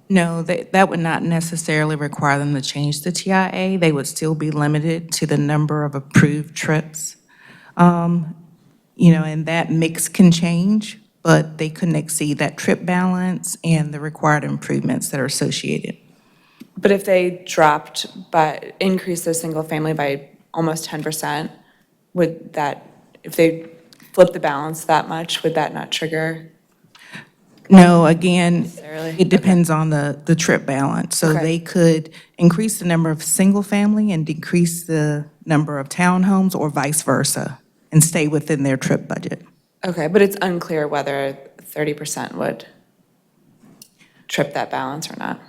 No, that would not necessarily require them to change the TIA. They would still be limited to the number of approved trips. And that mix can change, but they couldn't exceed that trip balance and the required improvements that are associated. But if they increased the single family by almost 10%, if they flipped the balance that much, would that not trigger? No, again, Necessarily? it depends on the trip balance. So Okay. they could increase the number of single family and decrease the number of townhomes, or vice versa, and stay within their trip budget. Okay, but it's unclear whether 30% would trip that balance or not.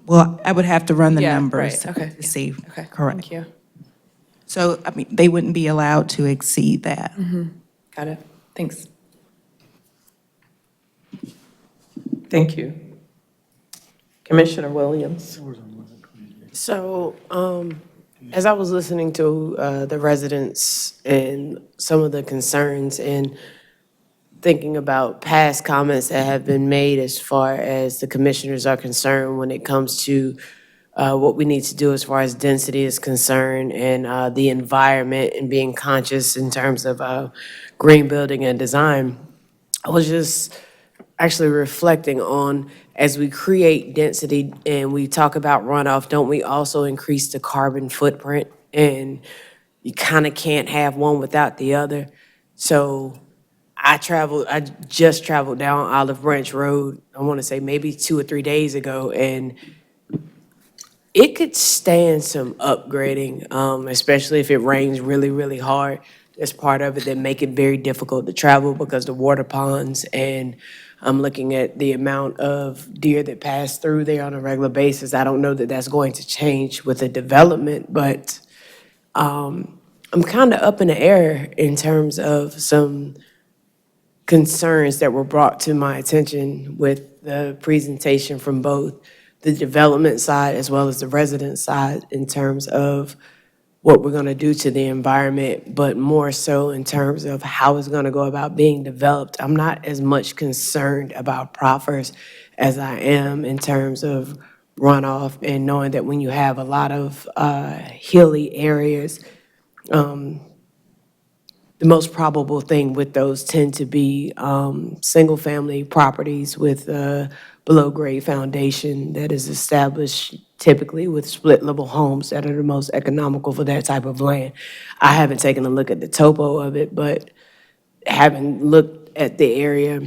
Well, I would have to run the Yeah, numbers right, okay. to see. Okay, Correct. thank you. So, they wouldn't be allowed to exceed that. Got it, thanks. Thank you. Commissioner Williams? So, as I was listening to the residents and some of the concerns and thinking about past comments that have been made as far as the commissioners are concerned when it comes to what we need to do as far as density is concerned and the environment and being conscious in terms of green building and design, I was just actually reflecting on, as we create density and we talk about runoff, don't we also increase the carbon footprint? And you kind of can't have one without the other. So I just traveled down Olive Branch Road, I want to say maybe 2 or 3 days ago, and it could stand some upgrading, especially if it rains really, really hard. There's part of it that make it very difficult to travel because the water ponds, and I'm looking at the amount of deer that pass through there on a regular basis. I don't know that that's going to change with the development, but I'm kind of up in the air in terms of some concerns that were brought to my attention with the presentation from both the development side as well as the resident side in terms of what we're going to do to the environment, but more so in terms of how it's going to go about being developed. I'm not as much concerned about proffers as I am in terms of runoff, and knowing that when you have a lot of hilly areas, the most probable thing with those tend to be single-family properties with below-grade foundation that is established typically with split-level homes that are the most economical for that type of land. I haven't taken a look at the topo of it, but having looked at the area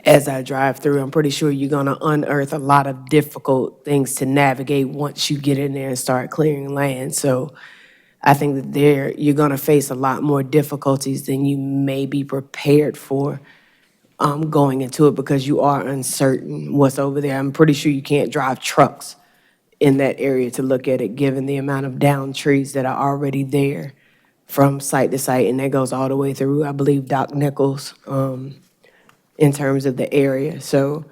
as I drive through, I'm pretty sure you're gonna unearth a lot of difficult things to navigate once you get in there and start clearing land. So I think that you're gonna face a lot more difficulties than you may be prepared for going into it, because you are uncertain what's over there. I'm pretty sure you can't drive trucks in that area to look at it, given the amount of downed trees that are already there from site to site, and that goes all the way through, I believe, Doc Nichols, in terms of the area. So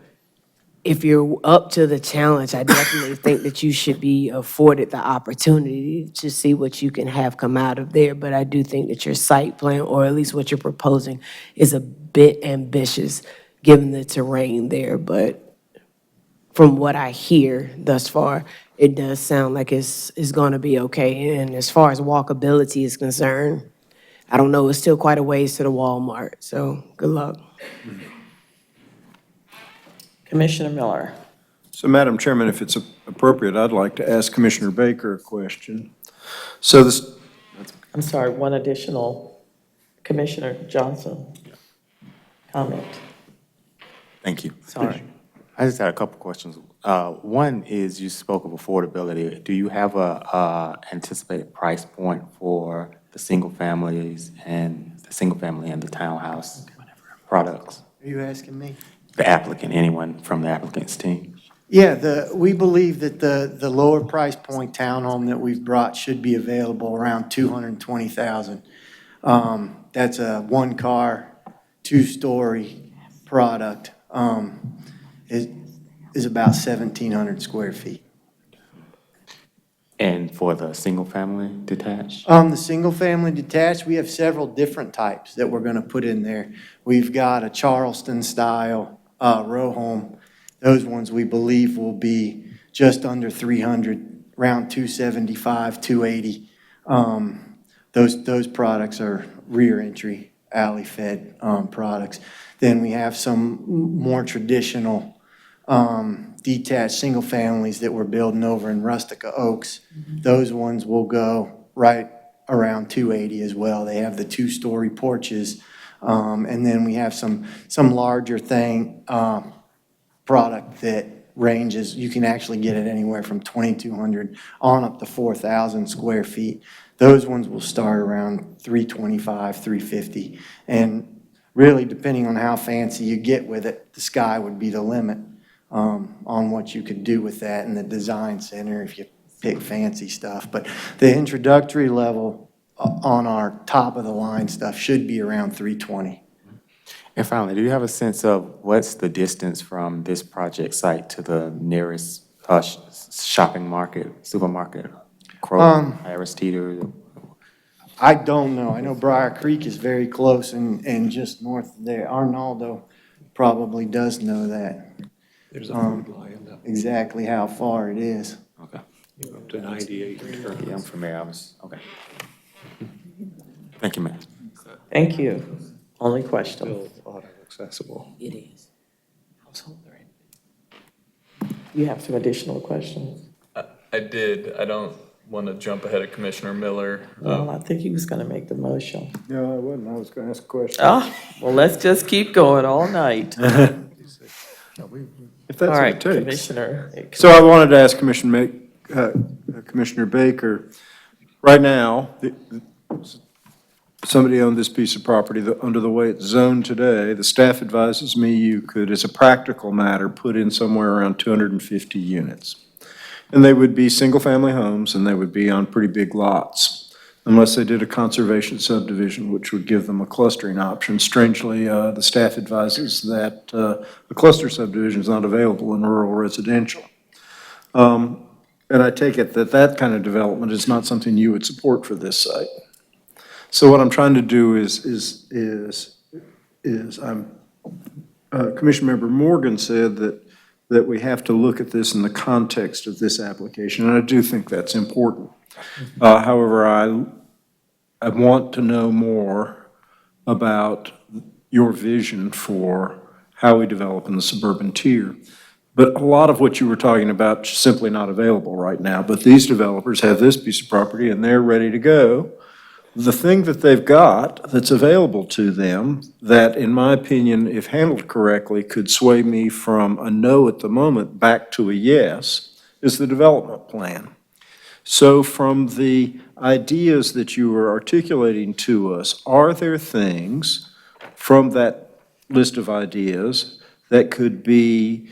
if you're up to the challenge, I definitely think that you should be afforded the opportunity to see what you can have come out of there. But I do think that your site plan, or at least what you're proposing, is a bit ambitious, given the terrain there. But from what I hear thus far, it does sound like it's going to be okay. And as far as walkability is concerned, I don't know, it's still quite a ways to the Walmart. So good luck. Commissioner Miller? So, Madam Chairman, if it's appropriate, I'd like to ask Commissioner Baker a question. So this, I'm sorry, one additional, Commissioner Johnson comment. Thank you. Sorry. I just had a couple questions. One is, you spoke of affordability. Do you have a anticipated price point for the single families and the townhouse products? Are you asking me? The applicant, anyone from the applicant's team? Yeah, we believe that the lower price point townhome that we've brought should be available around 220,000. That's a one-car, two-story product. It is about 1,700 square feet. And for the single-family detached? The single-family detached, we have several different types that we're gonna put in there. We've got a Charleston-style row home. Those ones we believe will be just under 300, around 275, 280. Those products are rear entry, alley-fed products. Then we have some more traditional detached single families that we're building over in Rustica Oaks. Those ones will go right around 280 as well. They have the two-story porches. And then we have some larger product that ranges, you can actually get it anywhere from 2,200 on up to 4,000 square feet. Those ones will start around 325, 350. And really, depending on how fancy you get with it, the sky would be the limit on what you could do with that in the design center if you pick fancy stuff. But the introductory level on our top of the line stuff should be around 320. And finally, do you have a sense of what's the distance from this project site to the nearest shopping market, supermarket? Kroger, Harris Teeter? I don't know. I know Briar Creek is very close and just north of there. Arnaldo probably does know that. There's a food line up. Exactly how far it is. Okay. Up to 98 and turn. Yeah, I'm familiar. Okay. Thank you, ma'am. Thank you. Only question. Still auto accessible. It is. You have some additional questions? I did. I don't want to jump ahead of Commissioner Miller. Well, I think he was going to make the motion. No, I wasn't. I was going to ask a question. Oh, well, let's just keep going all night. If that's All what right, it takes. Commissioner. So I wanted to ask Commissioner Baker, right now, somebody owned this piece of property, under the way it's zoned today, the staff advises me you could, as a practical matter, put in somewhere around 250 units. And they would be single-family homes, and they would be on pretty big lots, unless they did a conservation subdivision, which would give them a clustering option. Strangely, the staff advises that a cluster subdivision is not available in rural residential. And I take it that that kind of development is not something you would support for this site. So what I'm trying to do is Commissioner Member Morgan said that we have to look at this in the context of this application, and I do think that's important. However, I want to know more about your vision for how we develop in the suburban tier. But a lot of what you were talking about is simply not available right now. But these developers have this piece of property and they're ready to go. The thing that they've got that's available to them that, in my opinion, if handled correctly, could sway me from a no at the moment back to a yes, is the development plan. So from the ideas that you were articulating to us, are there things from that list of ideas that could be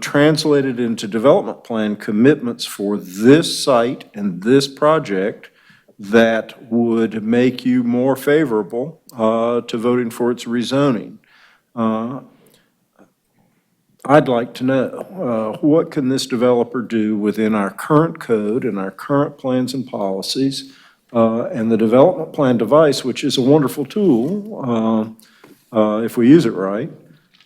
translated into development plan commitments for this site and this project that would make you more favorable to voting for its rezoning? I'd like to know, what can this developer do within our current code and our current plans and policies, and the development plan device, which is a wonderful tool, if we use it right,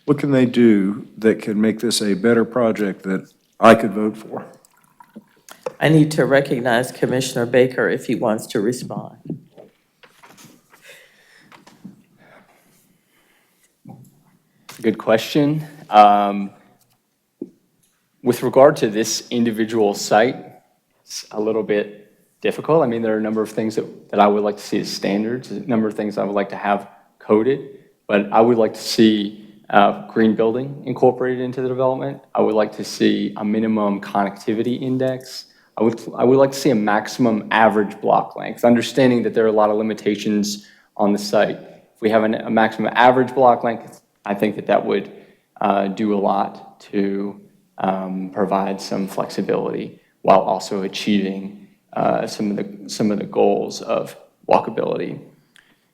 what can they do that can make this a better project that I could vote for? I need to recognize Commissioner Baker if he wants to respond. Good question. With regard to this individual site, it's a little bit difficult. I mean, there are a number of things that I would like to see as standards, a number of things I would like to have coded, but I would like to see green building incorporated into the development. I would like to see a minimum connectivity index. I would like to see a maximum average block length, understanding that there are a lot of limitations on the site. If we have a maximum average block length, I think that would do a lot to provide some flexibility while also achieving some of the goals of walkability.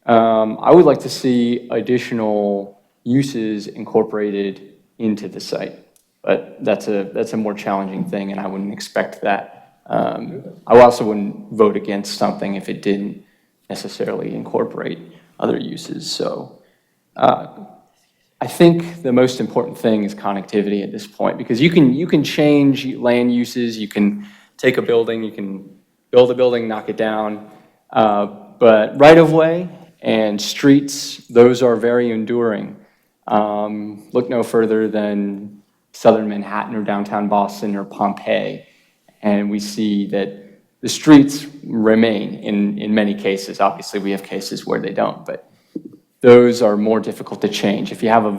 I would like to see additional uses incorporated into the site, but that's a more challenging thing, and I wouldn't expect that. I also wouldn't vote against something if it didn't necessarily incorporate other uses. So I think the most important thing is connectivity at this point, because you can change land uses, you can take a building, you can build a building, knock it down, but right-of-way and streets, those are very enduring. Look no further than southern Manhattan or downtown Boston or Pompeii, and we see that the streets remain in many cases. Obviously, we have cases where they don't, but those are more difficult to change. If you have a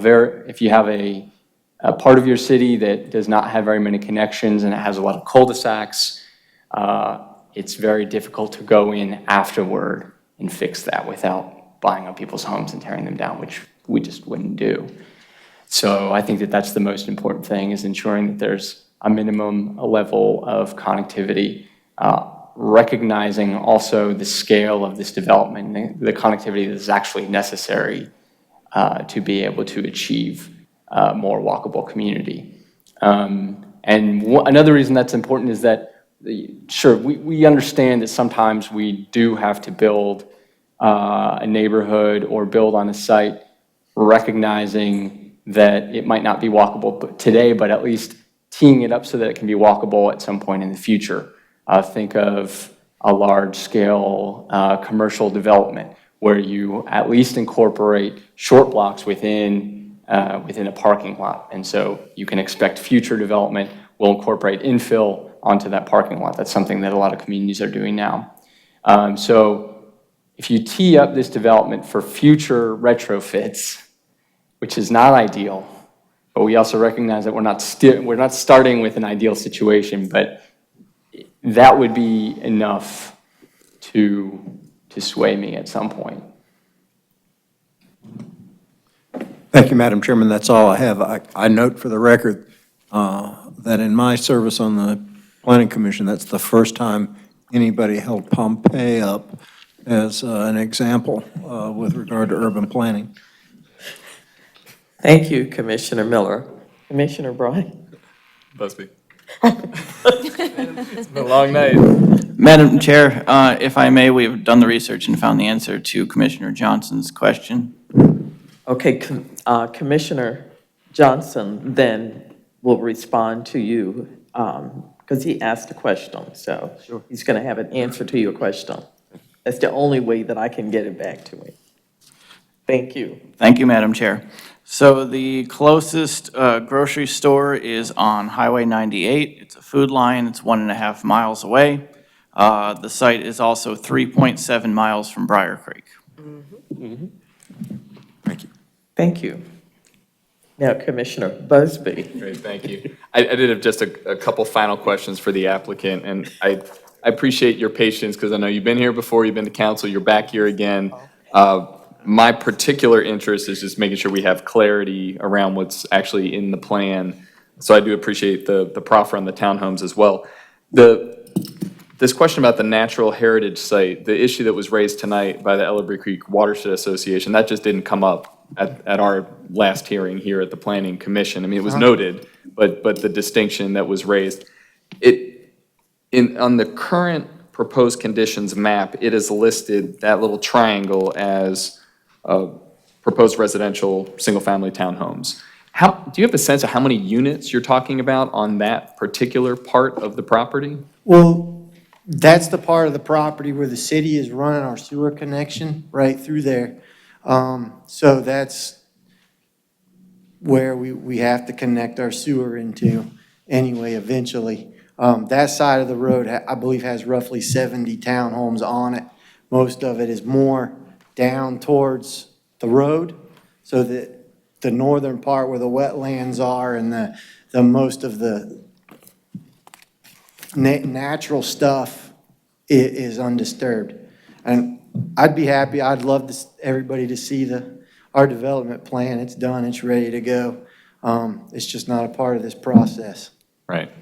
part of your city that does not have very many connections and it has a lot of cul-de-sacs, it's very difficult to go in afterward and fix that without buying up people's homes and tearing them down, which we just wouldn't do. So I think that that's the most important thing, is ensuring that there's a minimum level of connectivity, recognizing also the scale of this development, the connectivity that is actually necessary to be able to achieve a more walkable community. And another reason that's important is that, sure, we understand that sometimes we do have to build a neighborhood or build on a site, recognizing that it might not be walkable today, but at least teeing it up so that it can be walkable at some point in the future. Think of a large-scale commercial development where you at least incorporate short blocks within a parking lot. And so you can expect future development will incorporate infill onto that parking lot. That's something that a lot of communities are doing now. So if you tee up this development for future retrofits, which is not ideal, but we also recognize that we're not starting with an ideal situation, but that would be enough to sway me at some point. Thank you, Madam Chairman. That's all I have. I note for the record that in my service on the Planning Commission, that's the first time anybody held Pompeii up as an example with regard to urban planning. Thank you, Commissioner Miller. Commissioner Bryan? Busby. It's been a long night. Madam Chair, if I may, we've done the research and found the answer to Commissioner Johnson's question. Okay, Commissioner Johnson then will respond to you because he asked a question, so he's going to have an answer to your question. That's the only way that I can get it back to him. Thank you. Thank you, Madam Chair. So the closest grocery store is on Highway 98. It's a Food Lion. It's 1.5 miles away. The site is also 3.7 miles from Briar Creek. Thank you. Thank you. Now, Commissioner Busby. Great, thank you. I did have just a couple final questions for the applicant, and I appreciate your patience because I know you've been here before, you've been to council, you're back here again. My particular interest is just making sure we have clarity around what's actually in the plan. So I do appreciate the proffer on the townhomes as well. This question about the natural heritage site, the issue that was raised tonight by the Ellerby Creek Watershed Association, that just didn't come up at our last hearing here at the Planning Commission. I mean, it was noted, but the distinction that was raised, on the current proposed conditions map, it is listed, that little triangle, as proposed residential single-family townhomes. Do you have a sense of how many units you're talking about on that particular part of the property? Well, that's the part of the property where the city is running our sewer connection right through there. So that's where we have to connect our sewer into anyway, eventually. That side of the road, I believe, has roughly 70 townhomes on it. Most of it is more down towards the road, so that the northern part where the wetlands are and the most of the natural stuff is undisturbed. And I'd be happy, I'd love everybody to see our development plan. It's done, it's ready to go. It's just not a part of this process. Right.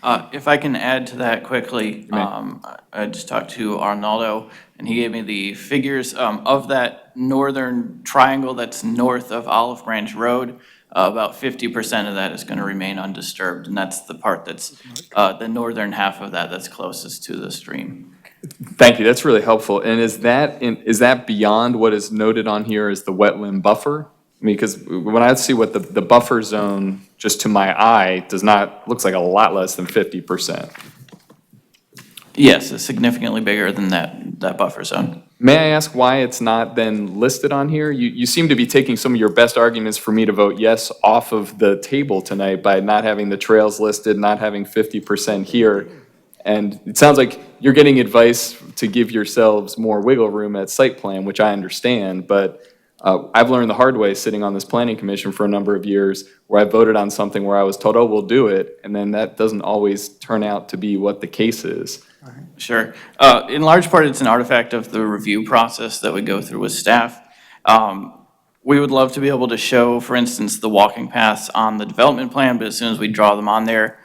If I can add to that quickly, I just talked to Arnaldo, and he gave me the figures of that northern triangle that's north of Olive Branch Road. About 50% of that is going to remain undisturbed, and that's the part that's the northern half of that that's closest to the stream. Thank you, that's really helpful. And is that beyond what is noted on here as the wetland buffer? I mean, because when I see what the buffer zone, just to my eye, looks like a lot less than 50%. Yes, it's significantly bigger than that buffer zone. May I ask why it's not then listed on here? You seem to be taking some of your best arguments for me to vote yes off of the table tonight by not having the trails listed, not having 50% here. And it sounds like you're getting advice to give yourselves more wiggle room at site plan, which I understand, but I've learned the hard way sitting on this planning commission for a number of years where I voted on something where I was told, oh, we'll do it, and then that doesn't always turn out to be what the case is. Sure. In large part, it's an artifact of the review process that we go through with staff. We would love to be able to show, for instance, the walking paths on the development plan, but as soon as we draw them on there,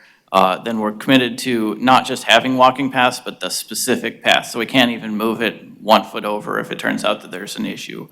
then we're committed to not just having walking paths, but the specific path. So we can't even move it 1 foot over if it turns out that there's an issue.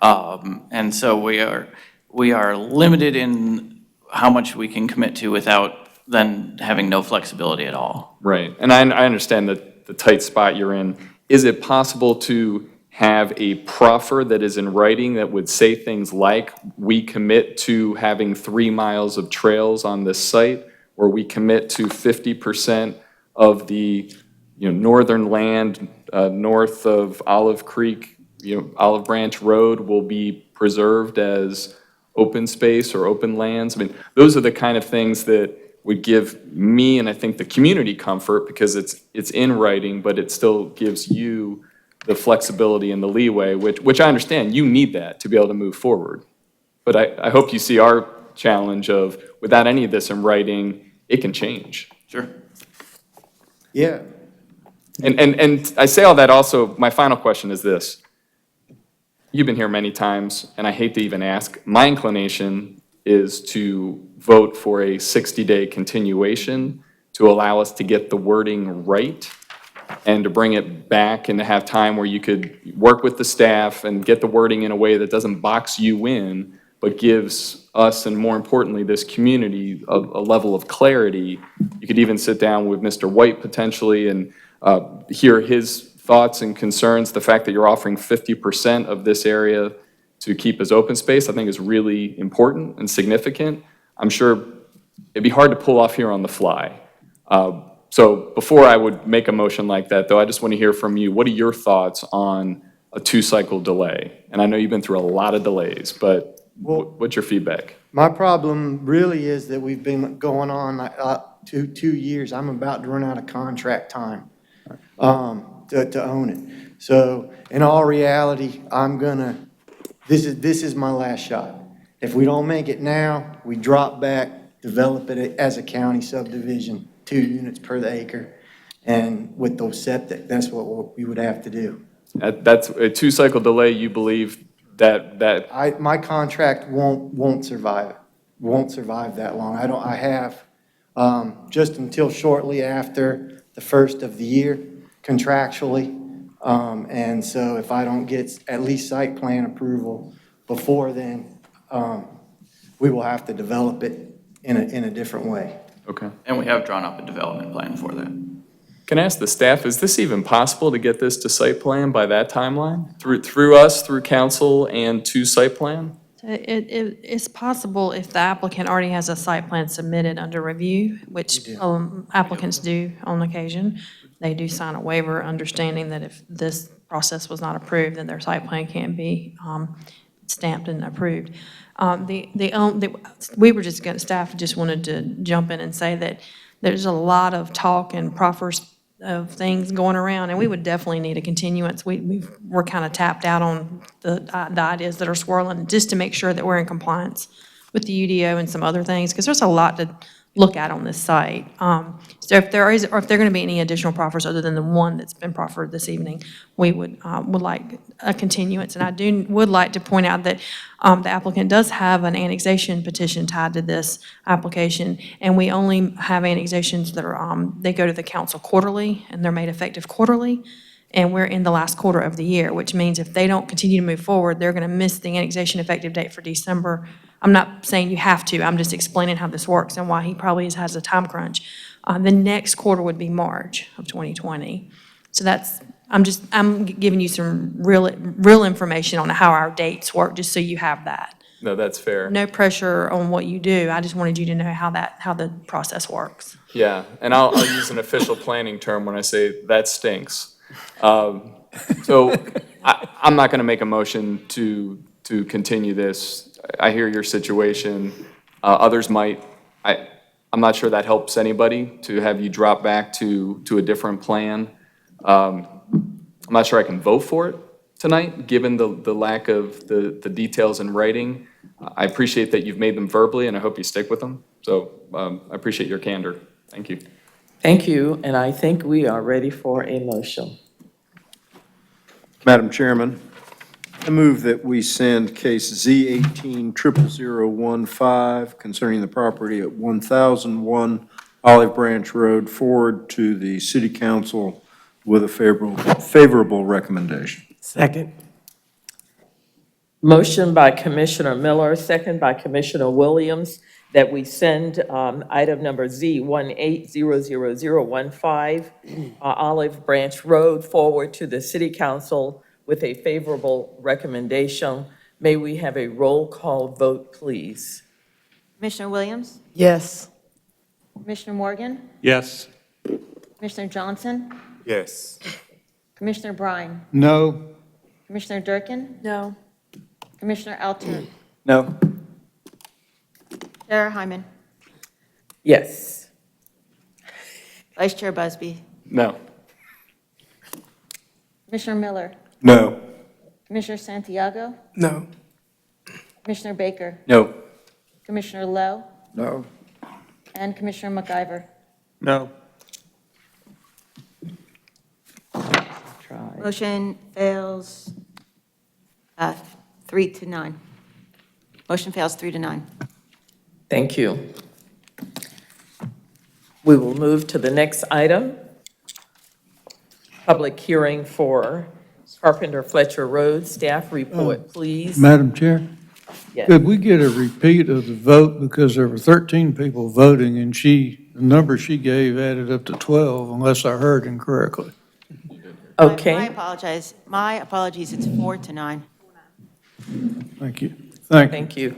And so we are limited in how much we can commit to without then having no flexibility at all. Right, and I understand the tight spot you're in. Is it possible to have a proffer that is in writing that would say things like, we commit to having 3 miles of trails on this site, or we commit to 50% of the northern land north of Olive Creek, Olive Branch Road will be preserved as open space or open lands? I mean, those are the kind of things that would give me, and I think the community, comfort, because it's in writing, but it still gives you the flexibility and the leeway, which I understand, you need that to be able to move forward. But I hope you see our challenge of, without any of this in writing, it can change. Sure. Yeah. And I say all that also, my final question is this. You've been here many times, and I hate to even ask, my inclination is to vote for a 60-day continuation to allow us to get the wording right and to bring it back and to have time where you could work with the staff and get the wording in a way that doesn't box you in, but gives us, and more importantly, this community, a level of clarity. You could even sit down with Mr. White potentially and hear his thoughts and concerns. The fact that you're offering 50% of this area to keep as open space, I think is really important and significant. I'm sure it'd be hard to pull off here on the fly. So before I would make a motion like that, though, I just want to hear from you. What are your thoughts on a 2-cycle delay? And I know you've been through a lot of delays, but what's your feedback? My problem really is that we've been going on 2 years. I'm about to run out of contract time to own it. So in all reality, this is my last shot. If we don't make it now, we drop back, develop it as a county subdivision, 2 units per the acre. And with those septic, that's what we would have to do. That's a 2-cycle delay, you believe that My contract won't survive that long. I have just until shortly after the first of the year contractually. And so if I don't get at least site plan approval before then, we will have to develop it in a different way. Okay. And we have drawn up a development plan for that. Can I ask the staff, is this even possible to get this to site plan by that timeline? Through us, through council, and to site plan? It's possible if the applicant already has a site plan submitted under review, which applicants do on occasion. They do sign a waiver understanding that if this process was not approved, then their site plan can't be stamped and approved. Staff just wanted to jump in and say that there's a lot of talk and proffers of things going around, and we would definitely need a continuance. We're kind of tapped out on the ideas that are swirling, just to make sure that we're in compliance with the UDO and some other things, because there's a lot look at on this site. So if there is, or if there are going to be any additional proffers other than the one that's been proffered this evening, we would like a continuance. And I would like to point out that the applicant does have an annexation petition tied to this application, and we only have annexations that are, they go to the council quarterly, and they're made effective quarterly. And we're in the last quarter of the year, which means if they don't continue to move forward, they're going to miss the annexation effective date for December. I'm not saying you have to, I'm just explaining how this works and why he probably has a time crunch. The next quarter would be March of 2020. So that's, I'm giving you some real information on how our dates work, just so you have that. No, that's fair. No pressure on what you do, I just wanted you to know how the process works. Yeah, and I'll use an official planning term when I say that stinks. So I'm not going to make a motion to continue this. I hear your situation. Others might. I'm not sure that helps anybody to have you drop back to a different plan. I'm not sure I can vote for it tonight, given the lack of the details in writing. I appreciate that you've made them verbally, and I hope you stick with them. So I appreciate your candor. Thank you. Thank you, and I think we are ready for a motion. Madam Chairman, I move that we send case Z18-00015 concerning the property at 1001 Olive Branch Road forward to the City Council with a favorable recommendation. Second. Motion by Commissioner Miller, second by Commissioner Williams, that we send item number Z18-00015 Olive Branch Road forward to the City Council with a favorable recommendation. May we have a roll call vote, please? Commissioner Williams? Yes. Commissioner Morgan? Yes. Commissioner Johnson? Yes. Commissioner Brine? No. Commissioner Durkin? No. Commissioner Alter? No. Chair Hyman? Yes. Vice Chair Busby? No. Commissioner Miller? No. Commissioner Santiago? No. Commissioner Baker? No. Commissioner Lowe? No. And Commissioner McIver? No. Motion fails 3-9. Motion fails 3-9. Thank you. We will move to the next item. Public hearing for Carpenter Fletcher Road. Staff report, please. Madam Chair? Yes. Could we get a repeat of the vote, because there were 13 people voting, and the number she gave added up to 12, unless I heard incorrectly. Okay. I apologize. My apologies, it's 4-9. Thank you. Thank you. Thank you.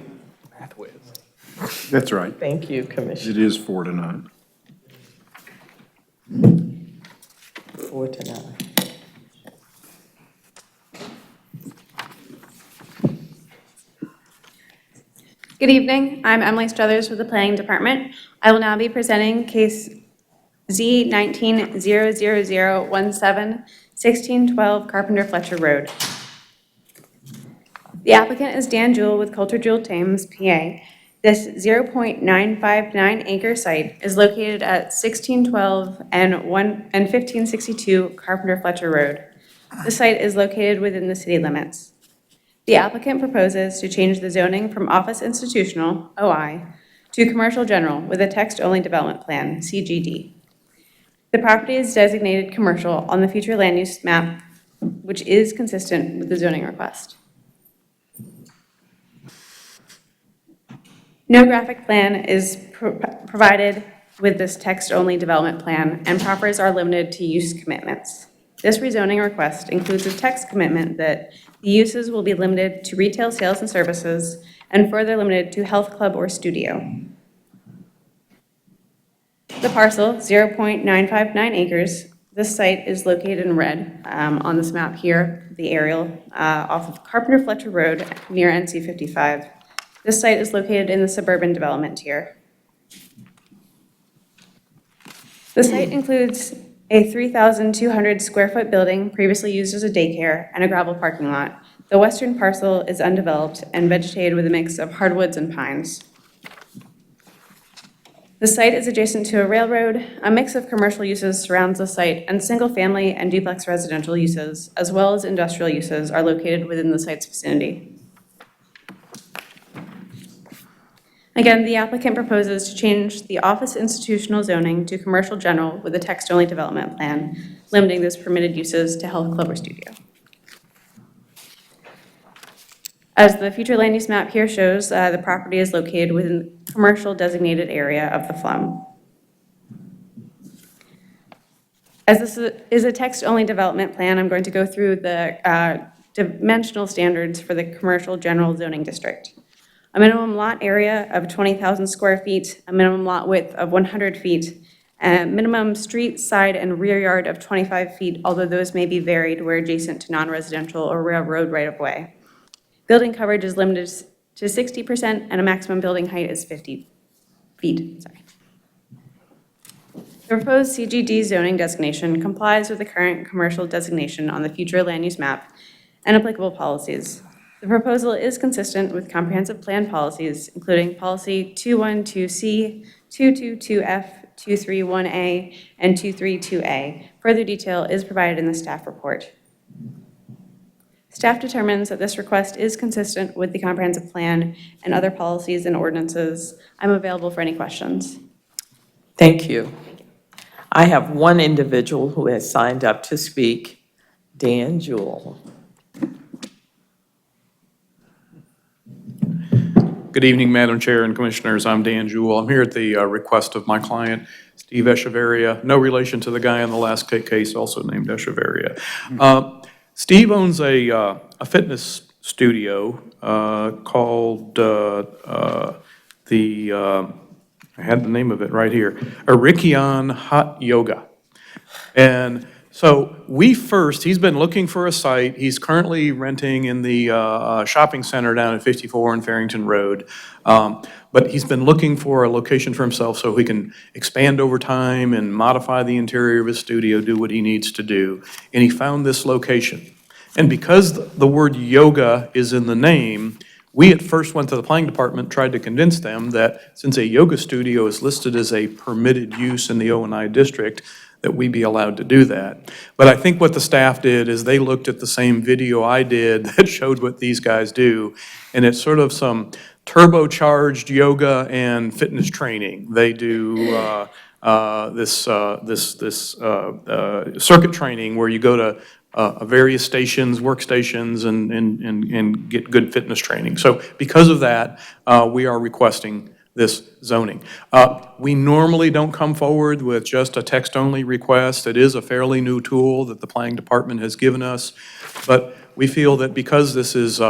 That's right. Thank you, Commissioner. It is 4-9. 4-9. Good evening. I'm Emily Struthers with the Planning Department. I will now be presenting case Z19-00017, 1612 Carpenter Fletcher Road. The applicant is Dan Jewell with Coulter Jewell Thames, PA. This 0.959 acre site is located at 1612 and 1562 Carpenter Fletcher Road. The site is located within the city limits. The applicant proposes to change the zoning from office institutional, OI, to commercial general with a text-only development plan, CGD. The property is designated commercial on the future land use map, which is consistent with the zoning request. No graphic plan is provided with this text-only development plan, and proffers are limited to use commitments. This rezoning request includes a text commitment that the uses will be limited to retail sales and services, and further limited to health club or studio. The parcel, 0.959 acres, this site is located in red on this map here, the aerial, off of Carpenter Fletcher Road near NC 55. This site is located in the suburban development tier. The site includes a 3,200 square foot building previously used as a daycare and a gravel parking lot. The western parcel is undeveloped and vegetated with a mix of hardwoods and pines. The site is adjacent to a railroad. A mix of commercial uses surrounds the site, and single-family and duplex residential uses, as well as industrial uses, are located within the site's vicinity. Again, the applicant proposes to change the office institutional zoning to commercial general with a text-only development plan, limiting those permitted uses to health club or studio. As the future land use map here shows, the property is located within the commercial designated area of the FLUM. As this is a text-only development plan, I'm going to go through the dimensional standards for the commercial general zoning district. A minimum lot area of 20,000 square feet, a minimum lot width of 100 feet, a minimum street, side, and rear yard of 25 feet, although those may be varied where adjacent to non-residential or railroad right-of-way. Building coverage is limited to 60%, and a maximum building height is 50 feet. The proposed CGD zoning designation complies with the current commercial designation on the future land use map and applicable policies. The proposal is consistent with comprehensive plan policies, including policy 212C, 222F, 231A, and 232A. Further detail is provided in the staff report. Staff determines that this request is consistent with the comprehensive plan and other policies and ordinances. I'm available for any questions. Thank you. I have one individual who has signed up to speak, Dan Jewell. Good evening, Madam Chair and Commissioners. I'm Dan Jewell. I'm here at the request of my client, Steve Echeverria. No relation to the guy in the last case, also named Echeverria. Steve owns a fitness studio called I had the name of it right here, Arikion Hot Yoga. And so he's been looking for a site. He's currently renting in the shopping center down at 54 on Farrington Road. But he's been looking for a location for himself so he can expand over time and modify the interior of his studio, do what he needs to do. And he found this location. And because the word yoga is in the name, we at first went to the planning department, tried to convince them that since a yoga studio is listed as a permitted use in the O&I district, that we be allowed to do that. But I think what the staff did is they looked at the same video I did that showed what these guys do, and it's sort of some turbocharged yoga and fitness training. They do this circuit training where you go to various stations, workstations, and get good fitness training. So because of that, we are requesting this zoning. We normally don't come forward with just a text-only request. It is a fairly new tool that the planning department has given us, but we feel that because this is,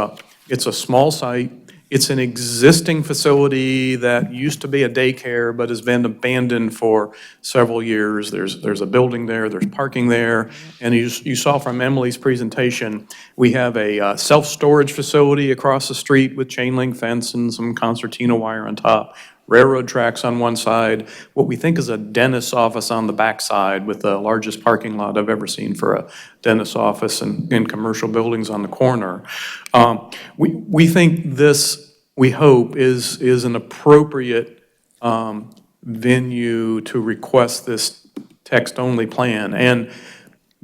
it's a small site, it's an existing facility that used to be a daycare but has been abandoned for several years. There's a building there, there's parking there, and you saw from Emily's presentation, we have a self-storage facility across the street with chain link fence and some concertina wire on top, railroad tracks on one side, what we think is a dentist's office on the back side with the largest parking lot I've ever seen for a dentist's office and commercial buildings on the corner. We think this, we hope, is an appropriate venue to request this text-only plan. And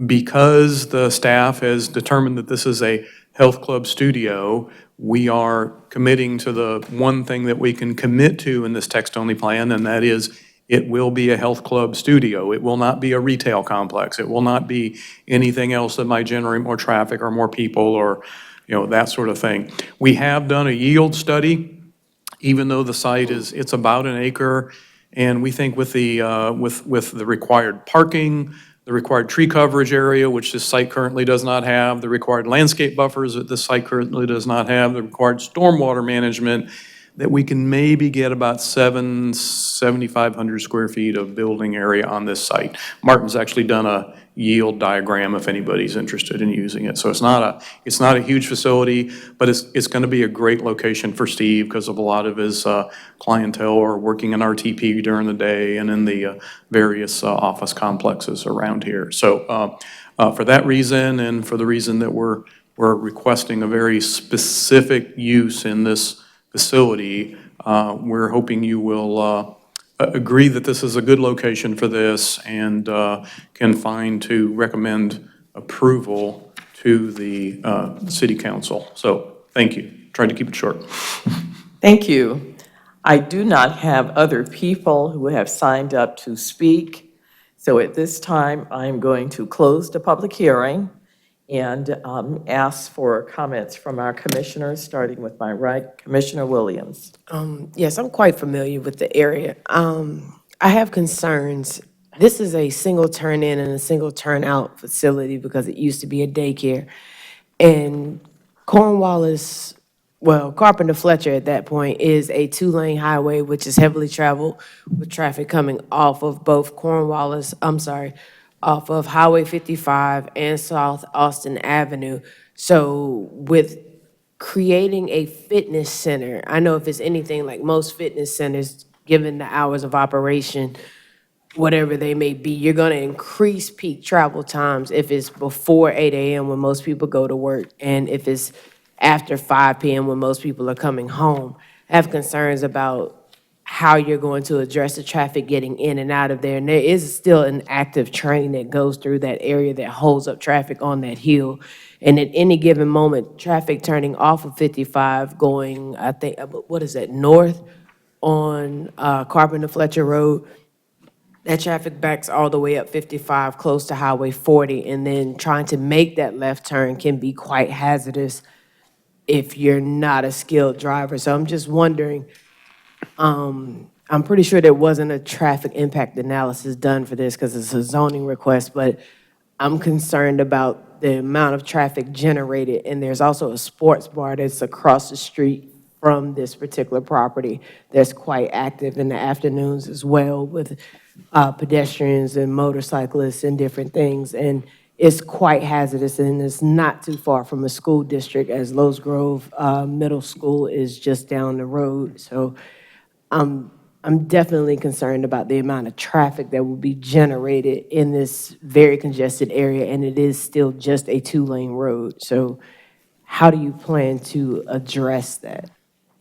because the staff has determined that this is a health club studio, we are committing to the one thing that we can commit to in this text-only plan, and that is it will be a health club studio. It will not be a retail complex. It will not be anything else that might generate more traffic or more people or, that sort of thing. We have done a yield study, even though the site it's about an acre, and we think with the required parking, the required tree coverage area, which this site currently does not have, the required landscape buffers that this site currently does not have, the required stormwater management, that we can maybe get about 7,500 square feet of building area on this site. Martin's actually done a yield diagram if anybody's interested in using it. So it's not a huge facility, but it's going to be a great location for Steve because of a lot of his clientele are working in RTP during the day and in the various office complexes around here. So for that reason and for the reason that we're requesting a very specific use in this facility, we're hoping you will agree that this is a good location for this and can find to recommend approval to the city council. So thank you. Tried to keep it short. Thank you. I do not have other people who have signed up to speak. So at this time, I'm going to close the public hearing and ask for comments from our commissioners, starting with my right, Commissioner Williams. Yes, I'm quite familiar with the area. I have concerns. This is a single turn in and a single turn out facility because it used to be a daycare. And Cornwallis, well, Carpenter Fletcher at that point is a two-lane highway, which is heavily traveled with traffic coming off of both off of Highway 55 and South Austin Avenue. So with creating a fitness center, I know if it's anything like most fitness centers, given the hours of operation, whatever they may be, you're going to increase peak travel times if it's before 8 a.m. when most people go to work, and if it's after 5 p.m. when most people are coming home. I have concerns about how you're going to address the traffic getting in and out of there. And there is still an active train that goes through that area that holds up traffic on that hill. And at any given moment, traffic turning off of 55 going, I think, what is that, north on Carpenter Fletcher Road, that traffic backs all the way up 55 close to Highway 40. And then trying to make that left turn can be quite hazardous if you're not a skilled driver. So I'm just wondering, I'm pretty sure there wasn't a traffic impact analysis done for this because it's a zoning request, but I'm concerned about the amount of traffic generated. And there's also a sports bar that's across the street from this particular property that's quite active in the afternoons as well with pedestrians and motorcyclists and different things. And it's quite hazardous, and it's not too far from a school district, as Lowe's Grove Middle School is just down the road. So I'm definitely concerned about the amount of traffic that will be generated in this very congested area, and it is still just a two-lane road. So how do you plan to address that,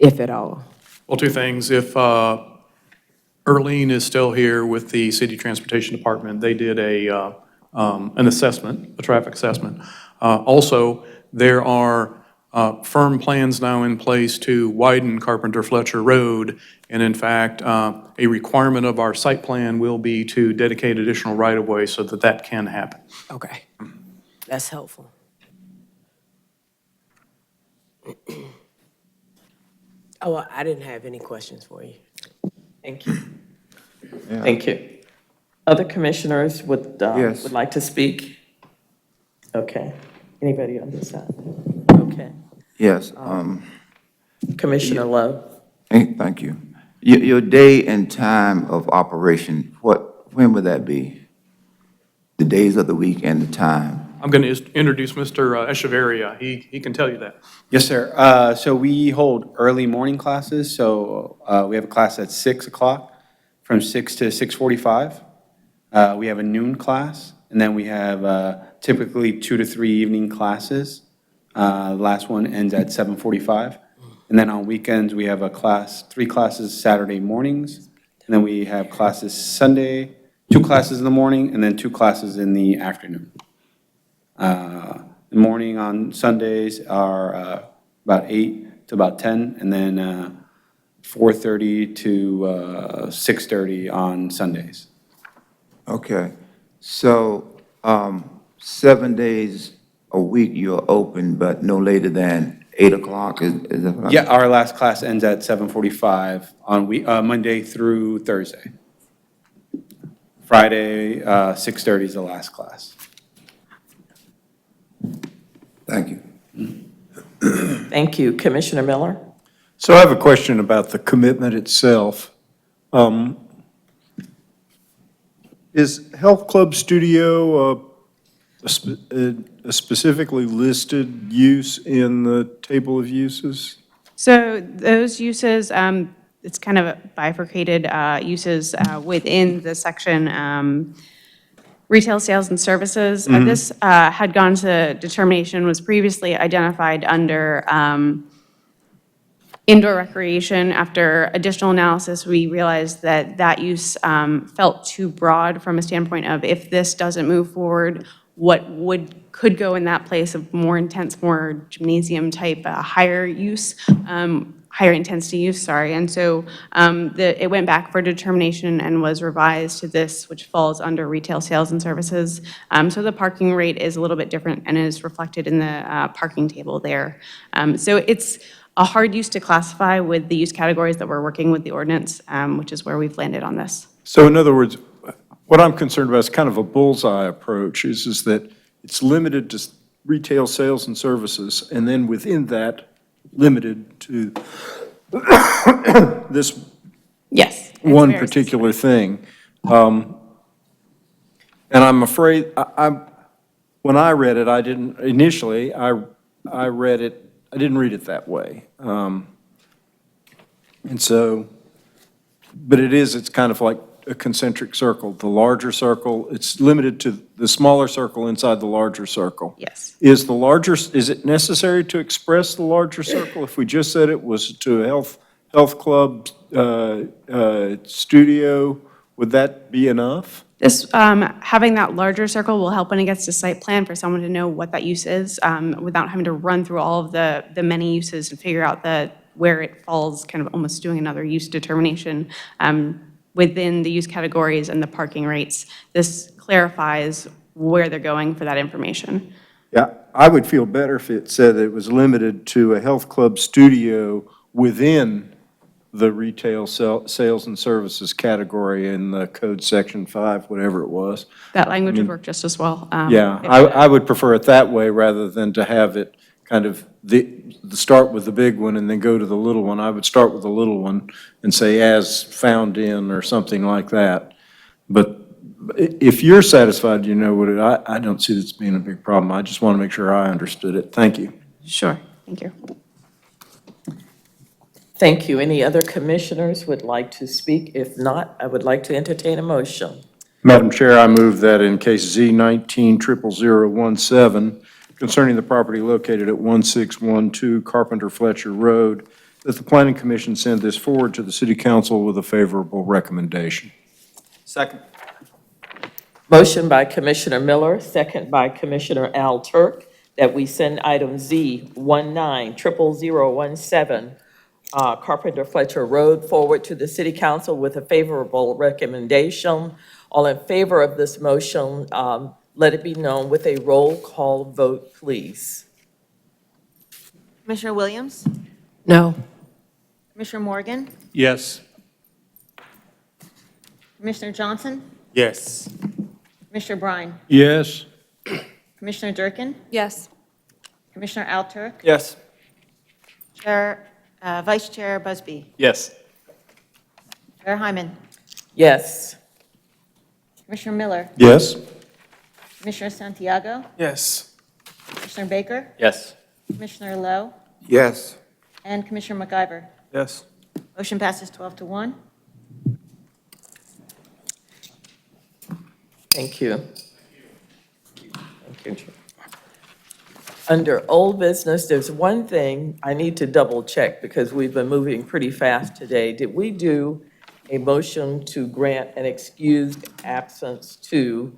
if at all? Well, two things. If Earlene is still here with the City Transportation Department, they did an assessment, a traffic assessment. Also, there are firm plans now in place to widen Carpenter Fletcher Road, and in fact, a requirement of our site plan will be to dedicate additional right-of-way so that that can happen. Okay, that's helpful. Oh, well, I didn't have any questions for you. Thank you. Thank you. Other commissioners would like to speak? Okay. Anybody on this side? Okay. Yes. Commissioner Lowe? Thank you. Your day and time of operation, when would that be? The days of the week and the time? I'm going to introduce Mr. Echeverria. He can tell you that. Yes, sir. So we hold early morning classes. So we have a class at 6 o'clock from 6 to 6:45. We have a noon class, and then we have typically 2 to 3 evening classes. The last one ends at 7:45. And then on weekends, we have 3 classes Saturday mornings, and then we have classes Sunday, 2 classes in the morning, and then 2 classes in the afternoon. The morning on Sundays are about 8 to about 10, and then 4:30 to 6:30 on Sundays. Okay. So 7 days a week you're open, but no later than 8 o'clock? Is that what Yeah, our last class ends at 7:45 on Monday through Thursday. Friday, 6:30 is the last class. Thank you. Thank you. Commissioner Miller? So I have a question about the commitment itself. Is Health Club Studio a specifically listed use in the table of uses? So those uses, it's kind of bifurcated uses within the section retail sales and services. This had gone to determination, was previously identified under indoor recreation, after additional analysis, we realized that that use felt too broad from a standpoint of if this doesn't move forward, what could go in that place of more intense, more gymnasium type, higher use, higher intensity use, sorry. And so it went back for determination and was revised to this, which falls under retail sales and services. So the parking rate is a little bit different and is reflected in the parking table there. So it's a hard use to classify with the use categories that we're working with the ordinance, which is where we've landed on this. So in other words, what I'm concerned about is kind of a bullseye approach, is that it's limited to retail sales and services, and then within that, limited to this yes, one particular thing. And I'm afraid, when I read it, I didn't, initially, I read it, I didn't read it that way. And so, but it's kind of like a concentric circle. The larger circle, it's limited to the smaller circle inside the larger circle. Yes. Is it necessary to express the larger circle? If we just said it was to a health club, studio, would that be enough? This, having that larger circle will help when it gets to site plan for someone to know what that use is, without having to run through all of the many uses and figure out where it falls, kind of almost doing another use determination within the use categories and the parking rates. This clarifies where they're going for that information. Yeah, I would feel better if it said that it was limited to a health club studio within the retail sales and services category in the code section 5, whatever it was. That language would work just as well. Yeah, I would prefer it that way rather than to have it kind of start with the big one and then go to the little one. I would start with the little one and say as found in or something like that. But if you're satisfied, you know what I don't see this being a big problem. I just want to make sure I understood it. Thank you. Sure, thank you. Thank you. Any other commissioners would like to speak? If not, I would like to entertain a motion. Madam Chair, I move that in case Z19-00017, concerning the property located at 1612 Carpenter Fletcher Road, that the Planning Commission send this forward to the City Council with a favorable recommendation. Second. Motion by Commissioner Miller, second by Commissioner Al Turk, that we send item Z19-00017, Carpenter Fletcher Road, forward to the City Council with a favorable recommendation. All in favor of this motion, let it be known with a roll call vote, please. Commissioner Williams? No. Commissioner Morgan? Yes. Commissioner Johnson? Yes. Commissioner Brine? Yes. Commissioner Durkin? Yes. Commissioner Alturk? Yes. Vice Chair Busby? Yes. Chair Hyman? Yes. Commissioner Miller? Yes? Commissioner Santiago? Yes. Commissioner Baker? Yes. Commissioner Lowe? Yes. And Commissioner McIver? Yes. Motion passes 12-1. Thank you. Thank you. Under old business, there's one thing I need to double check because we've been moving pretty fast today. Did we do a motion to grant an excused absence to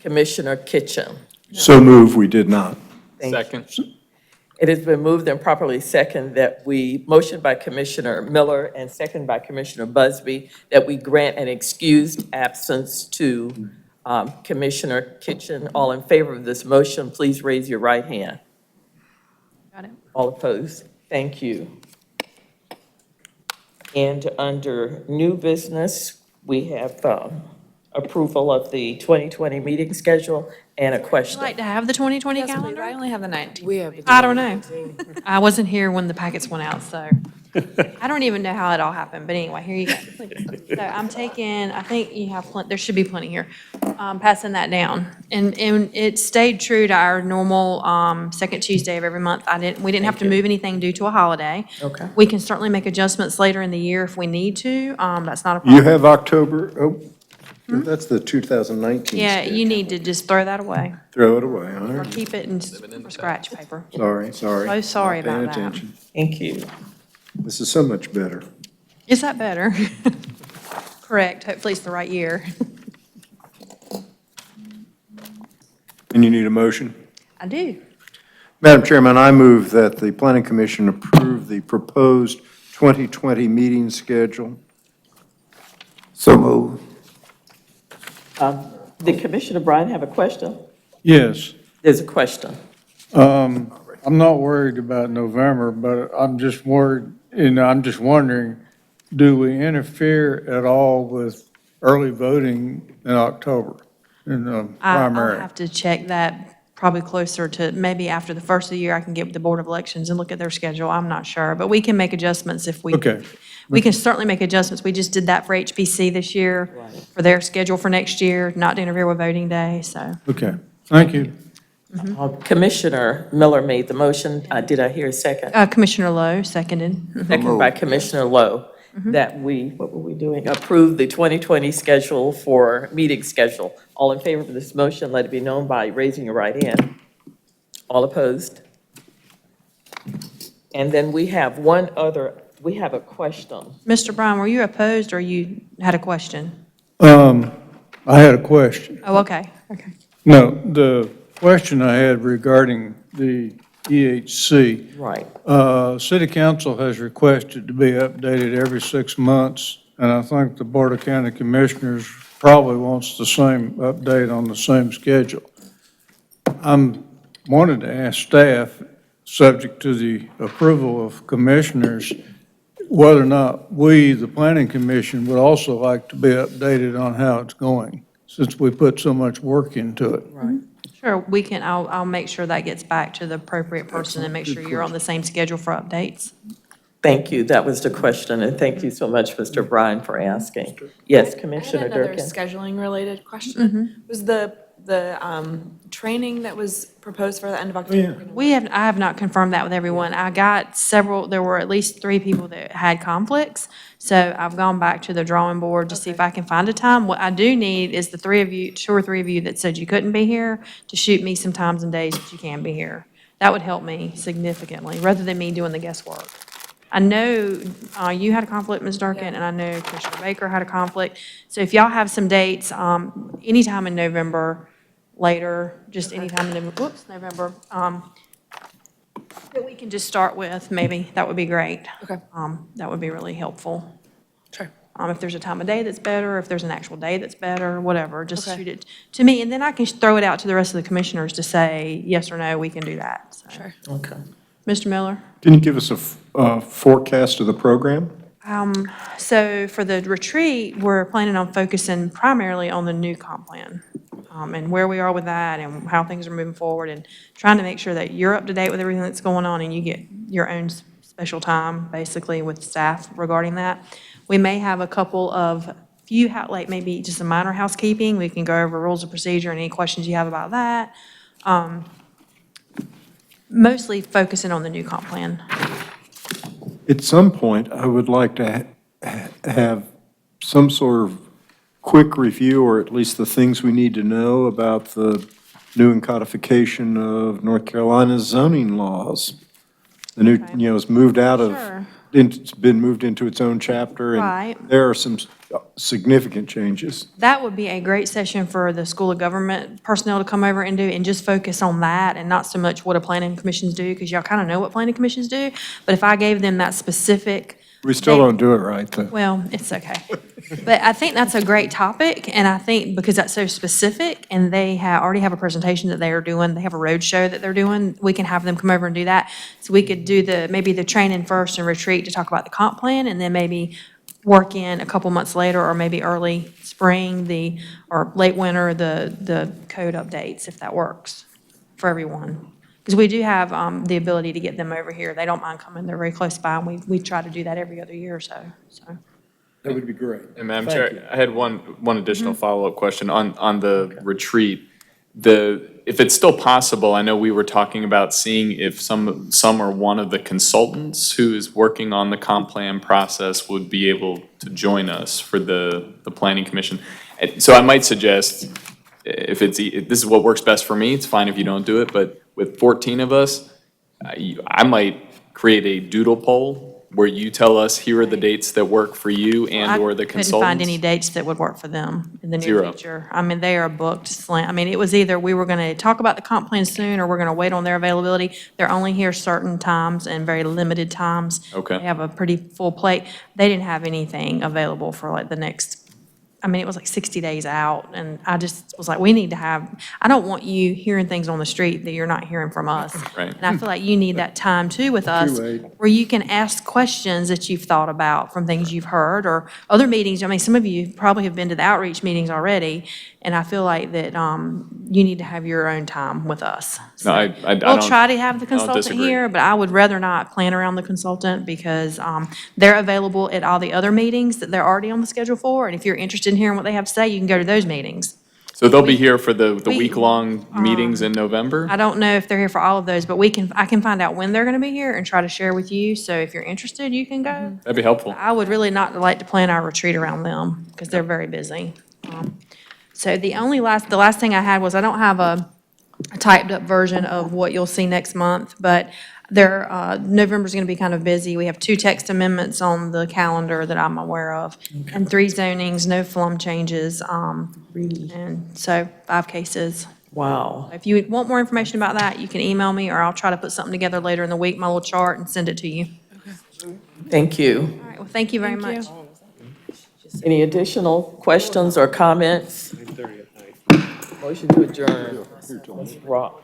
Commissioner Kitchen? So move, we did not. Thank you. Second. It has been moved and properly second that we, motion by Commissioner Miller and second by Commissioner Busby, that we grant an excused absence to Commissioner Kitchen. All in favor of this motion, please raise your right hand. Got it. All opposed? Thank you. And under new business, we have approval of the 2020 meeting schedule and a Would you question. like to have the 2020 Yes, please. calendar? I only have the 19th. We have. I don't know. I wasn't here when the packets went out, so I don't even know how it all happened, but anyway, here you go. So I'm taking, I think you have plenty, there should be plenty here. Passing that down. And it stayed true to our normal second Tuesday of every month. We didn't have to move anything due to a holiday. Okay. We can certainly make adjustments later in the year if we need to. That's not a problem. You have October, That's the 2019 Yeah, schedule. you need to just throw that away Throw it away, all or right. keep it in for scratch paper. Sorry. So sorry Not paying about that. attention. Thank you. This is so much better. Is that better? Correct. Hopefully it's the right year. And you need a motion? I do. Madam Chairman, I move that the Planning Commission approve the proposed 2020 meeting schedule. So moved. Did Commissioner Bryan have a question? Yes. There's a question. I'm not worried about November, but I'm just worried, I'm just wondering, do we interfere at all with early voting in October in the I'll primary? have to check that probably closer to, maybe after the first of the year, I can get with the Board of Elections and look at their schedule. I'm not sure, but we can make adjustments if we. Okay. We can certainly make adjustments. We just did that for HBC this year, for their schedule for next year, not to interfere with voting day, so. Okay, thank you. Commissioner Miller made the motion. Did I hear a second? Commissioner Lowe, seconded. Second by Commissioner Lowe, that we, what were we doing? Approve the 2020 schedule for meeting schedule. All in favor of this motion, let it be known by raising your right hand. All opposed? And then we have one other, we have a question. Mr. Brown, were you opposed or you had a question? I had a question. Oh, okay, okay. No, the question I had regarding the EHC. Right. City Council has requested to be updated every 6 months, and I think the Board of County Commissioners probably wants the same update on the same schedule. I'm wanted to ask staff, subject to the approval of commissioners, whether or not we, the Planning Commission, would also like to be updated on how it's going, since we put so much work into it. Right. Sure, we can, I'll make sure that gets back to the appropriate person and make sure you're on the same schedule for updates. Thank you. That was the question, and thank you so much, Mr. Bryan, for asking. Yes, Commissioner I had another Durkin. scheduling-related question. Was the training that was proposed for the end of October? I have not confirmed that with everyone. I got several, there were at least 3 people that had conflicts. So I've gone back to the drawing board to see if I can find a time. What I do need is the 3 of you, 2 or 3 of you that said you couldn't be here, to shoot me some times and days that you can be here. That would help me significantly, rather than me doing the guesswork. I know you had a conflict, Ms. Durkin, and I know Commissioner Baker had a conflict. So if y'all have some dates, anytime in November, later, just anytime in November, that we can just start with, maybe, that would be great. Okay. That would be really helpful. Sure. If there's a time of day that's better, if there's an actual day that's better, whatever, just Okay. shoot it to me, and then I can throw it out to the rest of the commissioners to say, yes or no, we can do that. So. Sure. Okay. Mr. Miller? Can you give us a forecast of the program? So for the retreat, we're planning on focusing primarily on the new comp plan, and where we are with that and how things are moving forward, and trying to make sure that you're up to date with everything that's going on and you get your own special time, basically, with staff regarding that. We may have a couple of like maybe just a minor housekeeping. We can go over rules of procedure and any questions you have about that. Mostly focusing on the new comp plan. At some point, I would like to have some sort of quick review, or at least the things we need to know about the new encodification of North Carolina's zoning laws. The new, it's moved out of, Sure. it's been moved into its own chapter, and Right. there are some significant changes. That would be a great session for the School of Government personnel to come over and do, and just focus on that and not so much what a planning commissions do, because y'all kind of know what planning commissions do. But if I gave them that specific. We still don't do it right, though. Well, it's okay. But I think that's a great topic, and I think because that's so specific, and they already have a presentation that they are doing, they have a road show that they're doing, we can have them come over and do that. So we could do maybe the training first and retreat to talk about the comp plan, and then maybe work in a couple months later, or maybe early spring, or late winter, the code updates, if that works for everyone. Because we do have the ability to get them over here. They don't mind coming. They're very close by, and we try to do that every other year or so. That would be great. And Madam Thank Chair, you. I had one additional follow-up question on the retreat. If it's still possible, I know we were talking about seeing if some or one of the consultants who is working on the comp plan process would be able to join us for the planning commission. So I might suggest, if if this is what works best for me, it's fine if you don't do it, but with 14 of us, I might create a doodle poll where you tell us, here are the dates that work for you and/or the I couldn't consultants. find any dates that would work for them in the near Zero. future. I mean, they are booked slant. I mean, it was either we were going to talk about the comp plan soon, or we're going to wait on their availability. They're only here certain times and very limited times. Okay. They have a pretty full plate. They didn't have anything available for like the next, I mean, it was like 60 days out, and I just was like, we need to have, I don't want you hearing things on the street that you're not hearing from us. Right. And I feel like you need that time too with us, where you can ask questions that you've thought about from things you've heard or other meetings. I mean, some of you probably have been to the outreach meetings already, and I feel like that you need to have your own time with us. No, I We'll don't. try to have the I don't consultant disagree. here, but I would rather not plan around the consultant because they're available at all the other meetings that they're already on the schedule for. And if you're interested in hearing what they have to say, you can go to those meetings. So they'll be here for the we- week-long meetings in November? I don't know if they're here for all of those, but I can find out when they're going to be here and try to share with you. So if you're interested, you can go. That'd be helpful. I would really not like to plan our retreat around them because they're very busy. So the last thing I had was I don't have a typed up version of what you'll see next month, but November's going to be kind of busy. We have 2 text amendments on the calendar that I'm aware of, and 3 zonings, no flum changes, and so 5 cases. Wow. If you want more information about that, you can email me, or I'll try to put something together later in the week, my little chart, and send it to you. Thank you. All right, well, thank you very much. Any additional questions or comments? Motion to adjourn. Let's rock.